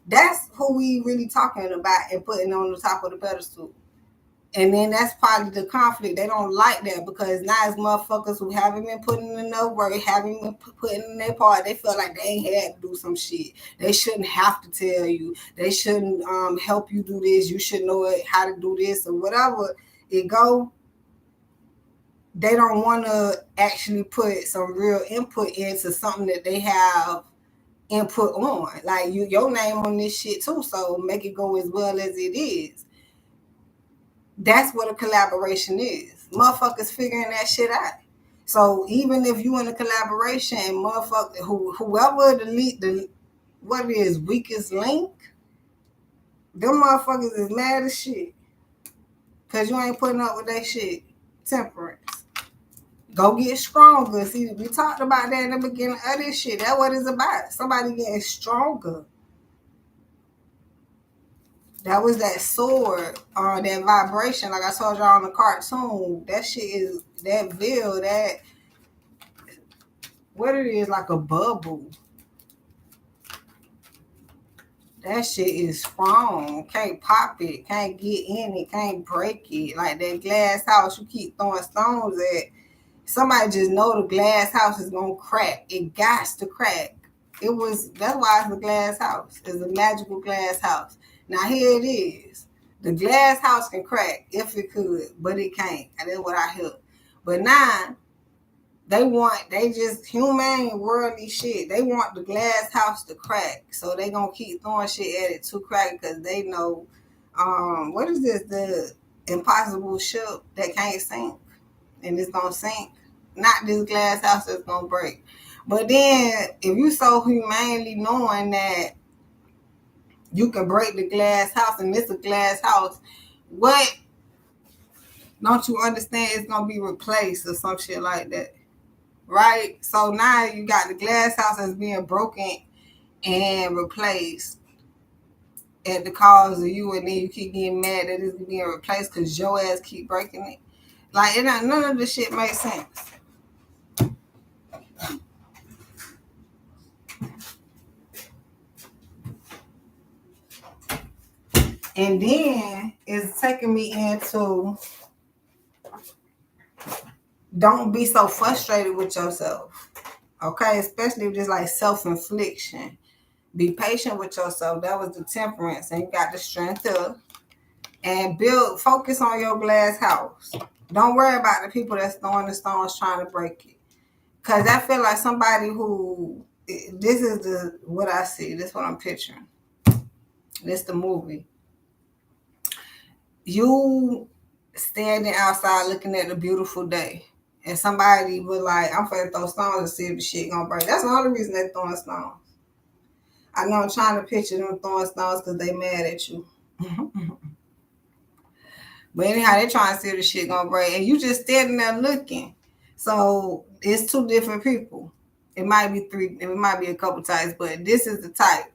Speaker 1: That's who we really talking about and putting on the top of the pedestal. And then that's probably the conflict. They don't like that because now as motherfuckers who haven't been putting in no work, haven't been putting in their part, they feel like they ain't had to do some shit. They shouldn't have to tell you. They shouldn't help you do this. You should know how to do this or whatever it go. They don't want to actually put some real input into something that they have input on. Like your name on this shit too, so make it go as well as it is. That's what a collaboration is. Motherfuckers figuring that shit out. So even if you in a collaboration and motherfucker whoever the what it is weakest link, them motherfuckers is mad as shit. Cause you ain't putting up with that shit. Temperance. Go get stronger. See, we talked about that in the beginning of this shit. That's what it's about. Somebody getting stronger. That was that sword, that vibration. Like I told y'all on the cartoon, that shit is that veil, that what it is, like a bubble. That shit is strong. Can't pop it, can't get in it, can't break it. Like that glass house you keep throwing stones at. Somebody just know the glass house is gonna crack. It got to crack. That's why it's a glass house. It's a magical glass house. Now here it is. The glass house can crack if it could, but it can't. And that's what I hear. But now they just humane worldly shit. They want the glass house to crack. So they gonna keep throwing shit at it to crack because they know what is this? The impossible ship that can't sink and it's gonna sink. Not this glass house that's gonna break. But then if you so humanely knowing that you can break the glass house and it's a glass house, what don't you understand it's gonna be replaced or some shit like that? Right? So now you got the glass house that's being broken and replaced at the cause of you, and then you keep getting mad that it's being replaced because your ass keep breaking it. Like none of this shit makes sense. And then it's taking me into don't be so frustrated with yourself. Okay, especially if it's like self-infliction. Be patient with yourself. That was the temperance, and you got the strength to and focus on your glass house. Don't worry about the people that's throwing the stones trying to break it. Cause I feel like somebody who this is what I see. This is what I'm picturing. This the movie. You standing outside looking at the beautiful day. And somebody was like, I'm finna throw stones to see if the shit gonna break. That's the only reason they're throwing stones. I know I'm trying to picture them throwing stones because they mad at you. But anyhow, they trying to see if the shit gonna break. And you just standing there looking. So it's two different people. It might be three, it might be a couple types, but this is the type.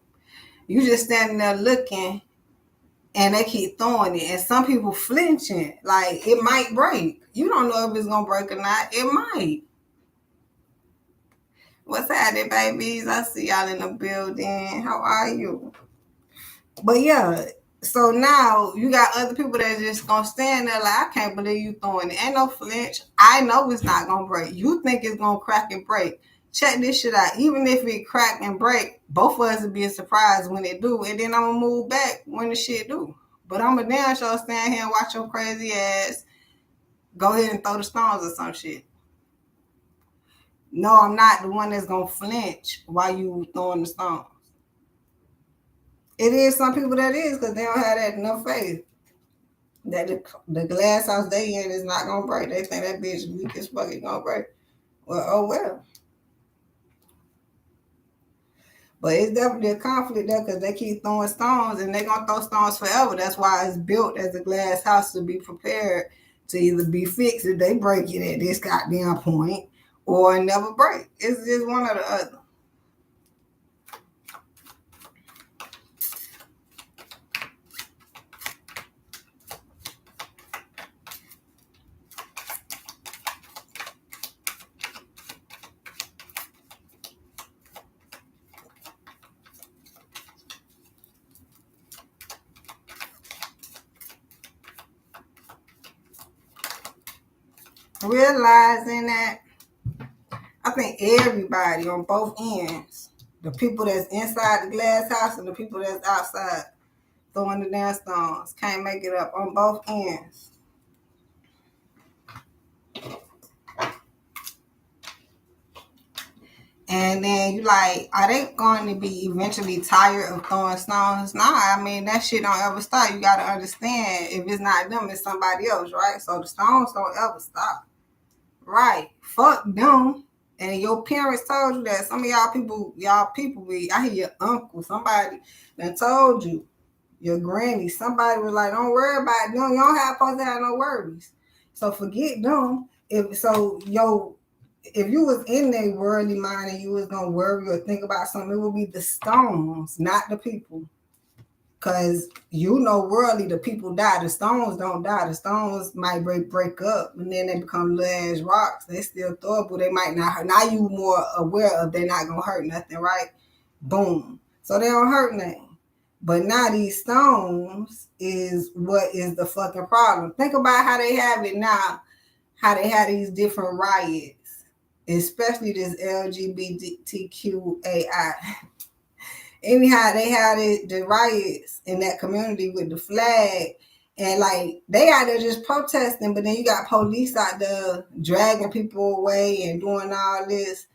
Speaker 1: You just standing there looking and they keep throwing it. And some people flinching. Like it might break. You don't know if it's gonna break or not. It might. What's happening, babies? I see y'all in the building. How are you? But yeah, So now you got other people that just gonna stand there like, I can't believe you throwing it. Ain't no flinch. I know it's not gonna break. You think it's gonna crack and break. Check this shit out. Even if it crack and break, both of us would be surprised when it do, and then I'm gonna move back when the shit do. But I'm a damn sure stand here and watch your crazy ass go ahead and throw the stones or some shit. No, I'm not the one that's gonna flinch while you throwing the stones. It is some people that is because they don't have that enough faith that the glass house they in is not gonna break. They think that bitch weak as fuck is gonna break. Well, oh well. But it's definitely a conflict there because they keep throwing stones and they're gonna throw stones forever. That's why it's built as a glass house to be prepared to either be fixed if they break it at this goddamn point or never break. It's just one or the other. Realizing that I think everybody on both ends, the people that's inside the glass house and the people that's outside throwing the damn stones, can't make it up on both ends. And then you like, are they going to be eventually tired of throwing stones? Nah, I mean, that shit don't ever stop. You got to understand, if it's not them, it's somebody else, right? So the stones don't ever stop. Right. Fuck them. And your parents told you that. Some of y'all people be, I hear your uncle, somebody that told you, your granny, somebody was like, don't worry about them. You don't have supposed to have no worries. So forget them. If you was in their worldly mind and you was gonna worry or think about something, it would be the stones, not the people. Cause worldly, the people die. The stones don't die. The stones might break up and then they become little ass rocks. They still throwable. They might not hurt. Now you more aware of they're not gonna hurt nothing, right? Boom. So they don't hurt nothing. But now these stones is what is the fucking problem. Think about how they have it now, how they have these different riots, especially this LGBTQAI. Anyhow, they had the riots in that community with the flag. And like they out there just protesting, but then you got police out there dragging people away and doing all this.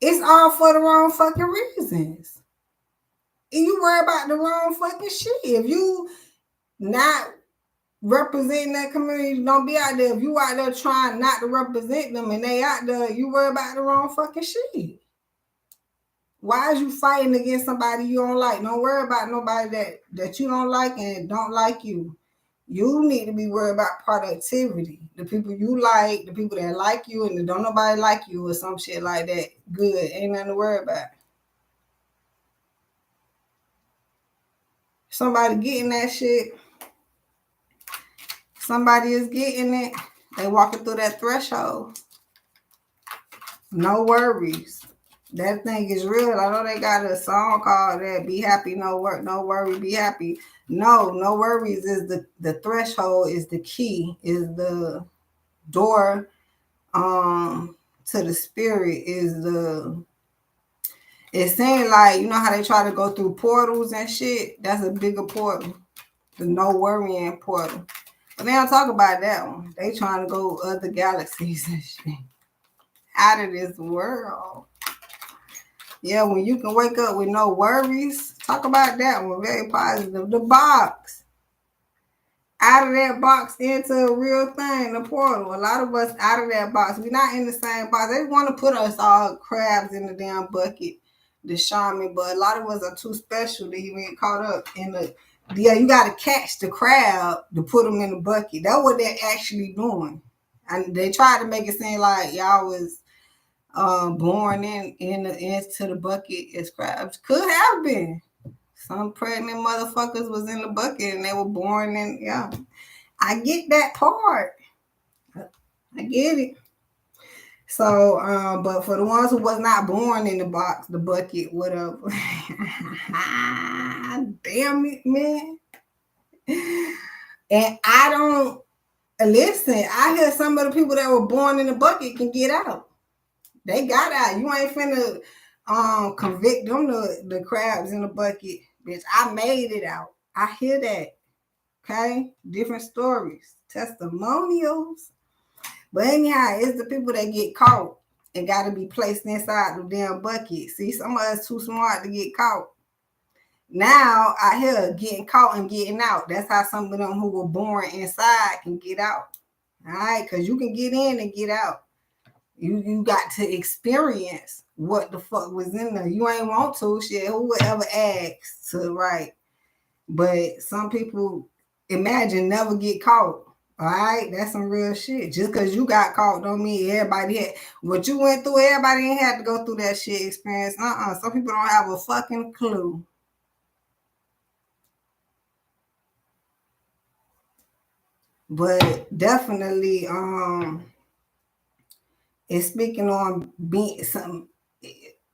Speaker 1: It's all for the wrong fucking reasons. And you worry about the wrong fucking shit. If you not representing that community, don't be out there. If you out there trying not to represent them and they out there, you worry about the wrong fucking shit. Why is you fighting against somebody you don't like? Don't worry about nobody that you don't like and don't like you. You need to be worried about productivity. The people you like, the people that like you and don't nobody like you or some shit like that. Good. Ain't nothing to worry about. Somebody getting that shit. Somebody is getting it. They walking through that threshold. No worries. That thing is real. I know they got a song called that, Be Happy, No Work, No Worry, Be Happy. No worries is the threshold, is the key, is the door to the spirit, it's saying like, you know how they try to go through portals and shit? That's a bigger portal. The no worrying portal. But they don't talk about that one. They trying to go other galaxies and shit. Out of this world. Yeah, when you can wake up with no worries, talk about that one. Very positive. The box. Out of that box into a real thing, the portal. A lot of us out of that box. We're not in the same box. They want to put us all crabs in the damn bucket, the shaman, but a lot of us are too special to even get caught up in the. Yeah, you got to catch the crab to put them in the bucket. That's what they're actually doing. And they try to make it seem like y'all was born into the bucket as crabs. Could have been. Some pregnant motherfuckers was in the bucket and they were born in, yeah. I get that part. I get it. So, but for the ones who was not born in the box, the bucket, whatever. Damn it, man. And I don't listen. I hear some of the people that were born in the bucket can get out. They got out. You ain't finna convict them the crabs in the bucket. Bitch, I made it out. I hear that. Okay? Different stories. Testimonials. But anyhow, it's the people that get caught and gotta be placed inside the damn bucket. See, some of us too smart to get caught. Now I hear getting caught and getting out. That's how some of them who were born inside can get out. All right, because you can get in and get out. You got to experience what the fuck was in there. You ain't want to, shit. Who would ever ask to, right? But some people imagine never get caught. All right, that's some real shit. Just because you got caught don't mean everybody had what you went through. Everybody ain't had to go through that shit experience. Some people don't have a fucking clue. But definitely, it's speaking on being some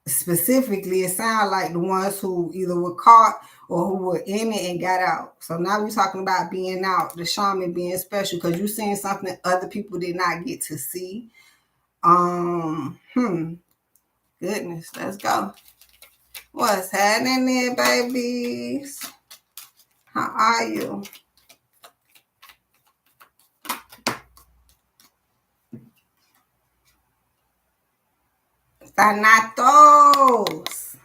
Speaker 1: specifically. It sounds like the ones who either were caught or who were in it and got out. So now we're talking about being out, the shaman being special because you're seeing something other people did not get to see. Goodness, let's go. What's happening there, babies? How are you? Thanatos.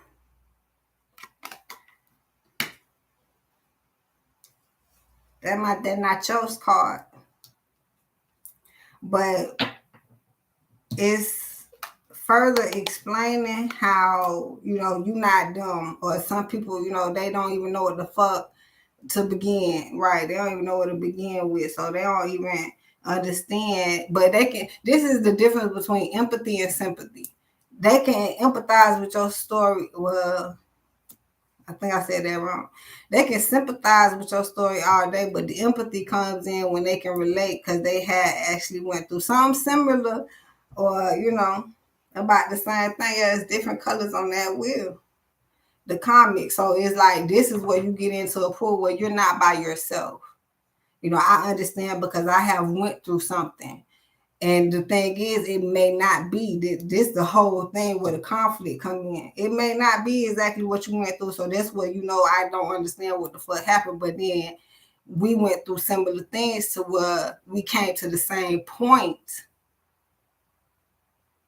Speaker 1: That's my nachos card. But it's further explaining how, you're not dumb, or some people, they don't even know what the fuck to begin, right? They don't even know what to begin with, so they don't even understand. But this is the difference between empathy and sympathy. They can empathize with your story. Well, I think I said that wrong. They can sympathize with your story all day, but the empathy comes in when they can relate because they had actually went through something similar, or about the same thing. Yeah, it's different colors on that wheel. The comic. So it's like this is where you get into a pool where you're not by yourself. I understand because I have went through something. And the thing is, it may not be this the whole thing where the conflict come in. It may not be exactly what you went through. So that's where I don't understand what the fuck happened. But then we went through similar things to where we came to the same point.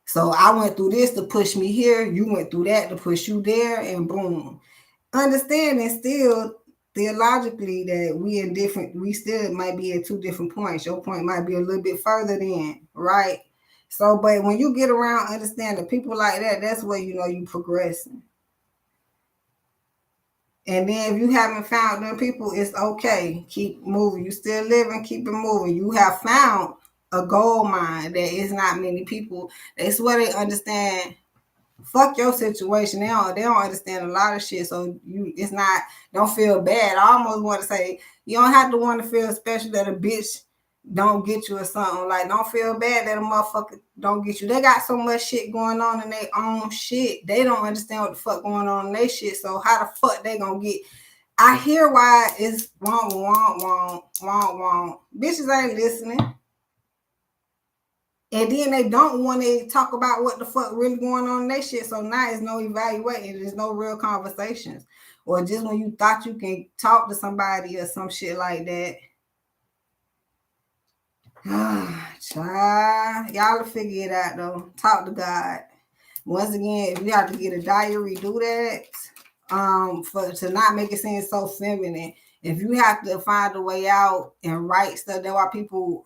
Speaker 1: So I went through this to push me here. You went through that to push you there, and boom. Understanding still theologically that we still might be at two different points. Your point might be a little bit further than, right? So, but when you get around understanding people like that, that's where you progressing. And then if you haven't found them people, it's okay. Keep moving. You still living, keep it moving. You have found a gold mine that is not many people. That's where they understand. Fuck your situation. They don't understand a lot of shit. So it's not, don't feel bad. I almost want to say you don't have to want to feel special that a bitch don't get you or something. Like, don't feel bad that a motherfucker don't get you. They got so much shit going on in their own shit. They don't understand what the fuck going on in their shit. So how the fuck they gonna get? I hear why it's wrong. Bitches ain't listening. And then they don't want to talk about what the fuck really going on in their shit. So now there's no evaluating. There's no real conversations. Or just when you thought you can talk to somebody or some shit like that. Child, y'all will figure it out though. Talk to God. Once again, if you have to get a diary, do that. To not make it seem so feminine. If you have to find a way out and write stuff, there are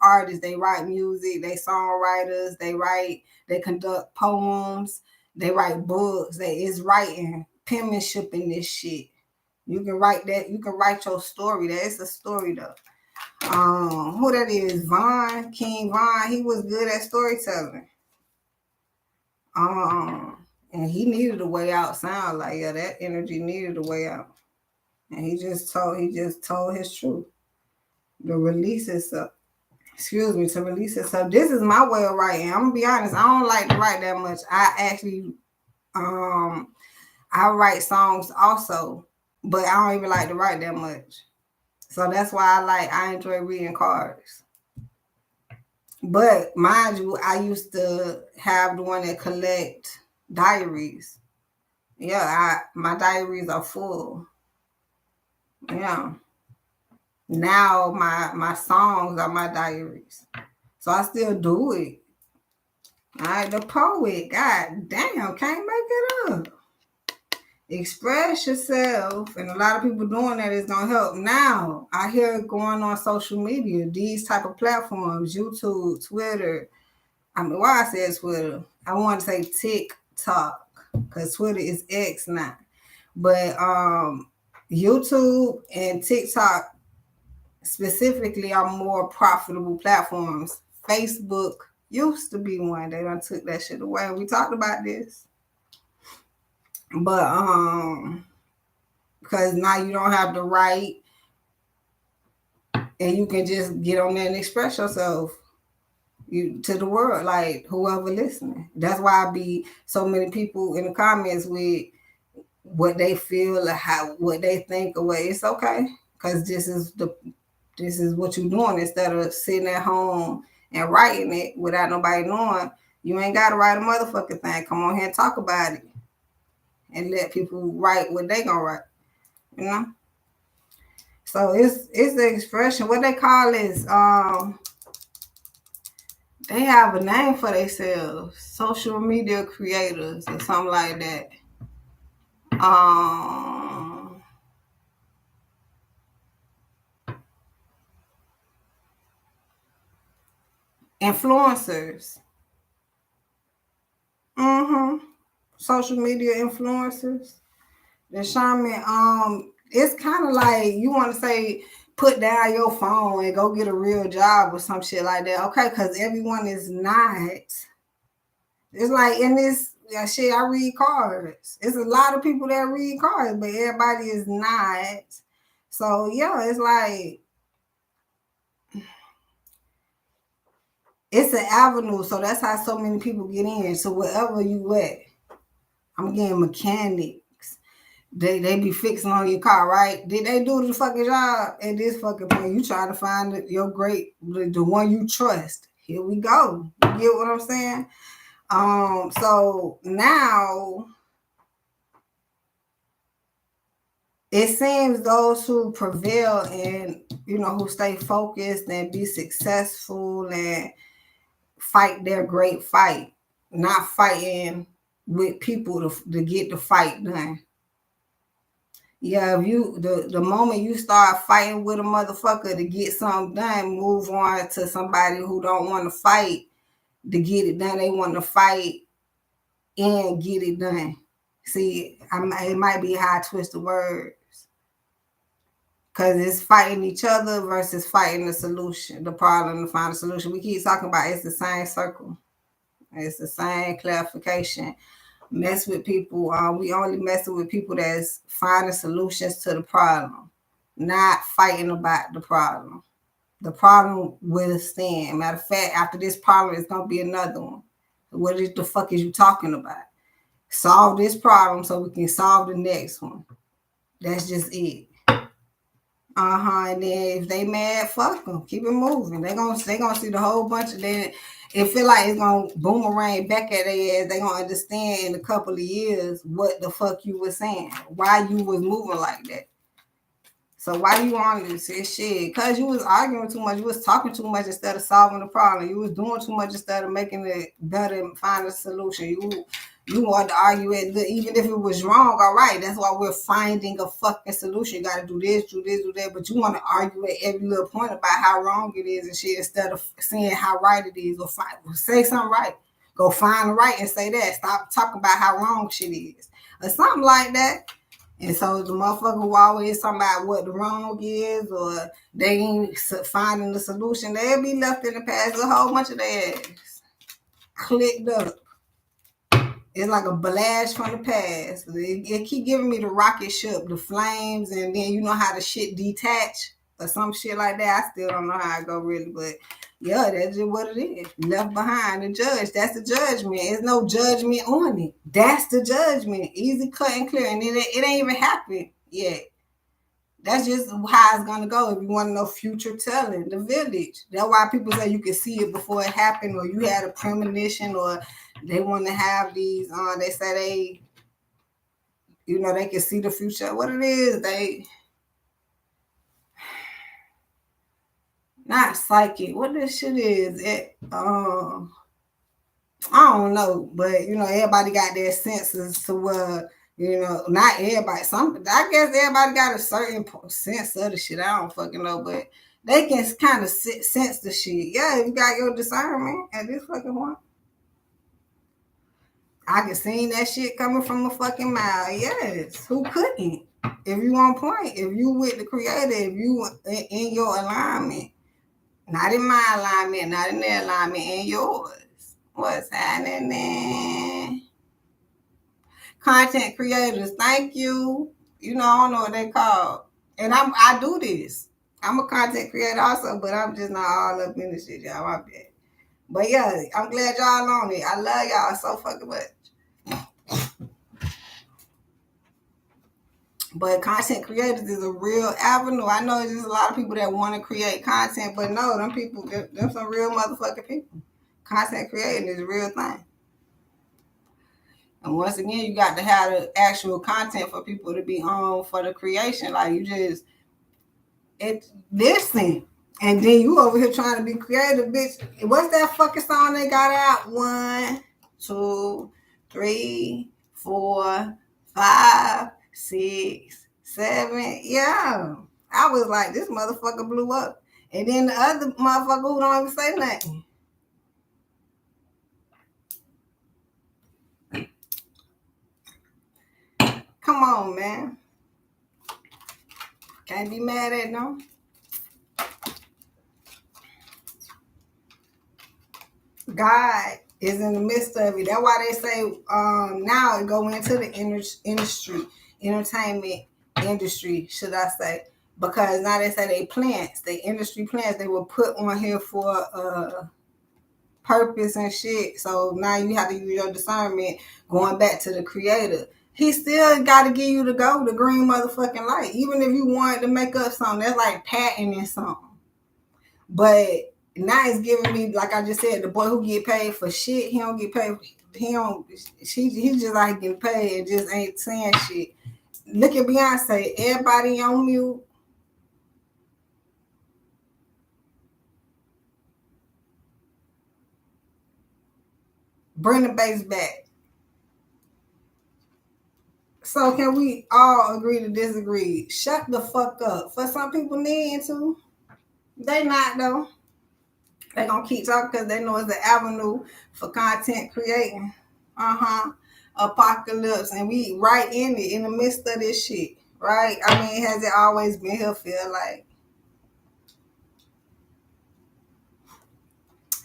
Speaker 1: artists, they write music, they songwriters, they conduct poems, they write books, it's writing, penmanship in this shit. You can write that, you can write your story. That's a story though. Who that is? King Von, he was good at storytelling. And he needed a way out. Sound like, yeah, that energy needed a way out. And he just told his truth. The release itself. excuse me, to release it. So this is my way of writing. I'm gonna be honest, I don't like to write that much. I actually I write songs also, but I don't even like to write that much. So that's why I enjoy reading cards. But mind you, I used to have the one that collect diaries. Yeah, my diaries are full. Yeah. Now my songs are my diaries. So I still do it. All right, the poet. God damn, can't make it up. Express yourself, and a lot of people doing that is gonna help. Now I hear it going on social media, these type of platforms, YouTube, Twitter. I mean, why I said Twitter? I want to say TikTok because Twitter is X now. But YouTube and TikTok specifically are more profitable platforms. Facebook used to be one. They done took that shit away. We talked about this. But because now you don't have to write and you can just get on there and express yourself to the world, like whoever listening. That's why I be so many people in the comments with what they feel or what they think or what. It's okay. Cause this is what you're doing instead of sitting at home and writing it without nobody knowing. You ain't gotta write a motherfucking thing. Come on here and talk about it. And let people write what they gonna write. You know? So it's the expression. What they call is they have a name for themselves. Social media creators or something like that. Influencers. Social media influencers. The shaman, it's kind of like you want to say put down your phone and go get a real job or some shit like that. Okay, because everyone is not. It's like in this shit, I read cards. It's a lot of people that read cards, but everybody is not. So yeah, it's like it's an avenue. So that's how so many people get in. So wherever you at, I'm getting mechanics. They be fixing on your car, right? Did they do the fucking job at this fucking point? You trying to find the one you trust. Here we go. You get what I'm saying? So now it seems those who prevail and who stay focused and be successful and fight their great fight, not fighting with people to get the fight done. Yeah, if you the moment you start fighting with a motherfucker to get something done, move on to somebody who don't want to fight to get it done. They want to fight and get it done. See, it might be how I twist the words. Because it's fighting each other versus fighting the solution, the problem to find a solution. We keep talking about it's the same circle. It's the same clarification. Mess with people. We only messing with people that's finding solutions to the problem, not fighting about the problem. The problem will stand. Matter of fact, after this problem, it's gonna be another one. What the fuck is you talking about? Solve this problem so we can solve the next one. That's just it. And then if they mad, fuck them. Keep it moving. They gonna see the whole bunch of that. It feel like it's gonna boomerang back at their ass. They gonna understand in a couple of years what the fuck you was saying, why you was moving like that. So why you on this shit? Cause you was arguing too much. You was talking too much instead of solving the problem. You was doing too much instead of making it better and find a solution. You wanted to argue it, even if it was wrong. All right, that's why we're finding a fucking solution. You got to do this, do that. But you want to argue at every little point about how wrong it is and shit instead of seeing how right it is. Or say something right. Go find the right and say that. Stop talking about how wrong shit is or something like that. And so the motherfucker who always talking about what the wrong is or they ain't finding the solution, they'll be left in the past. A whole bunch of their ass clicked up. It's like a blast from the past. It keep giving me the rocket ship, the flames, and then you know how the shit detach or some shit like that. I still don't know how it go really, but Yeah, that's just what it is. Left behind, the judge. That's the judgment. There's no judgment on it. That's the judgment. Easy, cut, and clear. And it ain't even happened yet. That's just how it's gonna go. If you want to know future telling, the village. That's why people say you can see it before it happened, or you had a premonition, or they want to have these. They say they can see the future. What it is, they not psychic. What this shit is? I don't know, but everybody got their senses to where not everybody. I guess everybody got a certain sense of the shit. I don't fucking know, but they can kind of sense the shit. Yeah, you got your discernment at this fucking point. I can see that shit coming from a fucking mile. Yes, who couldn't? If you on point, if you with the creator, if you in your alignment, not in my alignment, not in their alignment, in yours. What's happening? Content creators, thank you. I don't know what they call. And I do this. I'm a content creator also, but I'm just not all up in this shit, y'all. My bad. But yeah, I'm glad y'all on it. I love y'all so fucking much. But content creators is a real avenue. I know there's a lot of people that want to create content, but no, them people, them some real motherfucking people. Content creating is a real thing. And once again, you got to have the actual content for people to be on for the creation. Like listen. And then you over here trying to be creative, bitch. What's that fucking song they got out? 1, 2, 3, 4, 5, 6, 7. Yeah. I was like, this motherfucker blew up. And then the other motherfucker who don't even say nothing. Come on, man. Can't be mad at no. God is in the midst of it. That's why they say now go into the industry, entertainment industry, should I say. Because now they say they industry plants, they were put on here for purpose and shit. So now you have to use your discernment going back to the creator. He still got to give you the green motherfucking light. Even if you wanted to make up something, that's like patenting something. But now it's giving me, like I just said, the boy who get paid for shit, he don't get paid. He just like getting paid and just ain't saying shit. Look at Beyonce. Everybody on mute. Bring the bass back. So can we all agree to disagree? Shut the fuck up. For some people needing to. They not though. They gonna keep talking because they know it's an avenue for content creating. Apocalypse, and we right in it, in the midst of this shit, right? I mean, has it always been here? Feel like,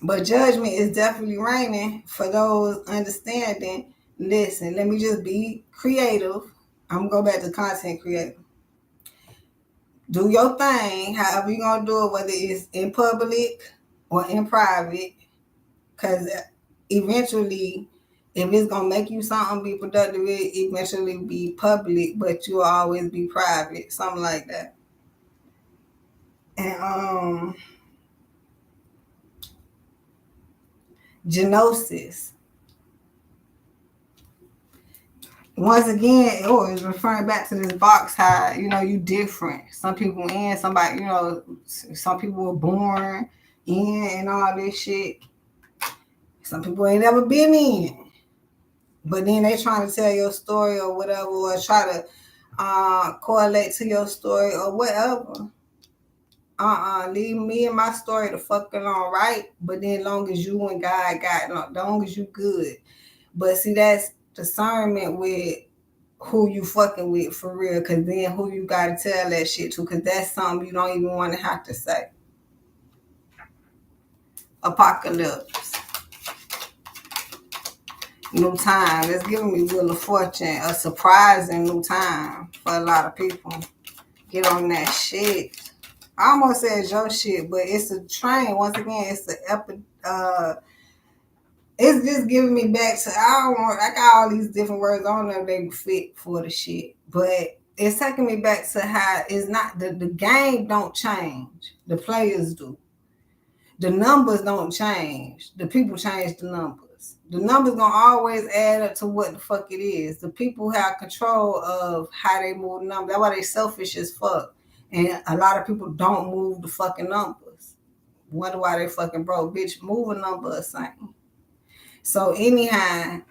Speaker 1: but judgment is definitely reigning for those understanding. Listen, let me just be creative. I'm gonna go back to content creator. Do your thing, however you gonna do it, whether it's in public or in private, because eventually, if it's gonna make you something be productive, it eventually be public, but you'll always be private, something like that. And genosis. Once again, it's referring back to this box, how you different. Some people in, somebody, some people were born in and all this shit. Some people ain't never been in. But then they trying to tell your story or whatever, or try to correlate to your story or whatever. Leave me and my story the fuck alone, right? But then long as you and God got, long as you good. But see, that's discernment with who you fucking with for real, because then who you gotta tell that shit to, because that's something you don't even want to have to say. Apocalypse. New time. It's giving me Wheel of Fortune, a surprising new time for a lot of people. Get on that shit. I almost said your shit, but it's a train. Once again, it's the it's just giving me back to I got all these different words. I don't know if they fit for the shit. But it's taking me back to how it's not the game don't change. The players do. The numbers don't change. The people change the numbers. The numbers gonna always add up to what the fuck it is. The people have control of how they move the numbers. That's why they selfish as fuck. And a lot of people don't move the fucking numbers. Wonder why they fucking broke. Bitch, move a number or something. So anyhow,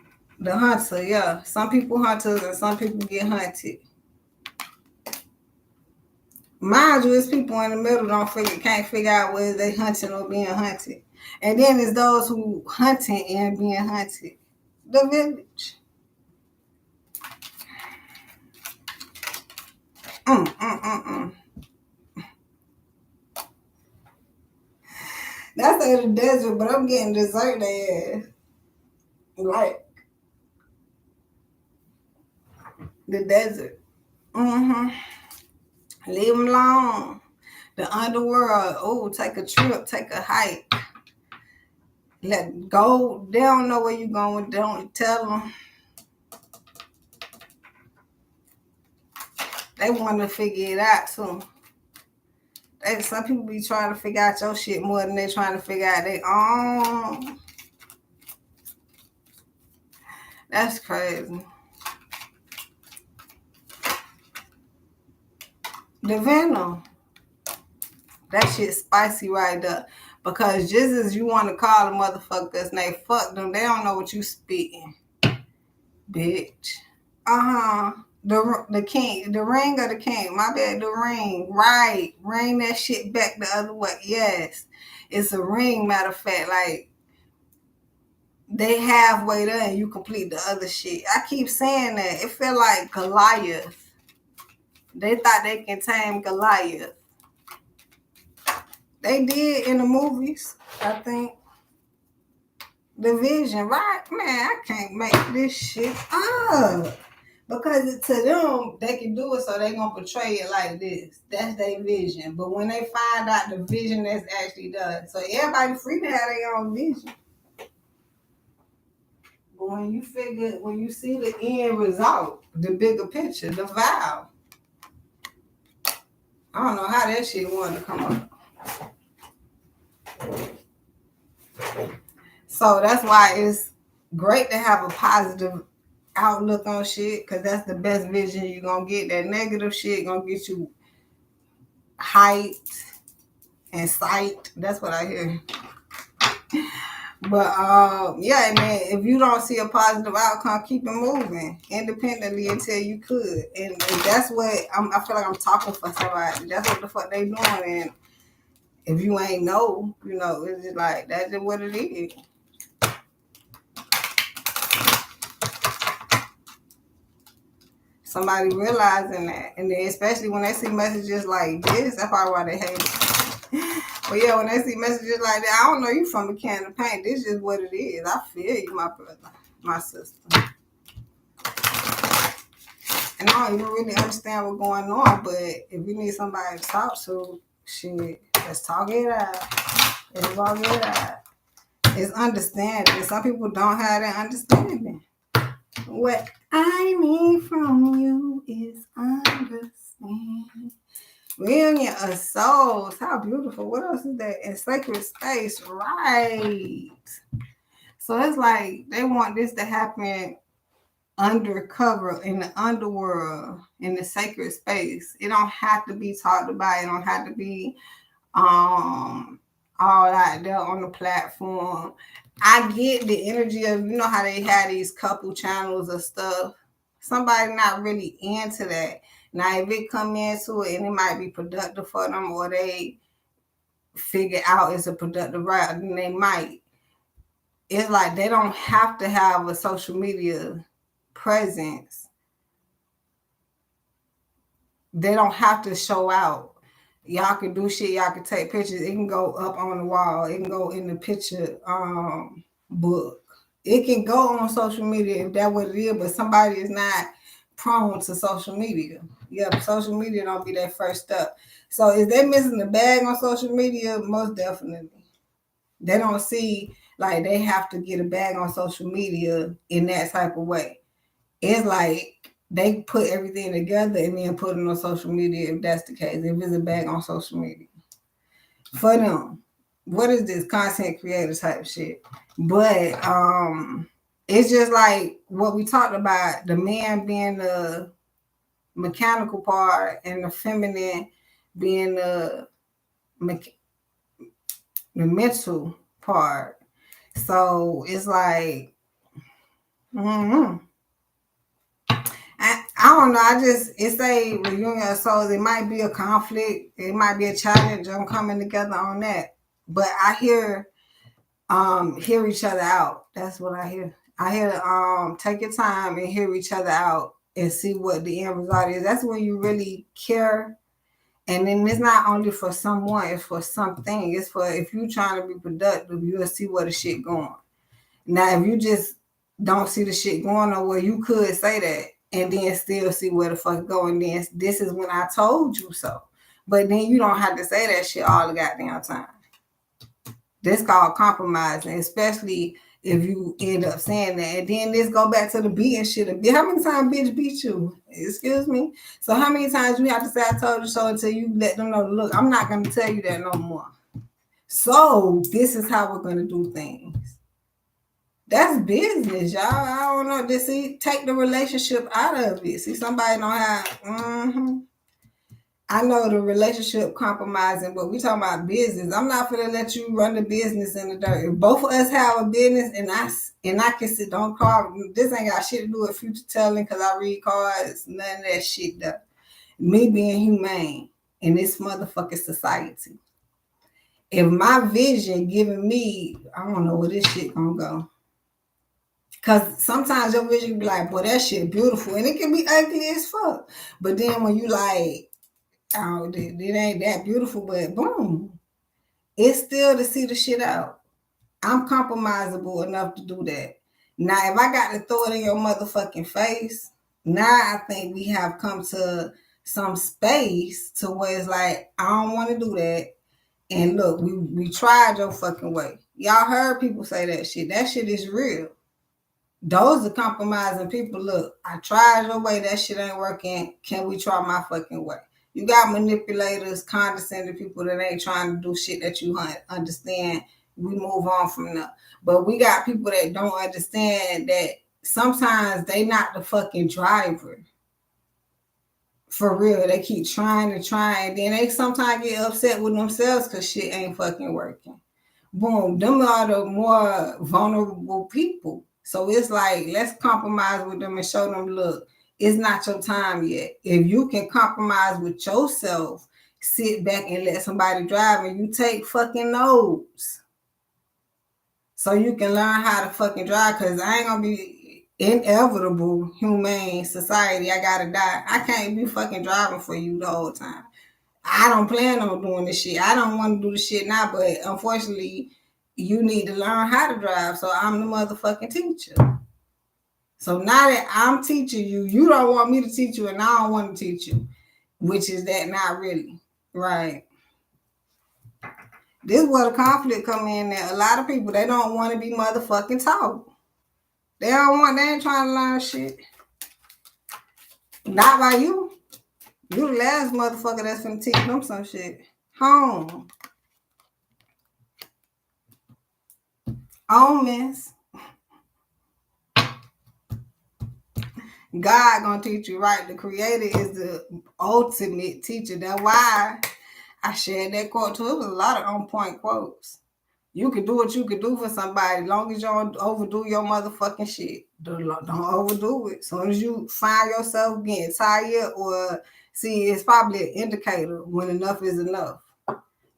Speaker 1: the hunter, yeah. Some people hunters and some people get hunted. Mind you, it's people in the middle can't figure out whether they hunting or being hunted. And then there's those who hunting and being hunted. The village. That's in the desert, but I'm getting dessert ass. Like the desert. Leave them alone. The underworld. Oh, take a trip, take a hike. Let go. They don't know where you're going. Don't tell them. They want to figure it out too. Some people be trying to figure out your shit more than they trying to figure out their own. That's crazy. The venom. That shit spicy right there. Because just as you want to call the motherfuckers and they fuck them, they don't know what you spitting. Bitch. The king, the ring of the king. My bad, the ring. Right. Ring that shit back the other way. Yes. It's a ring, matter of fact. Like, they halfway there and you complete the other shit. I keep saying that. It feel like Goliath. They thought they can tame Goliath. They did in the movies, I think. The vision, right? Man, I can't make this shit up. Because to them, they can do it, so they gonna portray it like this. That's their vision. But when they find out the vision that's actually done, so everybody free to have their own vision. But when you see the end result, the bigger picture, the vow, I don't know how that shit wanted to come up. So that's why it's great to have a positive outlook on shit, because that's the best vision you're going to get. That negative shit going to get you hyped and psyched. That's what I hear. But yeah, man, if you don't see a positive outcome, keep it moving independently until you could. And that's what I feel like I'm talking for somebody. That's what the fuck they doing. And if you ain't know, it's just like, that's just what it is. Somebody realizing that. And then especially when they see messages like this, that's probably why they hate it. But yeah, when they see messages like that, I don't know you from a can of paint. This is what it is. I feel you, my brother, my sister. And I don't even really understand what's going on, but if you need somebody to talk to, shit, let's talk it out. Let's talk it out. It's understanding. Some people don't have that understanding. What I need from you is understanding. Reunion of souls. How beautiful. What else is that? In sacred space. Right. So it's like they want this to happen undercover in the underworld, in the sacred space. It don't have to be talked about. It don't have to be all out there on the platform. I get the energy of, how they had these couple channels of stuff. Somebody not really into that. Now, if it come into it and it might be productive for them, or they figure out it's a productive route, then they might. It's like they don't have to have a social media presence. They don't have to show out. Y'all can do shit. Y'all can take pictures. It can go up on the wall. It can go in the picture book. It can go on social media if that's what it is, but somebody is not prone to social media. Yeah, social media don't be their first step. So is they missing the bag on social media? Most definitely. They don't see like they have to get a bag on social media in that type of way. It's like they put everything together and then put it on social media if that's the case, if it's a bag on social media. For them. What is this content creator type shit? But it's just like what we talked about, the man being the mechanical part and the feminine being the mental part. So it's like, mm-hmm. I don't know. It's a reunion of souls. It might be a conflict. It might be a challenge. I'm coming together on that. But I hear each other out. That's what I hear. I hear take your time and hear each other out and see what the end result is. That's when you really care. And then it's not only for someone, it's for something. It's for if you're trying to be productive, you'll see where the shit going. Now, if you just don't see the shit going nowhere, you could say that and then still see where the fuck going. Then this is when I told you so. But then you don't have to say that shit all the goddamn time. This called compromising, especially if you end up saying that. And then this go back to the beating shit. How many times bitch beat you? Excuse me? So how many times you have to say I told you so until you let them know, look, I'm not going to tell you that no more. So this is how we're going to do things. That's business, y'all. I don't know. Just see, take the relationship out of it. See, somebody don't have, I know the relationship compromising, but we talking about business. I'm not gonna let you run the business in the dirt. If both of us have a business and I can sit, don't call. This ain't got shit to do with future telling because I read cards. None of that shit though. Me being humane in this motherfucking society. If my vision giving me, I don't know where this shit gonna go. Cause sometimes your vision be like, boy, that shit beautiful, and it can be ugly as fuck. But then when you like, oh, it ain't that beautiful, but boom, it's still to see the shit out. I'm compromisable enough to do that. Now, if I got to throw it in your motherfucking face, now I think we have come to some space to where it's like, I don't want to do that. And look, we tried your fucking way. Y'all heard people say that shit. That shit is real. Those are compromising people. Look, I tried your way. That shit ain't working. Can we try my fucking way? You got manipulators, condescending people that ain't trying to do shit that you understand. We move on from that. But we got people that don't understand that sometimes they not the fucking driver. For real. They keep trying to try. And then they sometimes get upset with themselves because shit ain't fucking working. Boom. Them are the more vulnerable people. So it's like, let's compromise with them and show them, look, it's not your time yet. If you can compromise with yourself, sit back and let somebody drive and you take fucking notes. So you can learn how to fucking drive, because I ain't gonna be inevitable humane society. I gotta die. I can't be fucking driving for you the whole time. I don't plan on doing this shit. I don't want to do the shit now, but unfortunately, you need to learn how to drive. So I'm the motherfucking teacher. So now that I'm teaching you, you don't want me to teach you, and I don't want to teach you, which is that not really. Right. This is where the conflict come in there. A lot of people, they don't want to be motherfucking taught. They ain't trying to learn shit. Not by you. You the last motherfucker that's finna teach them some shit. Home. On, miss. God gonna teach you right. The creator is the ultimate teacher. That's why I shared that quote too. It was a lot of on point quotes. You can do what you can do for somebody as long as you don't overdo your motherfucking shit. Don't overdo it. As soon as you find yourself getting tired or see, it's probably an indicator when enough is enough.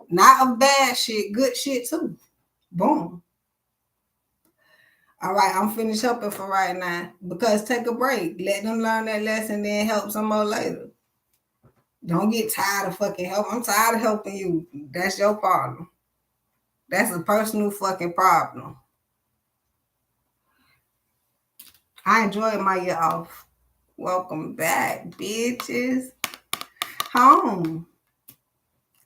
Speaker 1: Not of bad shit, good shit too. Boom. All right, I'm finished helping for right now. Because take a break. Let them learn that lesson, then help some more later. Don't get tired of fucking help. I'm tired of helping you. That's your problem. That's a personal fucking problem. I enjoyed my year off. Welcome back, bitches. home.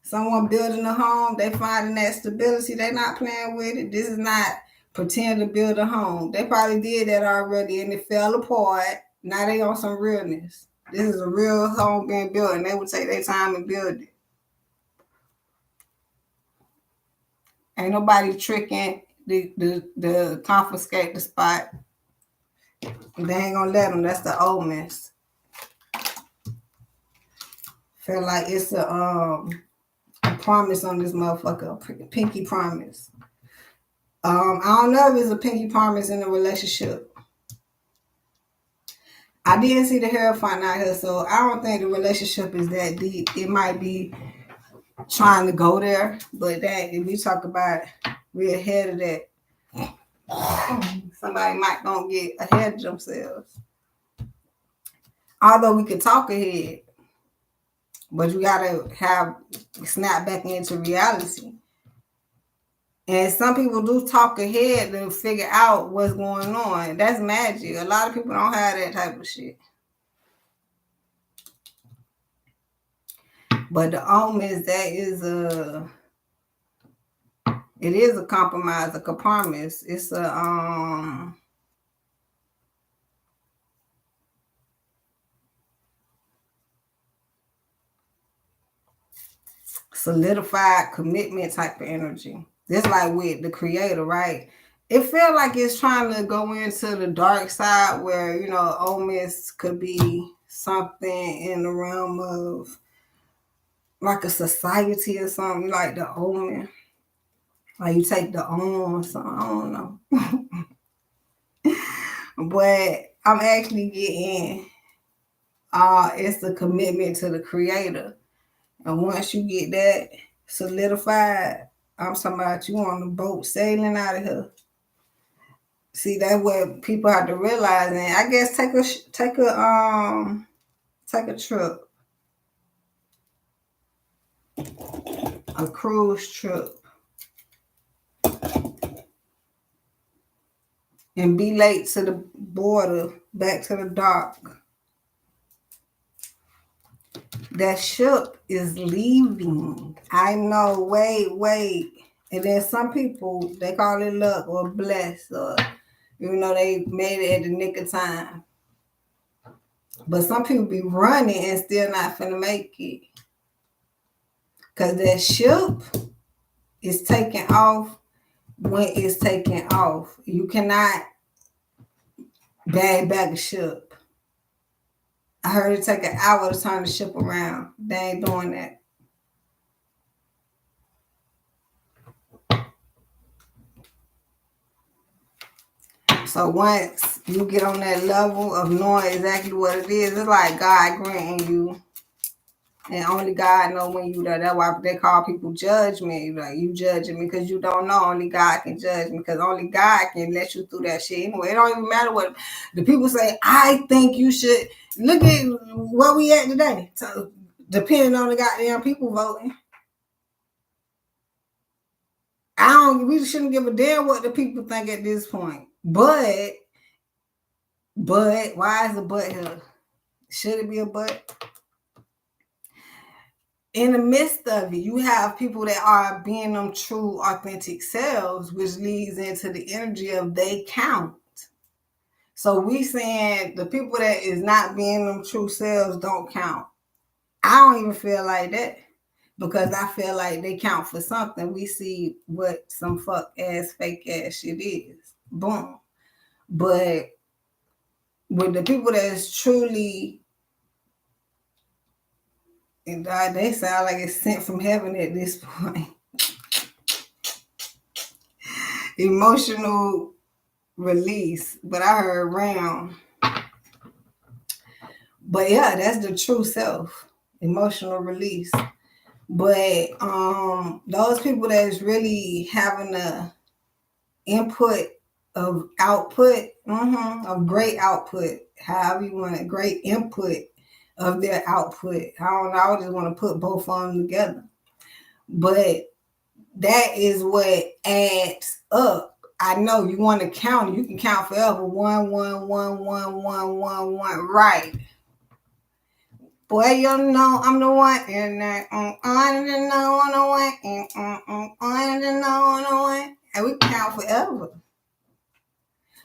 Speaker 1: Someone building a home, they finding that stability. They not playing with it. This is not pretend to build a home. They probably did that already and it fell apart. Now they on some realness. This is a real home being built and they would take their time and build it. Ain't nobody tricking the confiscate the spot. They ain't gonna let them. That's the old mess. Feel like it's a promise on this motherfucker, a pinky promise. I don't know if it's a pinky promise in a relationship. I didn't see the Hierophant out here, so I don't think the relationship is that deep. It might be trying to go there, but that if we talk about we're ahead of that, somebody might gonna get ahead of themselves. Although we could talk ahead, but you gotta snap back into reality. And some people do talk ahead to figure out what's going on. That's magic. A lot of people don't have that type of shit. But the omens, it is a compromise, a compromise. It's a solidified commitment type of energy. Just like with the creator, right? It feels like it's trying to go into the dark side where, omens could be something in the realm of like a society or something, like the omen. Like you take the omen or something, I don't know. But I'm actually getting it's the commitment to the creator. And once you get that solidified, I'm talking about you on the boat sailing out of here. See, that's what people have to realize. And I guess take a trip, a cruise trip, and be late to the border, back to the dock. That ship is leaving. I know, wait. And then some people, they call it luck or blessed, or, they made it at the nick of time. But some people be running and still not finna make it. Because that ship is taking off when it's taking off. You cannot bag back a ship. I heard it take an hour to turn the ship around. They ain't doing that. So once you get on that level of knowing exactly what it is, it's like God granting you. And only God knows when you there. That's why they call people judgment. Like, you judging me because you don't know. Only God can judge me because only God can let you through that shit. Anyway, it don't even matter what the people say. I think you should. Look at where we at today. So depending on the goddamn people voting. We shouldn't give a damn what the people think at this point. But why is the but here? Should it be a but? In the midst of it, you have people that are being them true, authentic selves, which leads into the energy of they count. So we saying the people that is not being them true selves don't count. I don't even feel like that because I feel like they count for something. We see what some fuck ass, fake ass shit is. Boom. But with the people that is truly, and God, they sound like it's sent from heaven at this point. Emotional release, but I heard round. But yeah, that's the true self, emotional release. But those people that's really having the input of output, of great output, however you want it, great input of their output. I don't know, I just want to put both of them together. But that is what adds up. I know you want to count. You can count forever. 1, 1, 1, 1, 1, 1, 1. Right. Boy, you know I'm the one, and I don't know I'm the one, I don't know I'm the one. And we can count forever.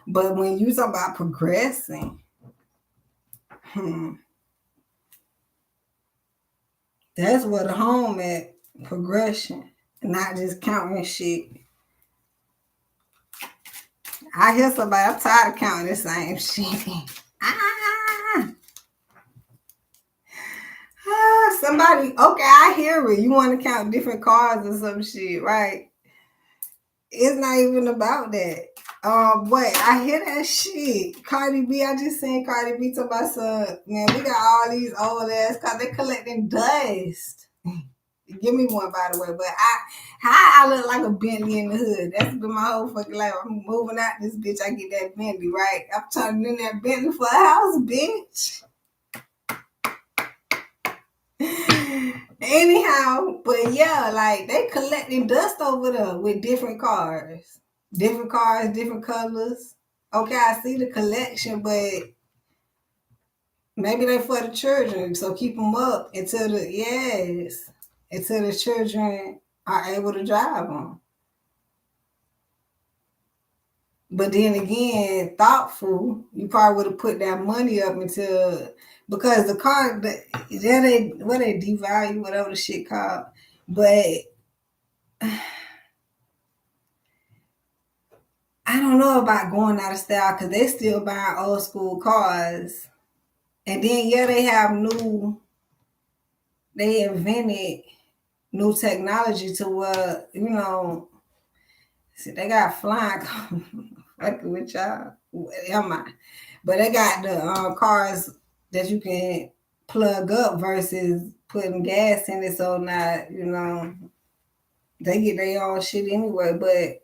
Speaker 1: But when you talk about progressing, that's where the home at, progression, not just counting shit. I hear somebody, I'm tired of counting the same shit. Somebody, okay, I hear it. You want to count different cars or some shit, right? It's not even about that. But I hear that shit. Cardi B, I just seen Cardi B to my son. Man, we got all these old ass cars. They collecting dust. Give me one, by the way. But I look like a Bentley in the hood. That's been my whole fucking life. I'm moving out this bitch. I get that Bentley, right? I'm turning in that Bentley for a house, bitch. Anyhow, but yeah, like they collecting dust over there with different cars, different colors. Okay, I see the collection, but maybe they for the children, so keep them up until the children are able to drive them. But then again, thoughtful, you probably would have put that money up until, because the car that they devalue, whatever the shit called. But I don't know about going out of style because they still buying old school cars. And then they invented new technology to where, see, they got flying cars. Fucking with y'all. Am I? But they got the cars that you can plug up versus putting gas in it. So now, they get their own shit anyway. But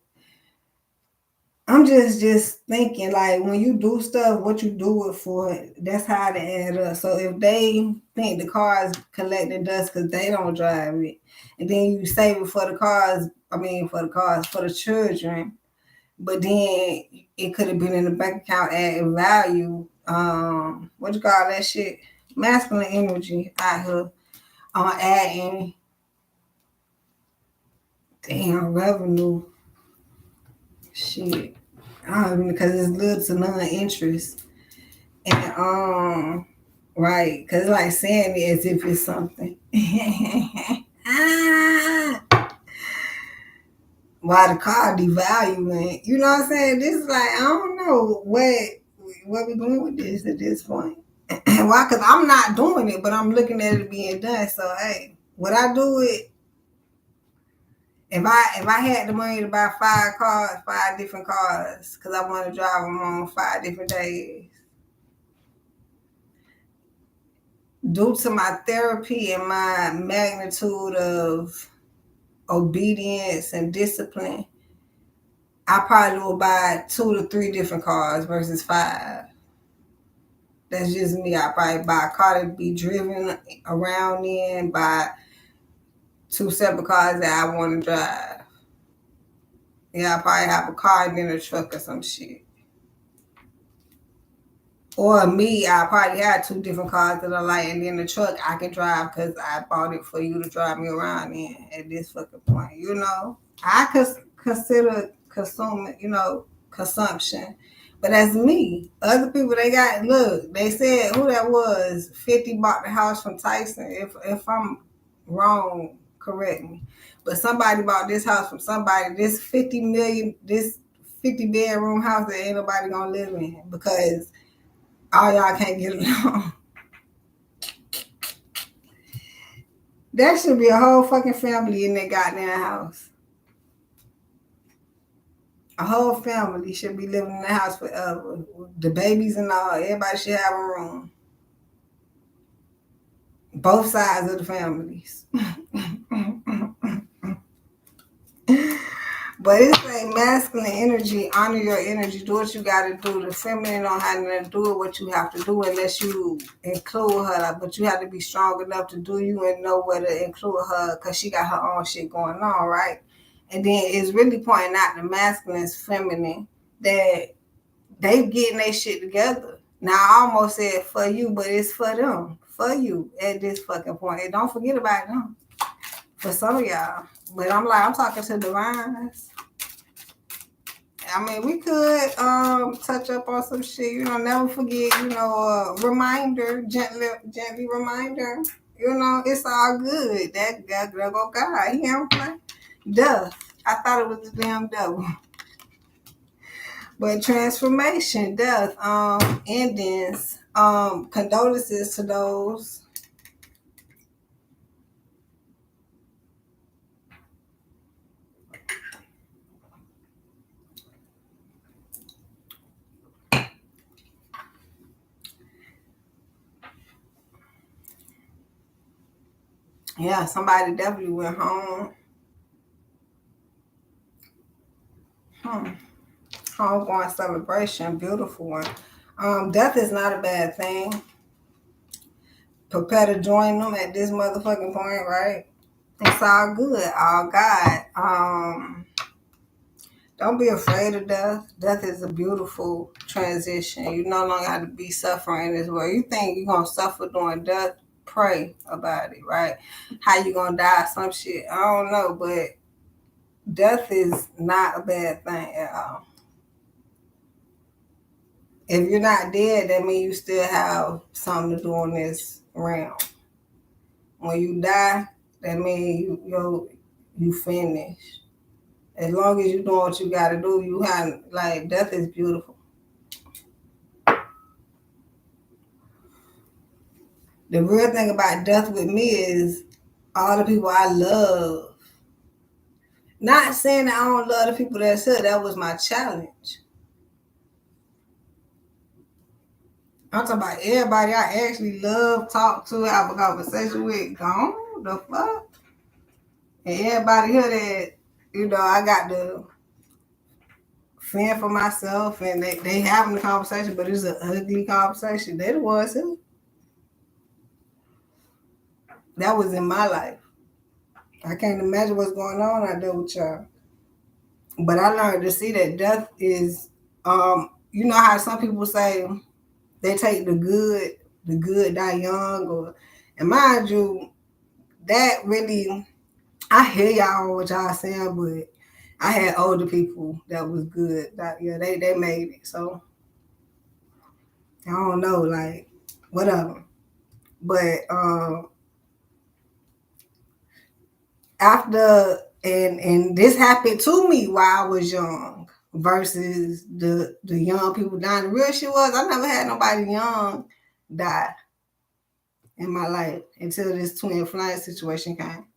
Speaker 1: I'm just thinking, like, when you do stuff, what you do it for, that's how they add up. So if they think the car is collecting dust because they don't drive it, and then you save it for the cars, for the children, but then it could have been in the bank account adding value. What you call that shit? Masculine energy out here on adding damn revenue. Shit. I don't even, because it's little to none interest. And right, because it's like saying it as if it's something. Why the car devaluing? You know what I'm saying? This is like, I don't know what we doing with this at this point. Why? Because I'm not doing it, but I'm looking at it being done. So hey, would I do it if I had the money to buy 5 different cars, because I want to drive them on 5 different days? Due to my therapy and my magnitude of obedience and discipline, I probably will buy 2 to 3 different cars versus 5. That's just me. I probably buy a car to be driven around in, buy 2 separate cars that I want to drive. Yeah, I probably have a car and then a truck or some shit. Or me, I probably had 2 different cars that I like, and then the truck I can drive because I bought it for you to drive me around in at this fucking point. I consider consumption. But that's me. Other people, they said who that was, 50 bought the house from Tyson. If I'm wrong, correct me. But somebody bought this house from somebody, this 50 bedroom house that ain't nobody gonna live in because all y'all can't get along. There should be a whole fucking family in that goddamn house. A whole family should be living in the house forever. The babies and all, everybody should have a room. Both sides of the families. But it's like masculine energy, honor your energy, do what you got to do. The feminine don't have to do what you have to do unless you include her. But you have to be strong enough to do you and know where to include her because she got her own shit going on, right? And then it's really pointing out the masculine's feminine that they getting their shit together. Now, I almost said for you, but it's for them. for you at this fucking point. And don't forget about them for some of y'all. But I'm talking to divines. I mean, we could touch up on some shit, never forget, reminder, gently reminder, it's all good. That go God, he don't play. Duh. I thought it was the damn devil. But transformation, death, endings, condolences to those. Yeah, somebody definitely went home. Homegoing celebration, beautiful one. Death is not a bad thing. Prepare to join them at this motherfucking point, right? It's all good, all God. Don't be afraid of death. Death is a beautiful transition. You no longer have to be suffering in this world. You think you're going to suffer during death? Pray about it, right? How you going to die? Some shit. I don't know, but death is not a bad thing at all. If you're not dead, that means you still have something to do in this realm. When you die, that means you finish. As long as you're doing what you got to do, you have, death is beautiful. The real thing about death with me is all the people I love. Not saying that I don't love the people that's here. That was my challenge. I'm talking about everybody I actually love, talk to, have a conversation with, gone, the fuck? And everybody here that, I got to fend for myself and they having the conversation, but it's an ugly conversation. They the ones here. That was in my life. I can't imagine what's going on out there with y'all. But I learned to see that death is, you know how some people say they take the good die young, and mind you, that really, I hear y'all what y'all saying, but I had older people that was good. They made it. So I don't know, whatever. But after and this happened to me while I was young versus the young people dying. The real shit was I never had nobody young die in my life until this TwinFlame situation came.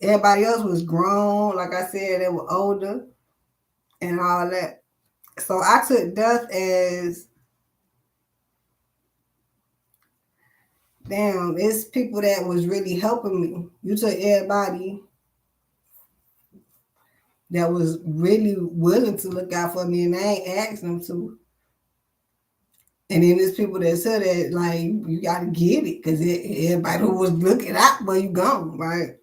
Speaker 1: Everybody else was grown, like I said, they were older and all that. So I took death as, damn, it's people that was really helping me. You took everybody that was really willing to look out for me and I ain't asked them to. And then there's people that said that, you got to get it because everybody who was looking out for you gone, right?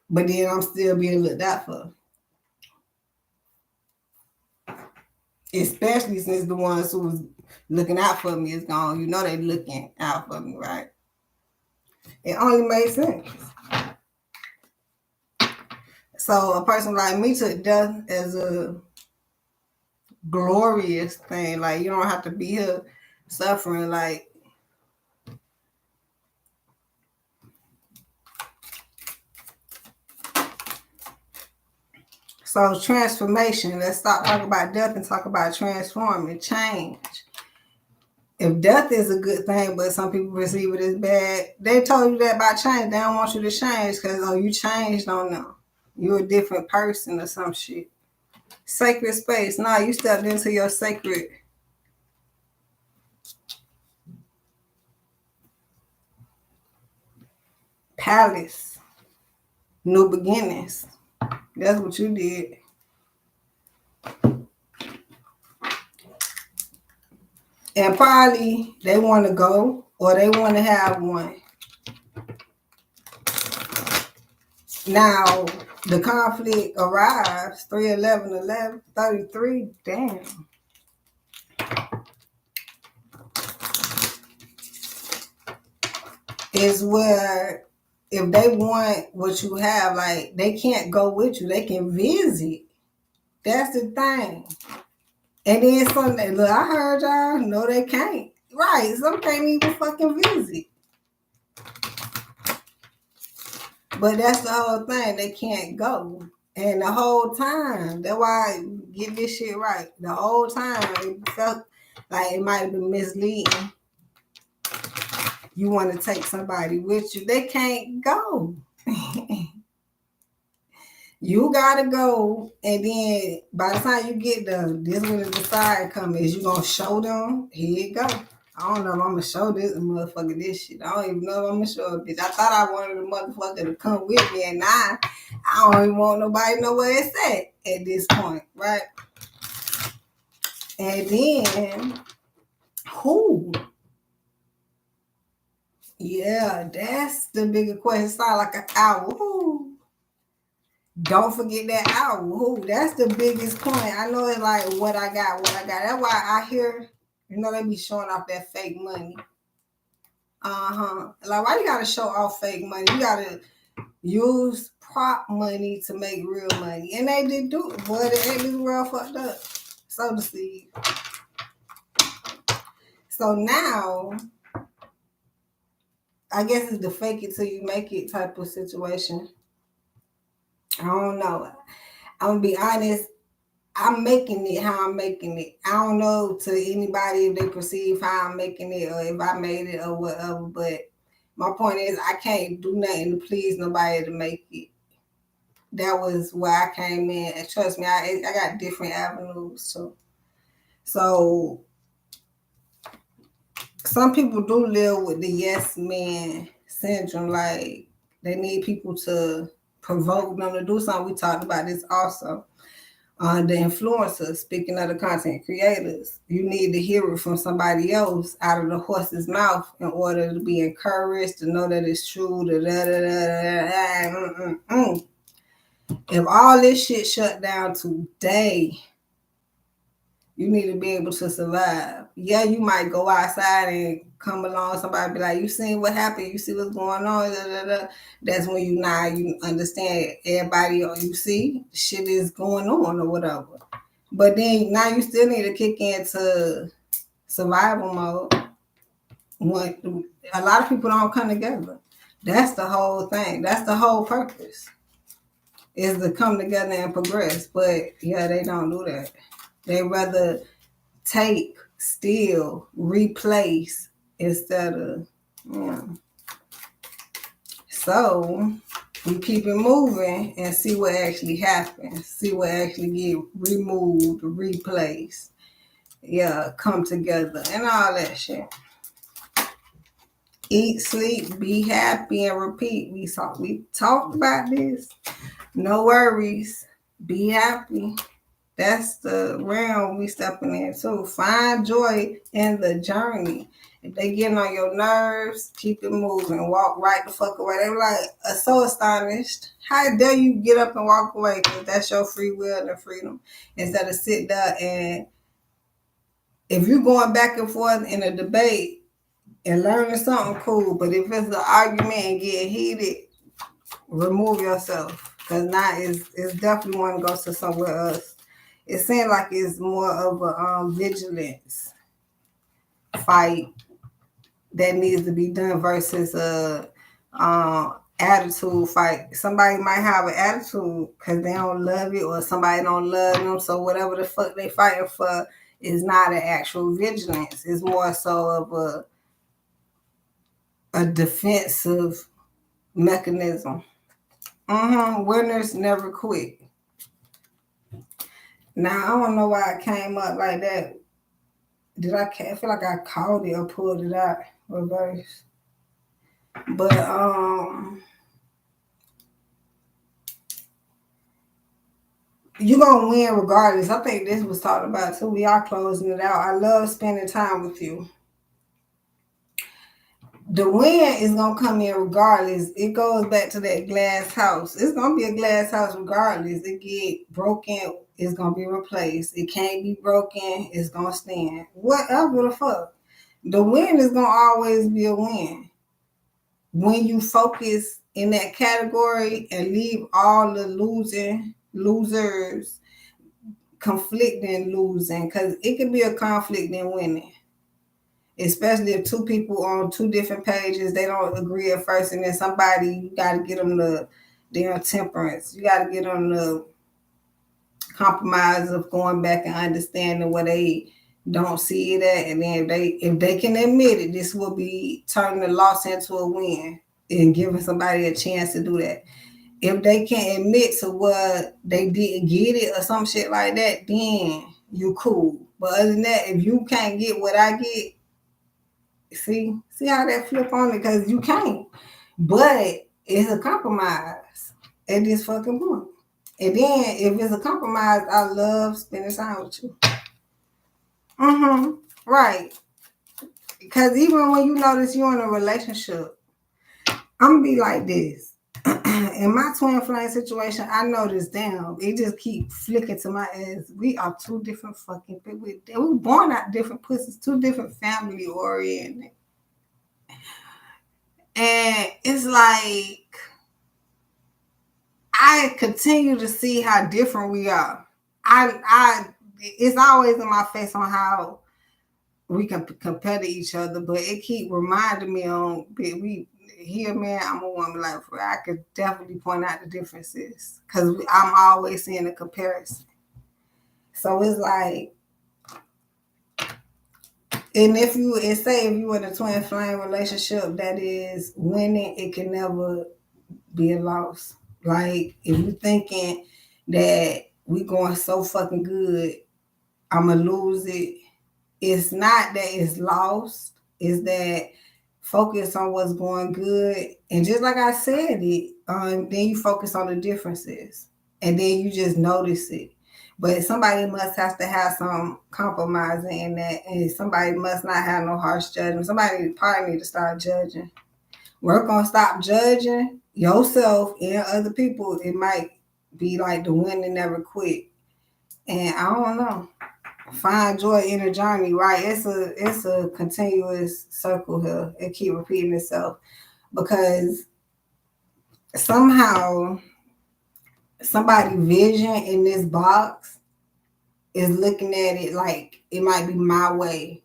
Speaker 1: But then I'm still being looked out for. Especially since the ones who was looking out for me is gone. You know they looking out for me, right? It only made sense. So a person like me took death as a glorious thing. You don't have to be here suffering. So transformation. Let's stop talking about death and talk about transforming, change. If death is a good thing, but some people perceive it as bad, they told you that about change. They don't want you to change because, you changed on them. You're a different person or some shit. Sacred space. No, you stepped into your sacred palace. New beginnings. That's what you did. And probably they want to go or they want to have one. Now, the conflict arrives, 3/11/11, 33, damn. is where if they want what you have, like they can't go with you. They can visit. That's the thing. And then some, look, I heard y'all, no, they can't. Right, some can't even fucking visit. But that's the whole thing. They can't go. And the whole time, that's why I get this shit right. The whole time, it felt like it might have been misleading. You want to take somebody with you. They can't go. You gotta go, and then by the time you get done, this when the decide come is you gonna show them. Here you go. I don't know if I'm gonna show this motherfucker this shit. I don't even know if I'm gonna show it, bitch. I thought I wanted the motherfucker to come with me, and now I don't even want nobody to know where it's at this point, right? And then who? Yeah, that's the bigger question. It's not like an hour. Who? Don't forget that hour. Who? That's the biggest point. I know it's like what I got. That's why I hear, they be showing off that fake money. Like, why you gotta show off fake money? You gotta use prop money to make real money. And they did do it. Boy, this world fucked up. So to see. So now, I guess it's the fake it till you make it type of situation. I don't know. I'm gonna be honest. I'm making it how I'm making it. I don't know to anybody if they perceive how I'm making it or if I made it or whatever. But my point is, I can't do nothing to please nobody to make it. That was where I came in. And trust me, I got different avenues too. So some people do live with the yes man syndrome. Like they need people to provoke them to do something. We talked about this also. The influencers, speaking of the content creators, you need to hear it from somebody else out of the horse's mouth in order to be encouraged, to know that it's true. If all this shit shut down today, you need to be able to survive. Yeah, you might go outside and come along, somebody be like, you seen what happened? You see what's going on? That's when you understand everybody, you see, shit is going on or whatever. But then now you still need to kick into survival mode. A lot of people don't come together. That's the whole thing. That's the whole purpose, is to come together and progress. But yeah, they don't do that. They rather take, steal, replace instead of, So we keep it moving and see what actually happens. See what actually get removed, replaced. Yeah, come together and all that shit. Eat, sleep, be happy, and repeat. We talked about this. No worries. Be happy. That's the realm we stepping into. Find joy in the journey. If they getting on your nerves, keep it moving. Walk right the fuck away. They were like, so astonished. How dare you get up and walk away? Because that's your free will and freedom. Instead of sit there and, if you're going back and forth in a debate and learning something, cool. But if it's an argument and getting heated, remove yourself. Because now it's definitely want to go to somewhere else. It seems like it's more of a vigilance fight that needs to be done versus a attitude fight. Somebody might have an attitude because they don't love it, or somebody don't love them. So whatever the fuck they fighting for is not an actual vigilance. It's more so of a defensive mechanism. Winners never quit. Now, I don't know why it came up like that. I feel like I called it or pulled it out reverse. But you're gonna win regardless. I think this was talked about too. We are closing it out. I love spending time with you. The win is gonna come in regardless. It goes back to that glass house. It's gonna be a glass house regardless. It get broken, it's gonna be replaced. It can't be broken, it's gonna stand. Whatever the fuck. The win is gonna always be a win. when you focus in that category and leave all the losers, conflicting losing, because it can be a conflict in winning. Especially if two people on two different pages, they don't agree at first, and then somebody, you got to get them their temperance. You got to get them the compromise of going back and understanding where they don't see it at, and then if they can admit it, this will be turning the loss into a win and giving somebody a chance to do that. If they can't admit to what they didn't get it or some shit like that, then you cool. But other than that, if you can't get what I get, see how that flip on it, because you can't. But it's a compromise at this fucking point. And then if it's a compromise, I love spending time with you. Right. Because even when you notice you're in a relationship, I'm gonna be like this. In my twin flame situation, I noticed, damn, it just keep flicking to my ass. We are two different fucking people. We were born out different pussies, two different family oriented. And it's like, I continue to see how different we are. It's always in my face on how we can compare to each other, but it keep reminding me on we here, man. I'm a woman, like I could definitely point out the differences because I'm always seeing a comparison. So it's like, and if you in a twin flame relationship that is winning, it can never be a loss. Like if you thinking that we going so fucking good, I'ma lose it. It's not that it's lost. It's that focus on what's going good. And just like I said it, then you focus on the differences. And then you just notice it. But somebody must have to have some compromising in that. And somebody must not have no harsh judgment. Somebody probably need to start judging. Work on stop judging yourself and other people. It might be like the wind that never quit. And I don't know. Find joy in the journey, right? It's a continuous circle here. It keep repeating itself because somehow somebody vision in this box is looking at it like it might be my way.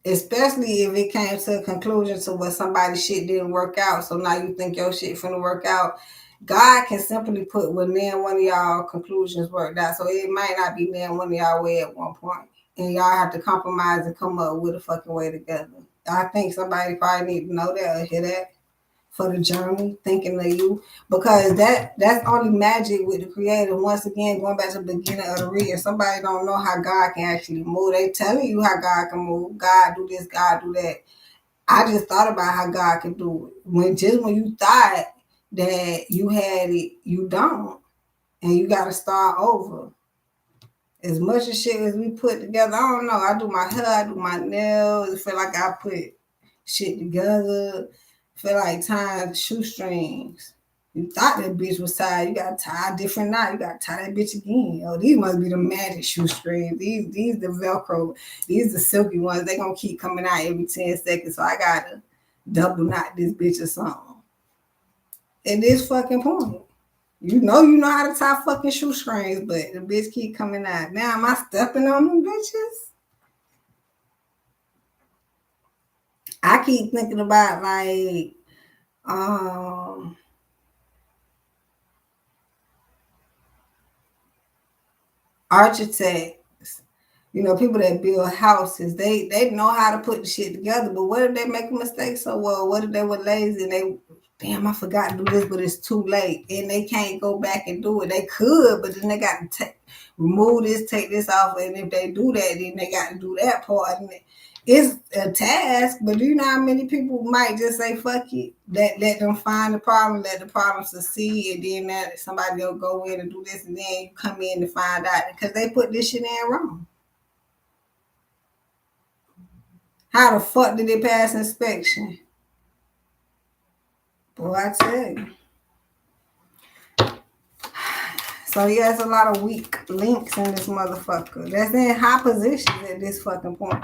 Speaker 1: Especially if it came to a conclusion to where somebody's shit didn't work out. So now you think your shit finna work out. God can simply put when then one of y'all conclusions worked out. So it might not be then one of y'all way at one point. And y'all have to compromise and come up with a fucking way together. I think somebody probably need to know that or hear that for the journey, thinking of you. Because that's only magic with the creator. Once again, going back to the beginning of the reading, somebody don't know how God can actually move. They telling you how God can move. God do this, God do that. I just thought about how God can do it. When you thought that you had it, you don't. And you got to start over. As much as shit as we put together, I don't know. I do my hair, I do my nails. I feel like I put shit together. I feel like tying shoestrings. You thought that bitch was tied. You got to tie a different knot. You got to tie that bitch again. Oh, these must be the magic shoestrings. These the Velcro. These the silky ones. They going to keep coming out every 10 seconds. So I got to double knot this bitch or something. At this fucking point. You know how to tie fucking shoestrings, but the bitch keep coming out. Now am I stepping on them bitches? I keep thinking about like architects, people that build houses. They know how to put the shit together, but what if they make a mistake? So what if they were lazy and they, damn, I forgot to do this, but it's too late and they can't go back and do it. They could, but then they got to remove this, take this off, and if they do that, then they got to do that part. And it's a task, but do you know how many people might just say fuck it, let them find the problem, let the problem succeed, and then that somebody will go in and do this, and then you come in to find out because they put this shit in wrong. How the fuck did it pass inspection? Boy, I tell you. So yeah, it's a lot of weak links in this motherfucker. That's in high positions at this fucking point.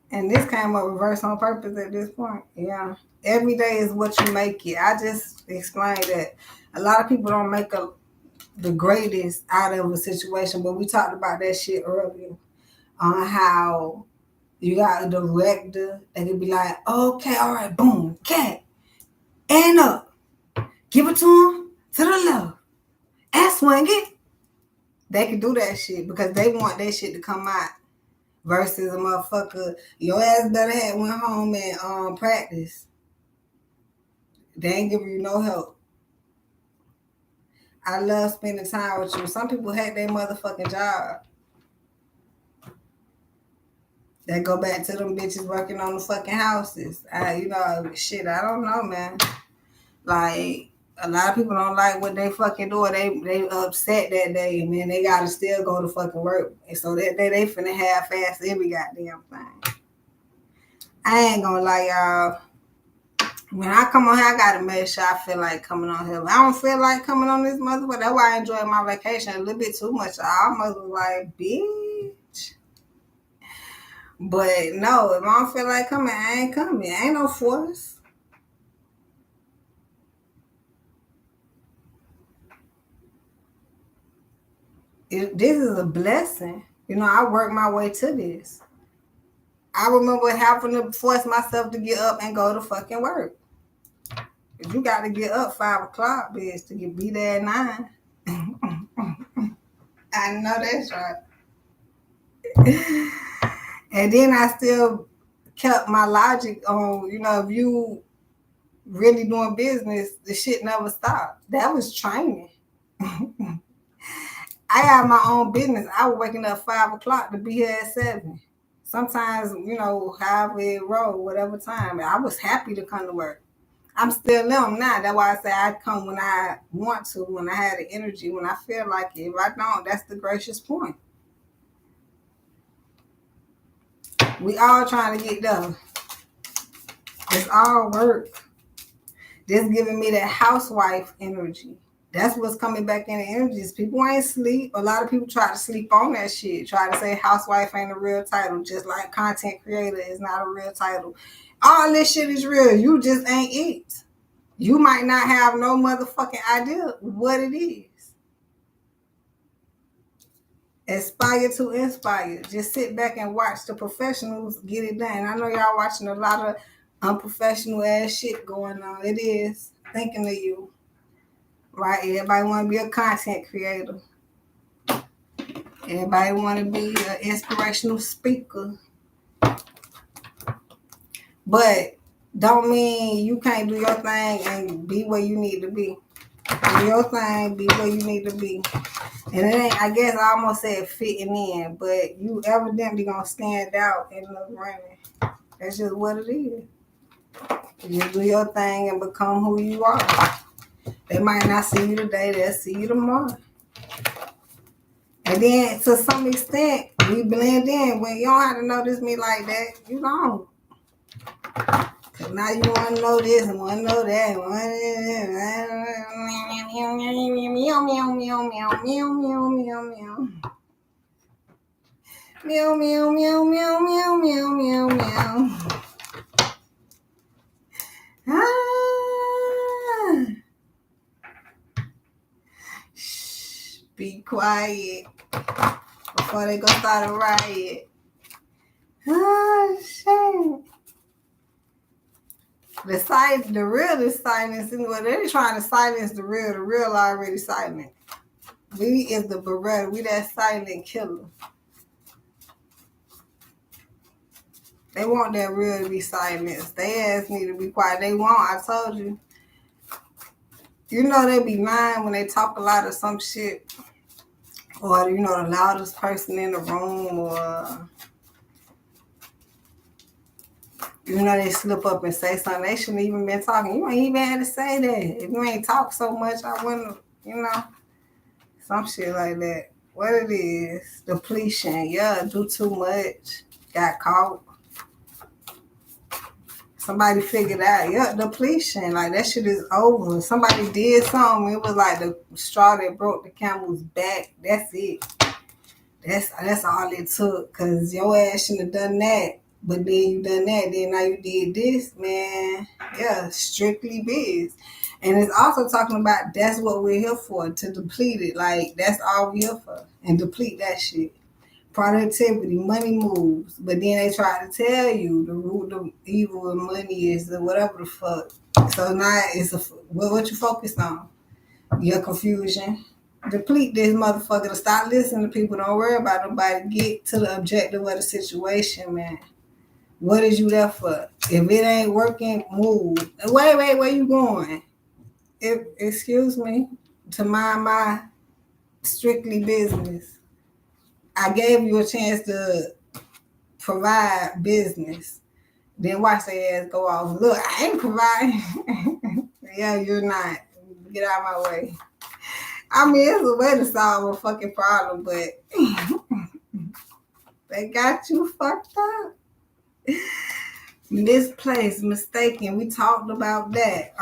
Speaker 1: And this came up reverse on purpose at this point. Yeah. Every day is what you make it. I just explained that a lot of people don't make the greatest out of a situation, but we talked about that shit earlier on how you got a director that could be like, okay, all right, boom, cat, and up. Give it to him to the left. And swing it. They can do that shit because they want that shit to come out. Versus a motherfucker, your ass better have went home and practice. They ain't giving you no help. I love spending time with you. Some people hate their motherfucking job. They go back to them bitches working on the fucking houses. Shit, I don't know, man. Like, a lot of people don't like what they fucking do. They upset that day, man. They gotta still go to fucking work. And so that day they finna half-ass every goddamn thing. I ain't gonna lie, y'all. When I come on here, I gotta make sure I feel like coming on here. If I don't feel like coming on this motherfucker, that's why I enjoy my vacation a little bit too much. I almost was like, bitch. But no, if I don't feel like coming, I ain't coming. Ain't no force. This is a blessing. I worked my way to this. I remember having to force myself to get up and go to fucking work. If you got to get up 5 o'clock, bitch, to be there at 9. I know that's right. And then I still kept my logic on, if you really doing business, the shit never stopped. That was training. I had my own business. I was waking up 5 o'clock to be here at 7. Sometimes, however it roll, whatever time. I was happy to come to work. I'm still them now. That's why I say I come when I want to, when I have the energy, when I feel like it. If I don't, that's the gracious point. We all trying to get done. It's all work. This giving me that housewife energy. That's what's coming back in the energies. People ain't sleep. A lot of people try to sleep on that shit. Try to say housewife ain't a real title. Just like content creator is not a real title. All this shit is real. You just ain't it. You might not have no motherfucking idea what it is. Aspire to inspire. Just sit back and watch the professionals get it done. I know y'all watching a lot of unprofessional ass shit going on. It is. Thinking of you. Right? Everybody want to be a content creator. Everybody want to be an inspirational speaker. But don't mean you can't do your thing and be where you need to be. Do your thing, be where you need to be. And it ain't, I guess I almost said fitting in, but you evidently gonna stand out in the running. That's just what it is. You do your thing and become who you are. They might not see you today, they'll see you tomorrow. And then to some extent, we blend in. When you don't have to notice me like that, you don't. Cause now you want to know this and want to know that. Meow, meow, meow, meow, meow, meow, meow, meow. Meow, meow, meow, meow, meow, meow, meow, meow. Ah. Shh, be quiet before they go start a riot. Oh, shit. The real is silence. Well, they're trying to silence the real already silent. We is the Beretta. We that silent killer. They want that real to be silenced. They ass need to be quiet. They won't. I told you. You know they be lying when they talk a lot of some shit. Or, the loudest person in the room. Or, they slip up and say something. They shouldn't even been talking. You ain't even had to say that. If you ain't talk so much, I wouldn't, some shit like that. What it is, depletion. Yeah, do too much. Got caught. Somebody figured out, yeah, depletion. Like, that shit is over. Somebody did something. It was like the straw that broke the camel's back. That's it. That's all it took. Because your ass shouldn't have done that. But then you done that, then now you did this, man. Yeah, strictly biz. And it's also talking about that's what we're here for, to deplete it. Like that's all we're here for. And deplete that shit. Productivity, money moves. But then they try to tell you the root of evil and money is the whatever the fuck. So now it's what you focused on? Your confusion. Deplete this motherfucker to stop listening to people. Don't worry about nobody. Get to the objective of the situation, man. What is you there for? If it ain't working, move. Wait, where you going? Excuse me, to mind my strictly business. I gave you a chance to provide business. Then watch their ass go off. Look, I ain't providing. Yeah, you're not. Get out of my way. I mean, it's a way to solve a fucking problem, but they got you fucked up. Misplaced, mistaken. We talked about that.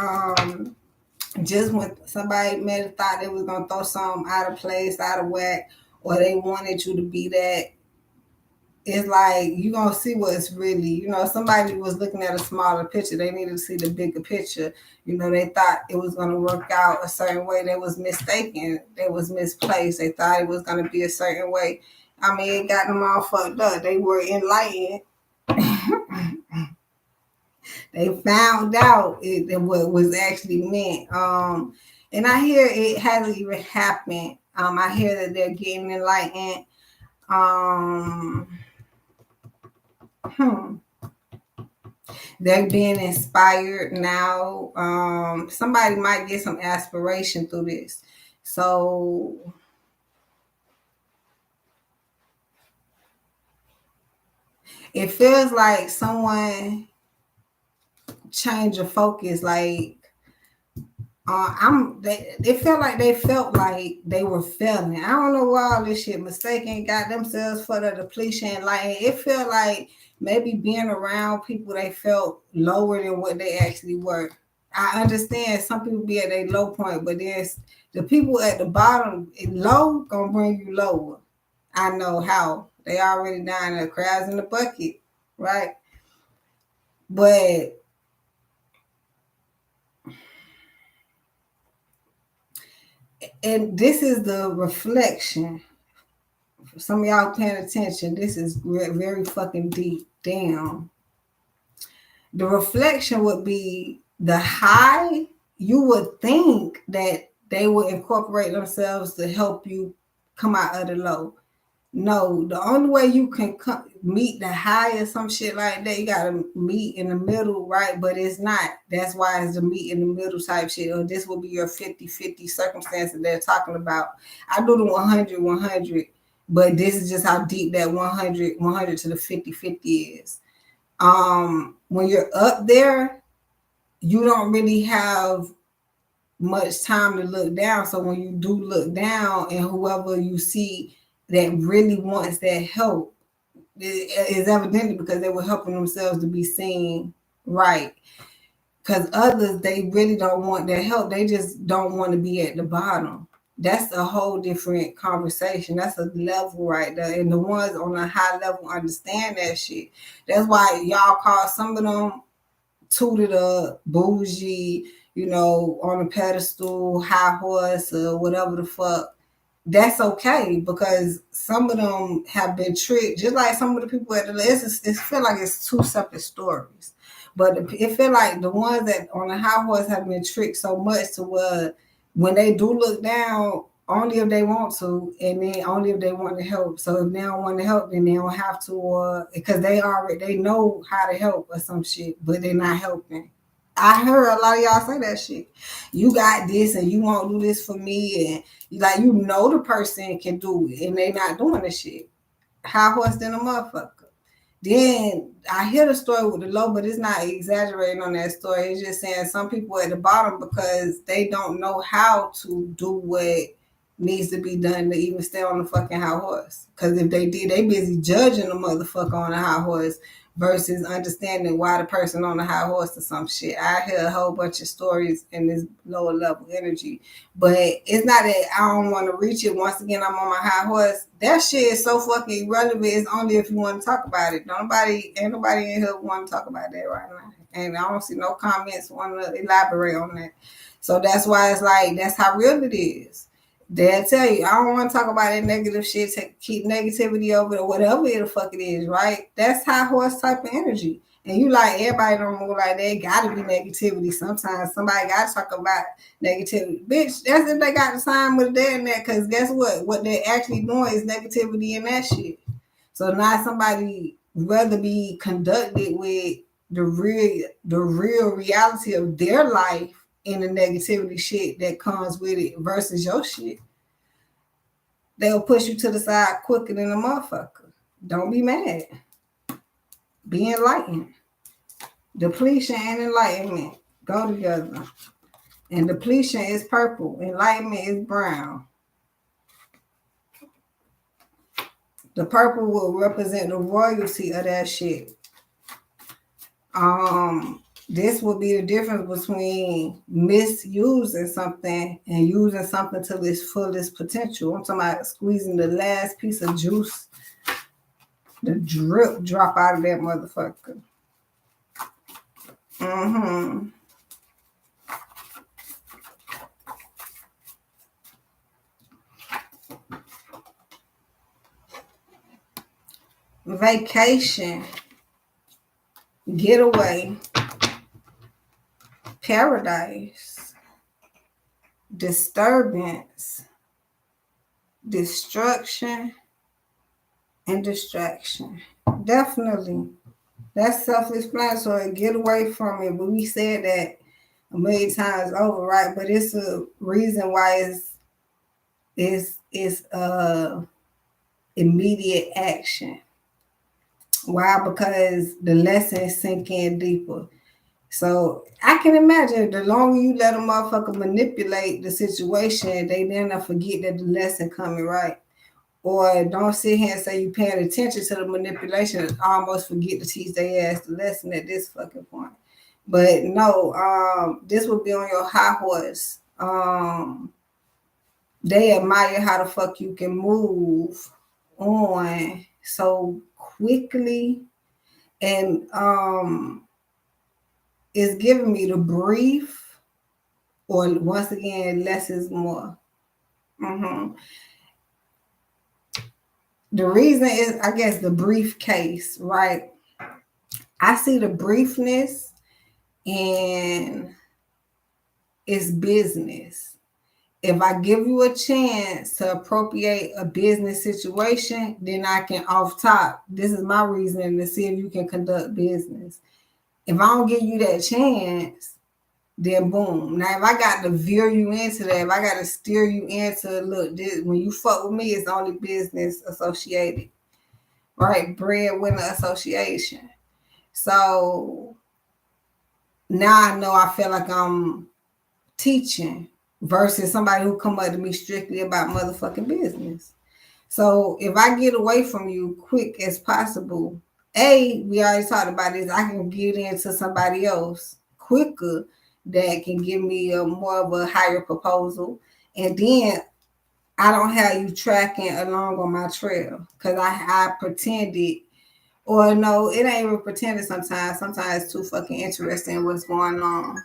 Speaker 1: Just when somebody may have thought they was gonna throw something out of place, out of whack, or they wanted you to be that, it's like you gonna see what's really, somebody was looking at a smaller picture. They needed to see the bigger picture. They thought it was gonna work out a certain way. They was mistaken. They was misplaced. They thought it was gonna be a certain way. I mean, it got them all fucked up. They were enlightened. They found out what was actually meant. And I hear it hasn't even happened. I hear that they're getting enlightened. They're being inspired now. Somebody might get some aspiration through this. So it feels like someone changed your focus. Like they felt like they were failing. I don't know why all this shit mistaken got themselves for the depletion. Like it felt like maybe being around people they felt lower than what they actually were. I understand some people be at a low point, but there's the people at the bottom low gonna bring you lower. I know how. They already down there, crabs in the bucket, right? But and this is the reflection. For some of y'all paying attention, this is very fucking deep. Damn. The reflection would be the high. You would think that they would incorporate themselves to help you come out of the low. No, the only way you can meet the high or some shit like that, you gotta meet in the middle, right? But it's not. That's why it's the meet in the middle type shit. Or this will be your 50-50 circumstance that they're talking about. I do the 100-100, but this is just how deep that 100 to the 50-50 is. When you're up there, you don't really have much time to look down. So when you do look down and whoever you see that really wants that help is evidently because they were helping themselves to be seen right. Because others, they really don't want their help. They just don't want to be at the bottom. That's a whole different conversation. That's a level right there. And the ones on a high level understand that shit. That's why y'all call some of them tooted up, bougie, on a pedestal, high horse, or whatever the fuck. That's okay because some of them have been tricked, just like some of the people at the list. It feel like it's two separate stories, but it feel like the ones that on the high horse have been tricked so much to where when they do look down, only if they want to, and then only if they want to help. So if they don't want to help, then they don't have to, because they know how to help or some shit, but they're not helping. I heard a lot of y'all say that shit. You got this and you won't do this for me. And the person can do it and they not doing the shit. High horse than a motherfucker. Then I hear the story with the low, but it's not exaggerating on that story. It's just saying some people at the bottom because they don't know how to do what needs to be done to even stay on the fucking high horse. Because if they did, they busy judging the motherfucker on the high horse versus understanding why the person on the high horse or some shit. I hear a whole bunch of stories in this lower level energy, but it's not that I don't want to reach it. Once again, I'm on my high horse. That shit is so fucking irrelevant. It's only if you want to talk about it. Ain't nobody in here want to talk about that right now. And I don't see no comments want to elaborate on that. So that's why it's like, that's how real it is. They'll tell you, I don't want to talk about that negative shit to keep negativity over or whatever the fuck it is, right? That's high horse type of energy. And you like, everybody don't move like that. Gotta be negativity. Sometimes somebody gotta talk about negativity. Bitch, that's if they got the time with that and that, because guess what? What they're actually doing is negativity in that shit. So now somebody rather be conducted with the real reality of their life in the negativity shit that comes with it versus your shit. They'll push you to the side quicker than a motherfucker. Don't be mad. Be enlightened. Depletion and enlightenment go together. And depletion is purple. Enlightenment is brown. The purple will represent the royalty of that shit. This will be the difference between misusing something and using something to its fullest potential. I'm talking about squeezing the last piece of juice, the drop out of that motherfucker. Vacation, getaway, paradise, disturbance, destruction, and distraction. Definitely. That's self-explanatory. Get away from it. But we said that a million times over, right? But it's a reason why it's immediate action. Why? Because the lessons sink in deeper. So I can imagine the longer you let a motherfucker manipulate the situation, they then forget that the lesson coming, right? Or don't sit here and say you paying attention to the manipulation and almost forget to teach their ass the lesson at this fucking point. But no, this will be on your high horse. They admire how the fuck you can move on so quickly. And it's giving me the brief, or once again, less is more. The reason is, I guess, the briefcase, right? I see the briefness and it's business. If I give you a chance to appropriate a business situation, then I can off top. This is my reasoning to see if you can conduct business. If I don't give you that chance, then boom. Now, if I got to veer you into that, if I got to steer you into, look, this, when you fuck with me, it's only business associated, right? Breadwinner association. So now I know I feel like I'm teaching versus somebody who come up to me strictly about motherfucking business. So if I get away from you quick as possible, we already talked about this, I can get into somebody else quicker that can give me a more of a higher proposal. And then I don't have you tracking along on my trail because I pretended, or no, it ain't even pretending sometimes. Sometimes it's too fucking interesting what's going on.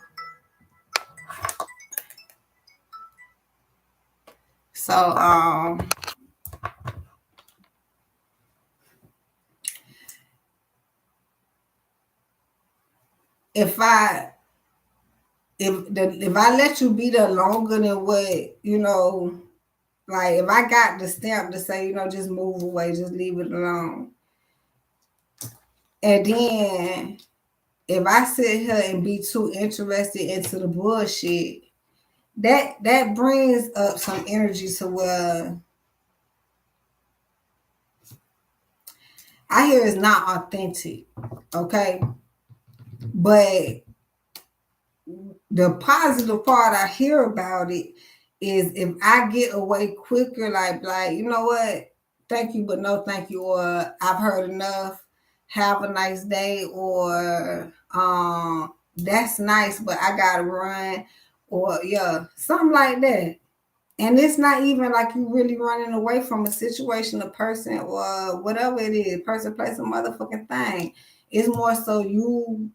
Speaker 1: So, if I let you be there longer than what, like if I got the stamp to say, just move away, just leave it alone. And then if I sit here and be too interested into the bullshit, that brings up some energy to where I hear it's not authentic, okay? But the positive part I hear about it is if I get away quicker, like you know what, thank you, but no thank you, or I've heard enough. have a nice day, or that's nice, but I gotta run, or yeah, something like that. And it's not even like you really running away from a situation, a person, or whatever it is, person, place, a motherfucking thing. It's more so you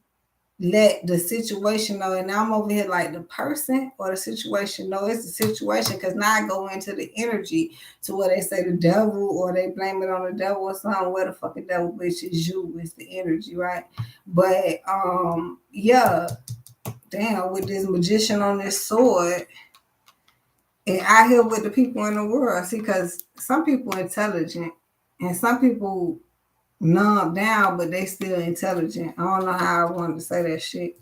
Speaker 1: let the situation know. And now I'm over here like the person or the situation. No, it's the situation, because now I go into the energy to where they say the devil, or they blame it on the devil or something. Where the fucking devil, bitch, is you. It's the energy, right? But yeah, damn, with this magician on this sword, and out here with the people in the world, see, because some people are intelligent and some people numb down, but they still intelligent. I don't know how I wanted to say that shit.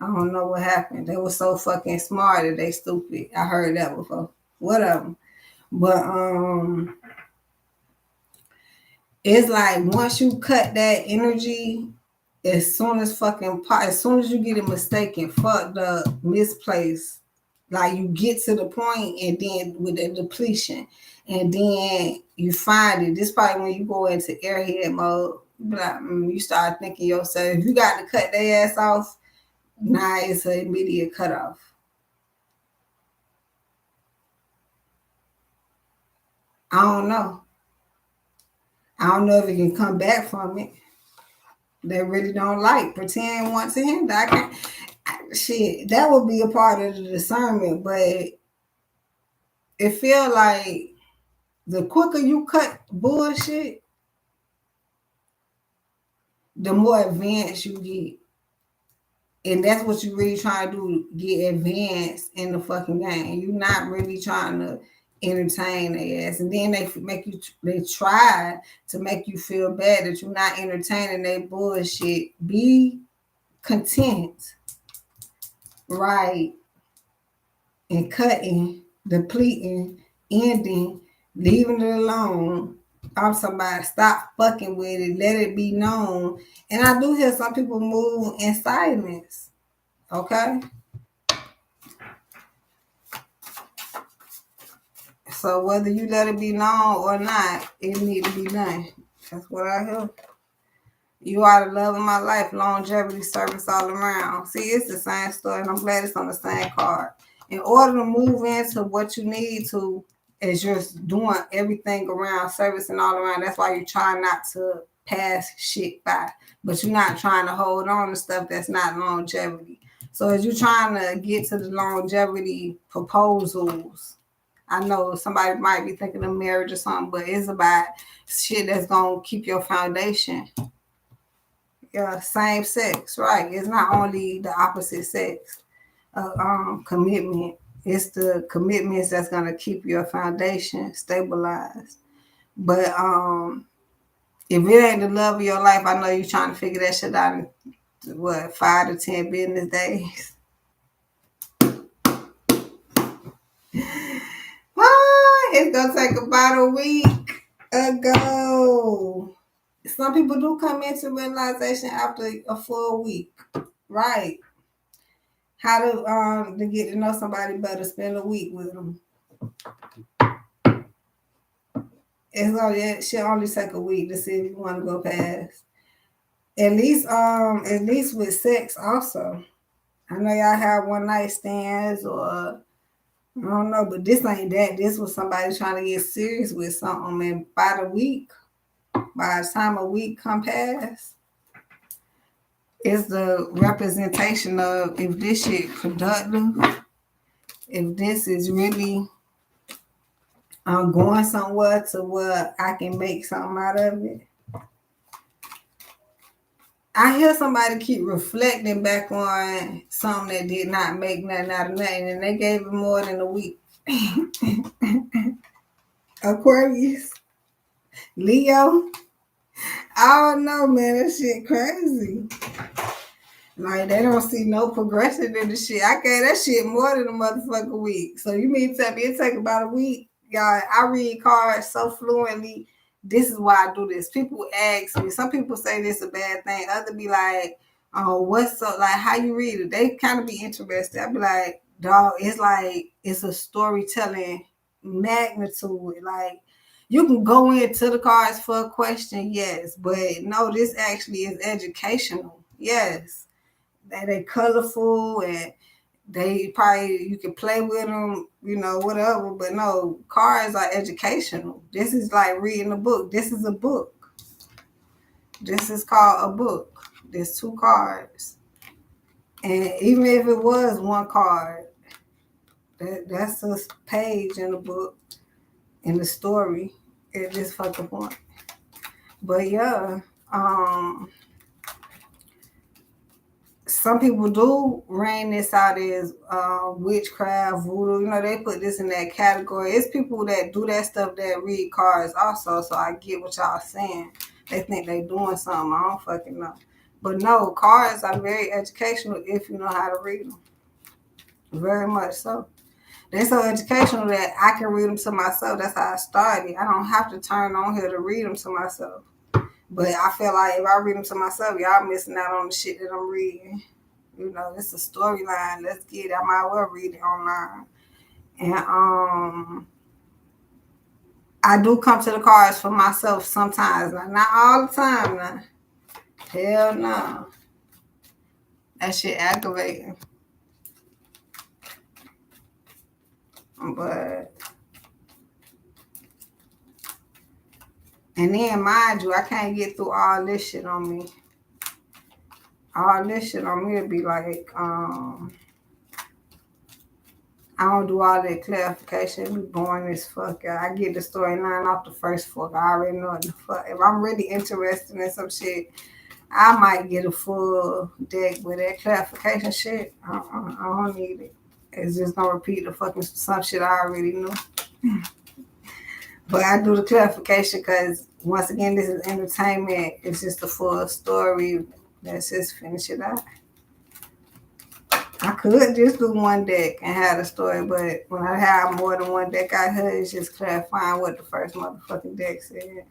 Speaker 1: I don't know what happened. They were so fucking smart that they stupid. I heard that before. Whatever. But it's like once you cut that energy, as soon as you get it mistaken, fucked up, misplaced, like you get to the point, and then with the depletion, and then you find it. This probably when you go into airhead mode. Like, you start thinking yourself, if you got to cut their ass off, now it's an immediate cutoff. I don't know. I don't know if it can come back from it. They really don't like pretend once again. I can't. Shit, that would be a part of the discernment, but it feel like the quicker you cut bullshit, the more advanced you get. And that's what you really trying to do, get advanced in the fucking game. You're not really trying to entertain their ass. And then they try to make you feel bad that you're not entertaining their bullshit. Be content, right? And cutting, depleting, ending, leaving it alone. I'm somebody, stop fucking with it, let it be known. And I do hear some people move in silence. Okay? So whether you let it be known or not, it need to be done. That's what I hear. You are the love of my life, longevity, service all around. See, it's the same story, and I'm glad it's on the same card. In order to move into what you need to, is just doing everything around, service and all around. That's why you're trying not to pass shit by, but you're not trying to hold on to stuff that's not longevity. So as you're trying to get to the longevity proposals, I know somebody might be thinking of marriage or something, but it's about shit that's gonna keep your foundation. Yeah, same sex, right? It's not only the opposite sex. Commitment. It's the commitments that's gonna keep your foundation stabilized. But if it ain't the love of your life, I know you're trying to figure that shit out in 5 to 10 business days. It's gonna take about a week ago. Some people do come into realization after a full week, right? How to get to know somebody better, spend a week with them. It should only take a week to see if you want to go past. At least with sex also. I know y'all have one night stands, or I don't know, but this ain't that. This was somebody trying to get serious with something, and by the time a week come past, it's the representation of if this shit productive, if this is really going somewhere to where I can make something out of it. I hear somebody keep reflecting back on something that did not make nothing out of nothing, and they gave it more than a week. Aquarius, Leo, I don't know, man. That shit crazy. Like, they don't see no progression in the shit. I gave that shit more than a motherfucking week. So you mean to tell me it take about a week? Y'all, I read cards so fluently. This is why I do this. People ask me. Some people say this is a bad thing. Others be like, oh, what's up? Like, how you read it? They kind of be interested. I be like, dog, it's like, it's a storytelling magnitude. Like, You can go into the cards for a question, yes, but no, this actually is educational. Yes, that they colorful and they probably you can play with them, whatever. But no, cards are educational. This is like reading a book. This is a book. This is called a book. There's two cards, and even if it was one card, that's a page in the book in the story at this fucking point. But yeah, some people do reign this out as witchcraft, voodoo. They put this in that category. It's people that do that stuff that read cards also. So I get what y'all saying. They think they doing something. I don't fucking know. But no, cards are very educational if you know how to read them. Very much so. They're so educational that I can read them to myself. That's how I started. I don't have to turn on here to read them to myself. But I feel like if I read them to myself, y'all missing out on the shit that I'm reading. It's a storyline. Let's get it. I might well read it online. And I do come to the cards for myself sometimes. Now, not all the time now. Hell no. That shit aggravating. But and then mind you, I can't get through all this shit on me. All this shit on me would be like, I don't do all that clarification. It be boring as fuck. I get the storyline off the first fuck. I already know what the fuck. If I'm really interested in some shit, I might get a full deck with that clarification shit. I don't need it. It's just gonna repeat the fucking some shit I already knew. But I do the clarification because once again, this is entertainment. It's just a full story. Let's just finish it out. I could just do one deck and have the story, but when I have more than one deck out here, it's just clarifying what the first motherfucking deck said.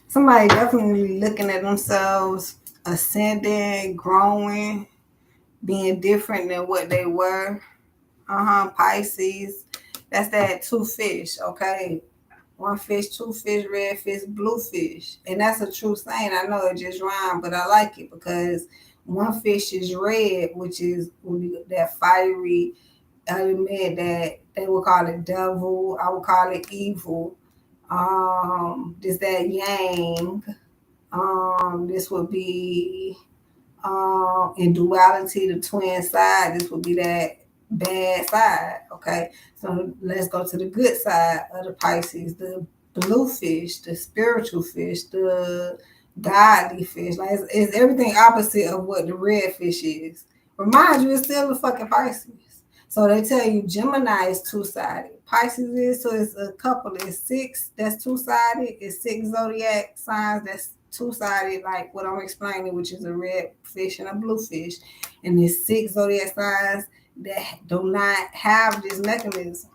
Speaker 1: Somebody definitely looking at themselves, ascending, growing, being different than what they were. Pisces. That's that two fish, okay? One fish, two fish, red fish, blue fish. And that's a true saying. I know it just rhymed, but I like it because one fish is red, which is that fiery element that they would call it devil. I would call it evil. This that yang. This would be in duality, the twin side. This would be that bad side. Okay, so let's go to the good side of the Pisces, the blue fish, the spiritual fish, the godly fish. Like it's everything opposite of what the red fish is. Remind you, it's still the fucking Pisces. So they tell you Gemini is two-sided. Pisces is, so it's a couple. It's six that's two-sided. It's six zodiac signs that's two-sided, like what I'm explaining, which is a red fish and a blue fish. And there's six zodiac signs that do not have this mechanism.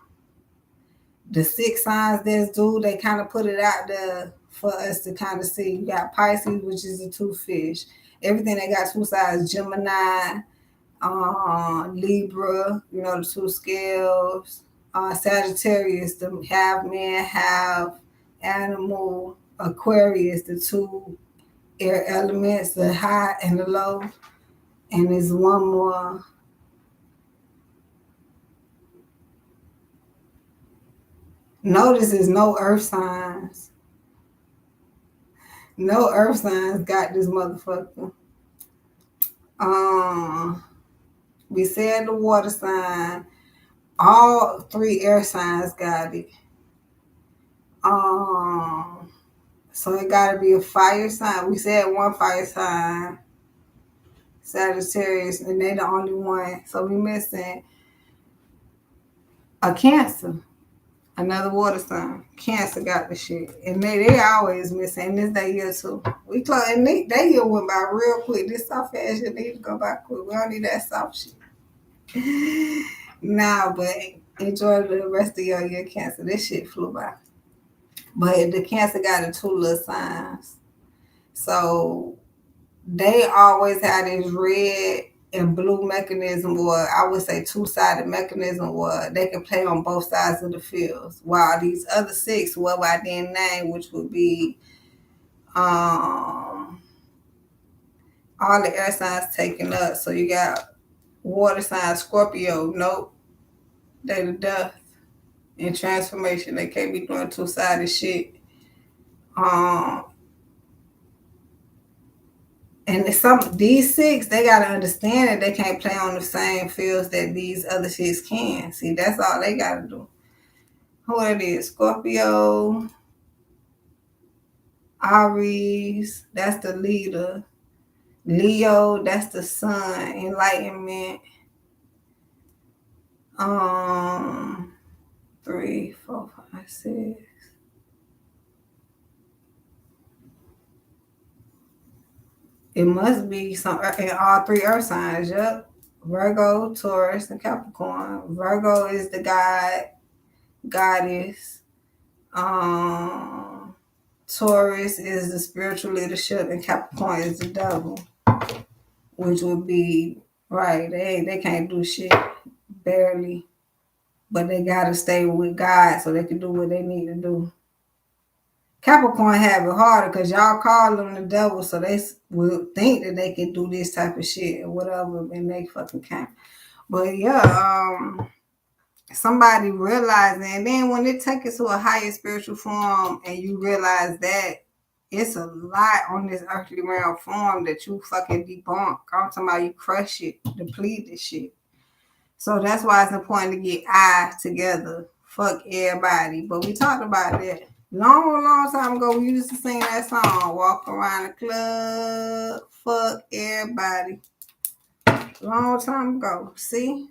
Speaker 1: The six signs that's do, they kind of put it out there for us to kind of see. You got Pisces, which is the two fish. Everything that got two sides, Gemini, Libra, the two scales, Sagittarius, the half man, half animal, Aquarius, the two air elements, the high and the low, and there's one more. Notice there's no earth signs. No earth signs got this motherfucker. We said the water sign. All three air signs got it. So it got to be a fire sign. We said one fire sign, Sagittarius, and they the only one. So we missing a Cancer, another water sign. Cancer got the shit, and they always missing. And this day year too. We close, and they year went by real quick. This soft ass shit need to go by quick. We don't need that soft shit. Nah, but enjoy the rest of your year, Cancer. This shit flew by. But the Cancer got the two little signs. So they always had this red and blue mechanism, or I would say two-sided mechanism, where they can play on both sides of the fields. While these other six, whoever I didn't name, which would be all the air signs taken up. So you got water sign Scorpio, nope, they the death and transformation. They can't be doing two-sided shit. And these six, they gotta understand that they can't play on the same fields that these other six can. See, that's all they gotta do. Who it is? Scorpio, Aries, that's the leader. Leo, that's the sun, enlightenment. 3, 4, 5, 6. It must be some in all three earth signs. Yep. Virgo, Taurus, and Capricorn. Virgo is the goddess. Taurus is the spiritual leadership, and Capricorn is the devil, which would be right. They can't do shit, barely, but they gotta stay with God so they can do what they need to do. Capricorn have it harder because y'all call them the devil, so they will think that they can do this type of shit or whatever, and they fucking can't. But yeah, somebody realizing, and then when it takes it to a higher spiritual form, and you realize that it's a lot on this earthly realm form that you fucking debunk. I'm talking about you crush it, deplete this shit. So that's why it's important to get I together. Fuck everybody. But we talked about that long time ago. We used to sing that song, walk around the club, fuck everybody. Long time ago. See?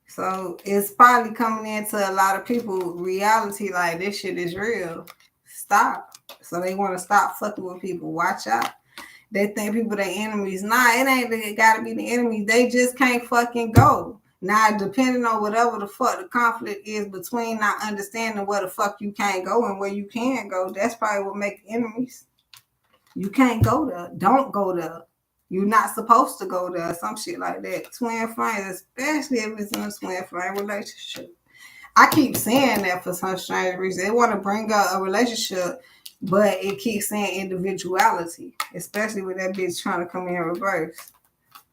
Speaker 1: So it's probably coming into a lot of people reality like this shit is real. Stop. So they want to stop fucking with people. Watch out. They think people their enemies. Nah, it ain't they gotta be the enemies. They just can't fucking go. Now, depending on whatever the fuck the conflict is between not understanding where the fuck you can't go and where you can go, that's probably what makes enemies. You can't go there. Don't go there. You're not supposed to go there. Some shit like that. Twin flames, especially if it's in a twin flame relationship. I keep saying that for some strange reason. They want to bring up a relationship, but it keeps saying individuality, especially with that bitch trying to come in reverse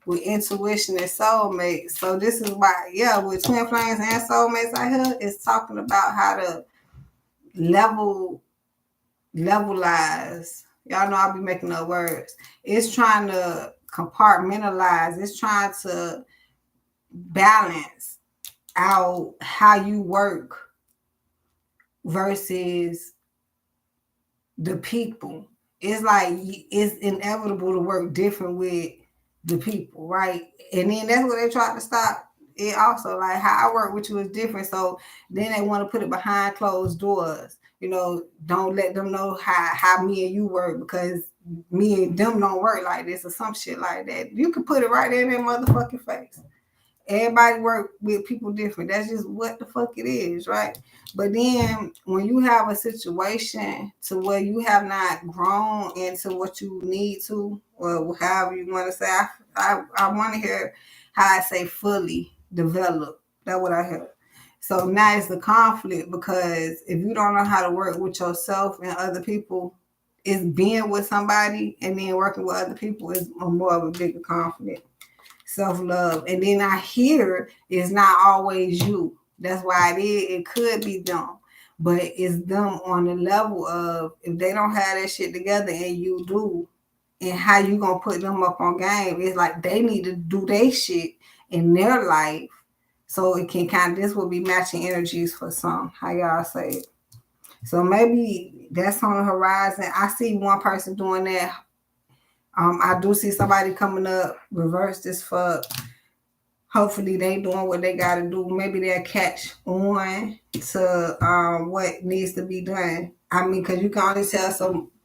Speaker 1: with intuition and soulmates. So this is why, yeah, with twin flames and soulmates I heard, it's talking about how to levelize. Y'all know I'll be making up words. It's trying to compartmentalize. It's trying to balance out how you work versus the people. It's like it's inevitable to work different with the people, right? And then that's what they try to stop it also. Like how I work with you is different. So then they want to put it behind closed doors. You know, don't let them know how me and you work because me and them don't work like this or some shit like that. You can put it right in their motherfucking face. Everybody work with people different. That's just what the fuck it is, right? But then when you have a situation to where you have not grown into what you need to, or however you want to say, I want to hear how I say fully develop. That's what I heard. So now it's the conflict because if you don't know how to work with yourself and other people, it's being with somebody and then working with other people is more of a bigger conflict. Self-love. And then I hear it's not always you. That's why it could be them. But it's them on the level of if they don't have that shit together and you do, and how you gonna put them up on game, it's like they need to do their shit in their life. So it can kind of, this will be matching energies for some, how y'all say it. So maybe that's on the horizon. I see one person doing that. I do see somebody coming up, reversed as fuck. Hopefully they doing what they got to do. Maybe they'll catch on to what needs to be done. I mean, because you can only tell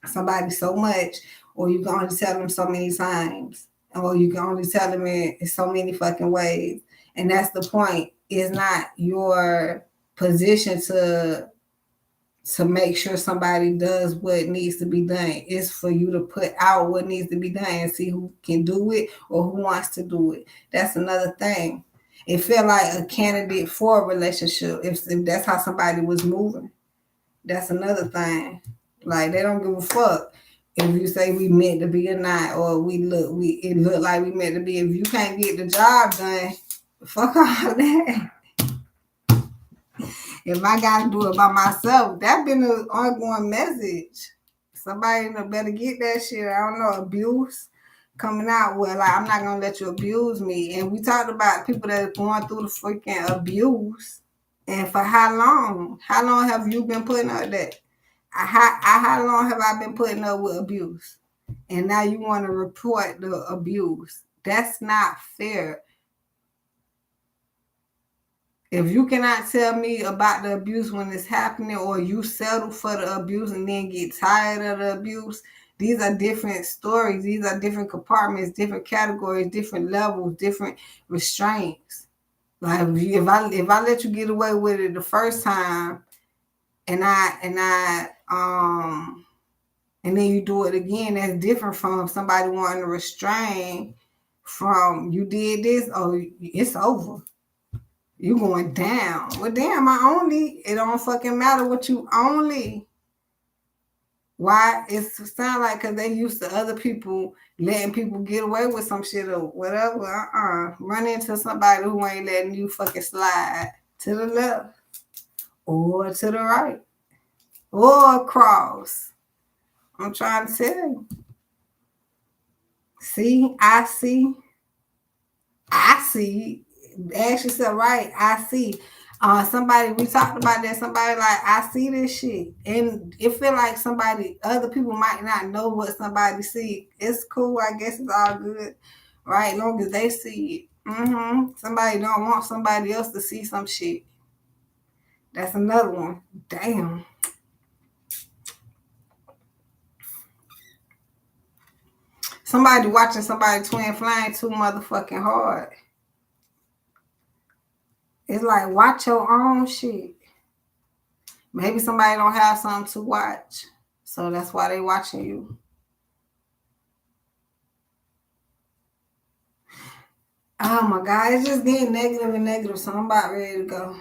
Speaker 1: somebody so much, or you can only tell them so many times, or you can only tell them in so many fucking ways. And that's the point. It's not your position to make sure somebody does what needs to be done. It's for you to put out what needs to be done and see who can do it or who wants to do it. That's another thing. It felt like a candidate for a relationship if that's how somebody was moving. That's another thing. Like they don't give a fuck if you say we meant to be a night or it look like we meant to be. If you can't get the job done, fuck all that. If I gotta do it by myself, that's been an ongoing message. Somebody better get that shit. I don't know, abuse coming out. Well, like I'm not gonna let you abuse me. And we talked about people that are going through the freaking abuse. And for how long? How long have you been putting up that? How long have I been putting up with abuse? And now you want to report the abuse. That's not fair. If you cannot tell me about the abuse when it's happening, or you settle for the abuse and then get tired of the abuse, these are different stories. These are different compartments, different categories, different levels, different restraints. Like if I let you get away with it the first time, and then you do it again, that's different from somebody wanting to restrain from you did this, oh, it's over. You going down. Well, damn, it don't fucking matter what you only. Why? It sound like because they used to other people letting people get away with some shit or whatever. Run into somebody who ain't letting you fucking slide to the left or to the right or across. I'm trying to tell you. See, I see. Ask yourself, right? I see. Somebody, we talked about that. Somebody like, I see this shit. And it feel like other people might not know what somebody see. It's cool. I guess it's all good. Right? As long as they see it. Somebody don't want somebody else to see some shit. That's another one. Damn. Somebody watching somebody TwinFlame too motherfucking hard. It's like, watch your own shit. Maybe somebody don't have something to watch. So that's why they watching you. Oh my God, it's just getting negative and negative. So I'm about ready to go.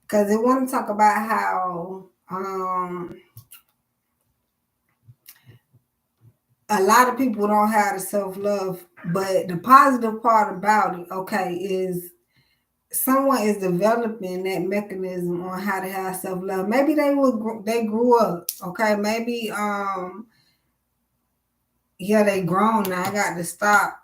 Speaker 1: Because they want to talk about how a lot of people don't have the self-love. But the positive part about it, okay, is someone is developing that mechanism on how to have self-love. Maybe they grew up, okay? Maybe they grown now. I got to stop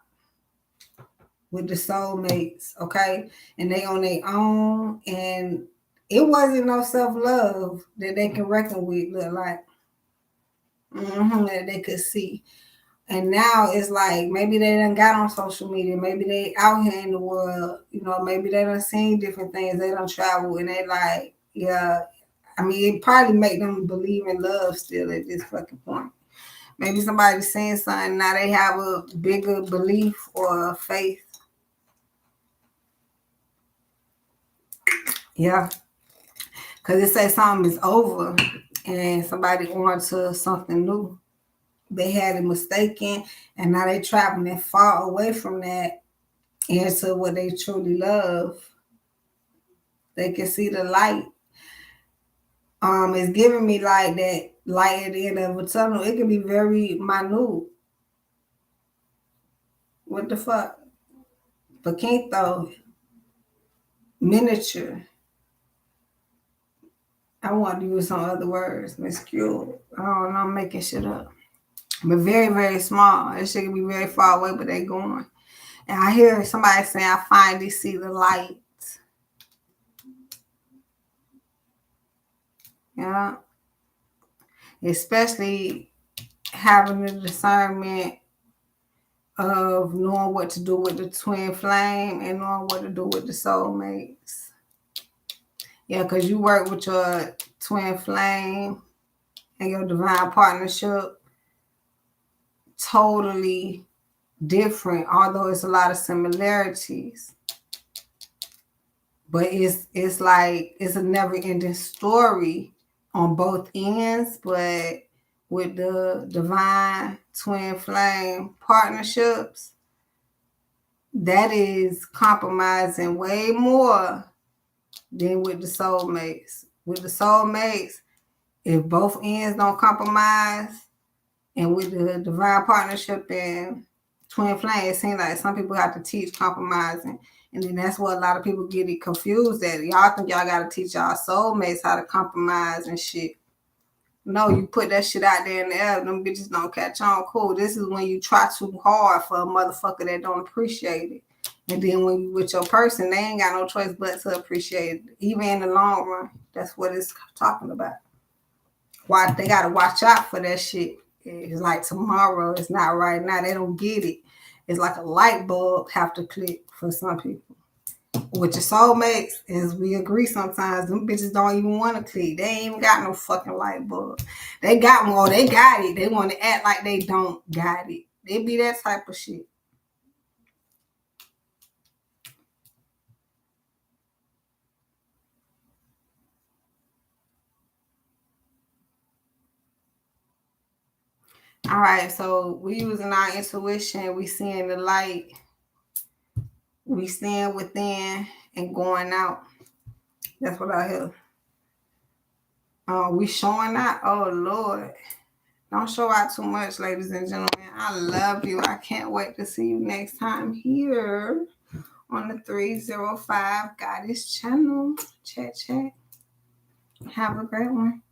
Speaker 1: with the soulmates, okay? And they on their own, and it wasn't no self-love that they can reckon with, look like that they could see. And now it's like maybe they done got on social media, maybe they out here in the world, maybe they done seen different things, they done travel, and they like, yeah. I mean, it probably make them believe in love still at this fucking point. Maybe somebody's saying something, now they have a bigger belief or faith. Yeah. Because it says something is over and somebody on to something new. They had it mistaken, and now they traveling far away from that into what they truly love. They can see the light. It's giving me like that light at the end of a tunnel. It can be very minute. What the fuck? Pequeño. Miniature. I want to use some other words. Miscule. I don't know. I'm making shit up. But very, very small. It should be very far away, but they going. And I hear somebody saying, I finally see the light. Yeah. Especially having the discernment of knowing what to do with the TwinFlame and knowing what to do with the soulmates. Yeah, because you work with your TwinFlame and your divine partnership totally different, although it's a lot of similarities. But it's like it's a never-ending story on both ends, but with the divine twin flame partnerships, that is compromising way more than with the soulmates. With the soulmates, if both ends don't compromise, and with the divine partnership and twin flame, it seems like some people have to teach compromising. And then that's what a lot of people get it confused at. Y'all think y'all got to teach y'all soulmates how to compromise and shit. No, you put that shit out there in the air, them bitches don't catch on. Cool. This is when you try too hard for a motherfucker that don't appreciate it. And then when you with your person, they ain't got no choice but to appreciate it, even in the long run. That's what it's talking about. Why they gotta watch out for that shit. It's like tomorrow, it's not right now. They don't get it. It's like a light bulb have to click for some people. With your soulmates, as we agree sometimes, them bitches don't even want to click. They ain't even got no fucking light bulb. They got one, they got it. They want to act like they don't got it. They be that type of shit. All right, so we using our intuition, we seeing the light, we staying within and going out. That's what I hear. We showing out. Oh Lord. Don't show out too much, ladies and gentlemen. I love you. I can't wait to see you next time here on the 305 Goddess channel. Chat. Have a great one.